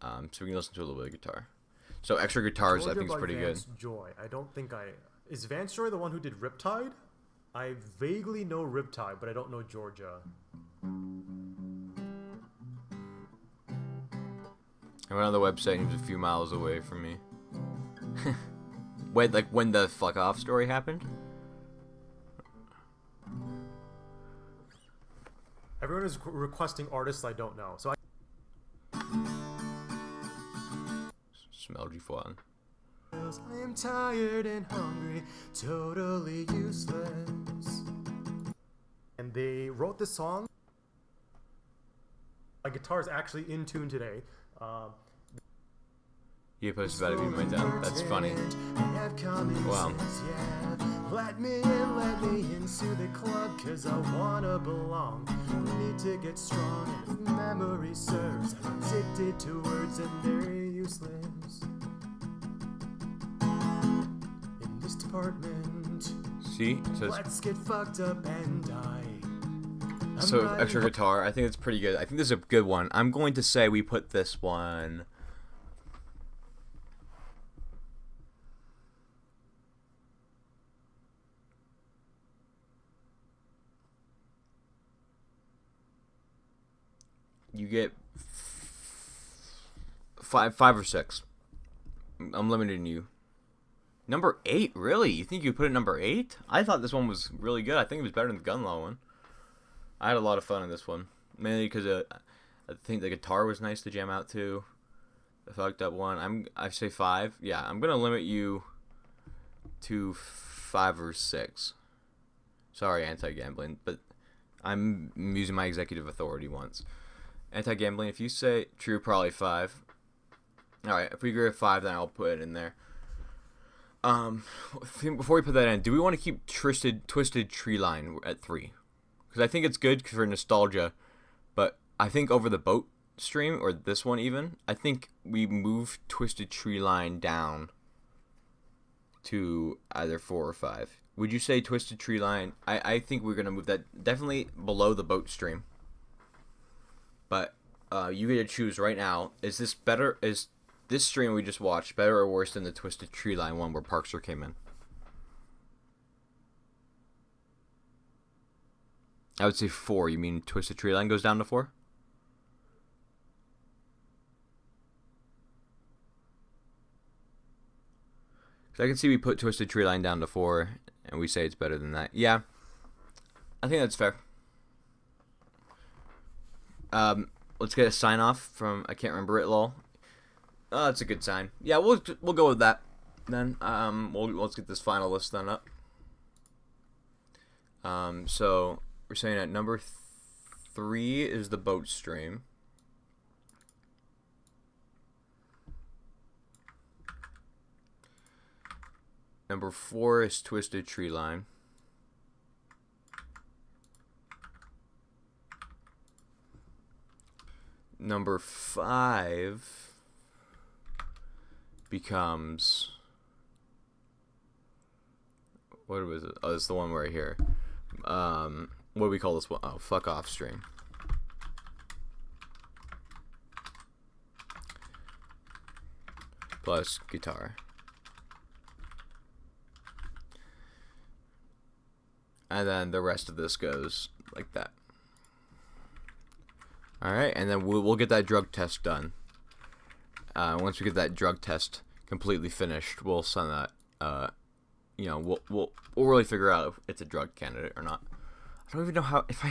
So we can listen to a little bit of guitar. So extra guitars, I think, is pretty good. Joy. I don't think is Vance Joy the one who did Riptide? I vaguely know Riptide, but I don't know Georgia. I went on the website and he was a few miles away from me. Wait, like when the fuck off story happened? Everyone is requesting artists I don't know, so Smell G4. I am tired and hungry, totally useless. And they wrote this song. My guitar is actually in tune today. You posted about it being my down. That's funny. Wow. Yeah. Let me into the club, cause I wanna belong. Need to get strong, and if memory serves, I'm addicted to words and they're useless. In this department, See? So let's get fucked up and die. So extra guitar, I think it's pretty good. I think this is a good one. I'm going to say we put this one. You get five or six. I'm limiting you. Number 8, really? You think you put it number 8? I thought this one was really good. I think it was better than the Gun Law one. I had a lot of fun in this one, mainly because I think the guitar was nice to jam out to. The fucked up one. I say 5. Yeah, I'm gonna limit you to 5 or 6. Sorry, anti-gambling, but I'm using my executive authority once. Anti-gambling. If you say true, probably 5. All right. If we agree with 5, then I'll put it in there. Before we put that in, do we want to keep Twisted Treeline at 3? Because I think it's good for nostalgia, but I think over the boat stream, or this one even, I think we move Twisted Treeline down to either 4 or 5. Would you say Twisted Treeline? I think we're going to move that definitely below the boat stream. But you get to choose right now. Is this better? Is this stream we just watched better or worse than the Twisted Treeline one where Parkzer came in? I would say 4. You mean Twisted Treeline goes down to 4? So I can see we put Twisted Treeline down to 4, and we say it's better than that. Yeah, I think that's fair. Let's get a sign off from, I can't remember it, lol. Oh, that's a good sign. Yeah, we'll go with that then. Let's get this final list then up. So we're saying at number 3 is the boat stream. Number 4 is Twisted Tree Line. Number 5 becomes, what was it? Oh, it's the one right here. What do we call this one? Oh, fuck off stream. Plus guitar. And then the rest of this goes like that. Alright, and then we'll get that drug test done. Once we get that drug test completely finished, we'll send that, you know, we'll really figure out if it's a drug candidate or not. I don't even know how, if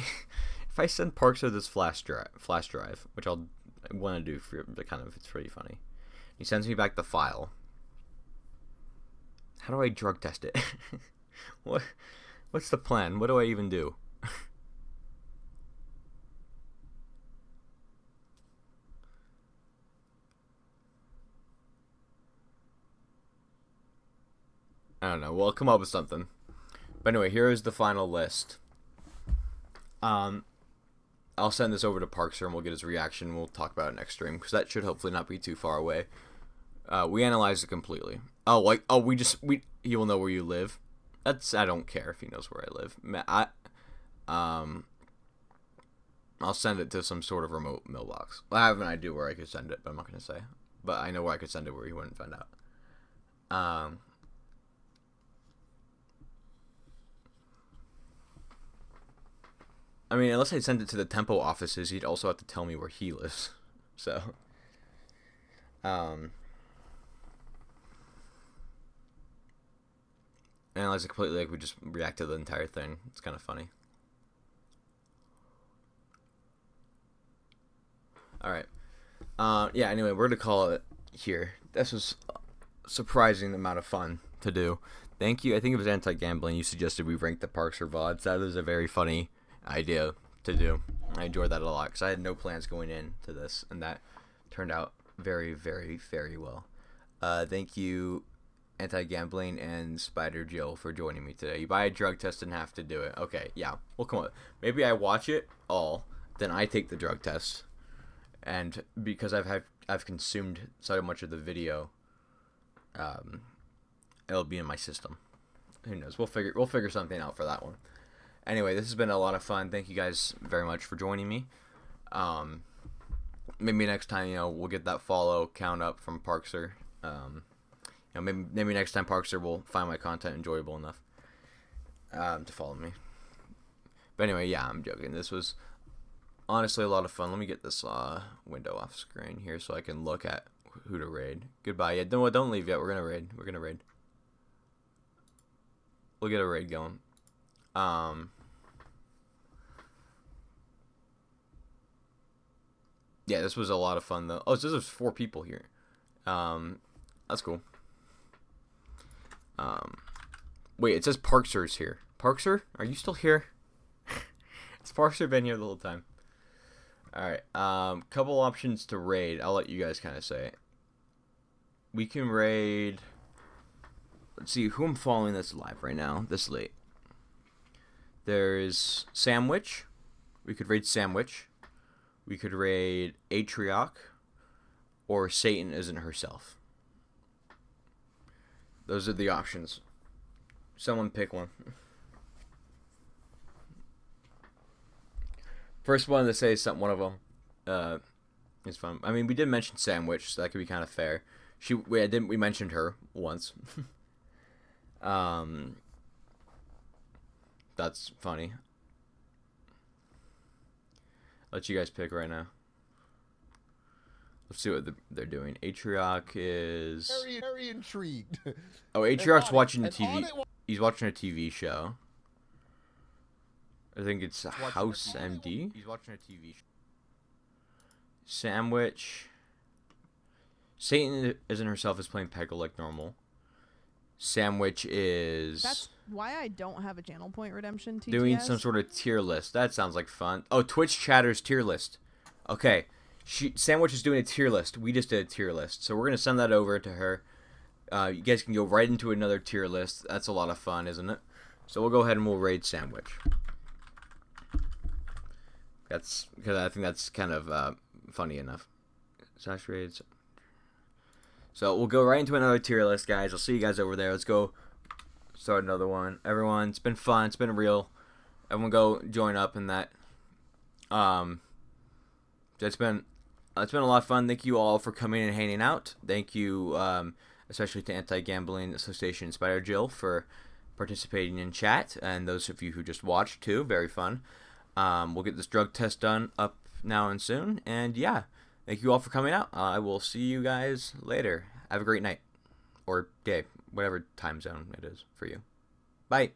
I send Parkzer this flash drive, which I want to do for the kind of, it's pretty funny. He sends me back the file. How do I drug test it? What's the plan? What do I even do? I don't know. We'll come up with something. But anyway, here is the final list. I'll send this over to Parkzer and we'll get his reaction. We'll talk about it next stream because that should hopefully not be too far away. We analyzed it completely. He will know where you live. I don't care if he knows where I live. I'll send it to some sort of remote mailbox. I have an idea where I could send it, but I'm not gonna say. But I know where I could send it where he wouldn't find out. I mean, unless I send it to the Tempo offices, he'd also have to tell me where he lives. So, analyze it completely, like we just react to the entire thing. It's kind of funny. Alright. Yeah, anyway, we're going to call it here. This was a surprising amount of fun to do. Thank you. I think it was Anti-Gambling. You suggested we rank the Parkzer VODs. That was a very funny idea to do. I enjoyed that a lot because I had no plans going into this, and that turned out very, very, very well. Thank you, Anti-Gambling and Spider Jill, for joining me today. You buy a drug test and have to do it. Okay, yeah. Well, come on. Maybe I watch it all, then I take the drug test, and because I've consumed so much of the video, it'll be in my system. Who knows? We'll figure something out for that one. Anyway, this has been a lot of fun. Thank you guys very much for joining me. Maybe next time, we'll get that follow count up from Parkzer. Maybe next time Parkzer will find my content enjoyable enough to follow me. But anyway, yeah, I'm joking. This was honestly a lot of fun. Let me get this window off screen here so I can look at who to raid. Goodbye. Yeah, don't leave yet. We're gonna raid. We'll get a raid going. Yeah, this was a lot of fun though. Oh, so there's 4 people here. That's cool. Wait, it says Parkzer's here. Parkzer, are you still here? Has Parkzer been here the whole time? Alright, couple options to raid. I'll let you guys kind of say. We can raid... Let's see who I'm following this live right now, this late. There's Sandwich. We could raid Sandwich. We could raid Atrioc. Or Satan Isn't Herself. Those are the options. Someone pick one. First one to say something, one of them is fun. I mean, we did mention Sandwich, so that could be kind of fair. We mentioned her once. That's funny. I'll let you guys pick right now. Let's see what they're doing. Atrioc is... Very intrigued. Oh, Atrioc's watching a TV... He's watching a TV show. I think it's House MD. He's watching a TV show. Sandwich. Satan isn't herself is playing Peggle like normal. Sandwich is That's why I don't have a channel point redemption. TTS. doing some sort of tier list. That sounds like fun. Oh, Twitch chatters tier list. Okay. Sandwich is doing a tier list. We just did a tier list. So we're going to send that over to her. You guys can go right into another tier list. That's a lot of fun, isn't it? So we'll go ahead and we'll raid Sandwich. That's because I think that's kind of funny enough. Slash raids. So we'll go right into another tier list, guys. I'll see you guys over there. Let's go start another one. Everyone, it's been fun. It's been real. Everyone go join up in that. It's been a lot of fun. Thank you all for coming and hanging out. Thank you, especially to Anti-Gambling Association Spider Jill for participating in chat, and those of you who just watched too. Very fun. We'll get this drug test done up now and soon. And yeah, thank you all for coming out. I will see you guys later. Have a great night or day, whatever time zone it is for you. Bye.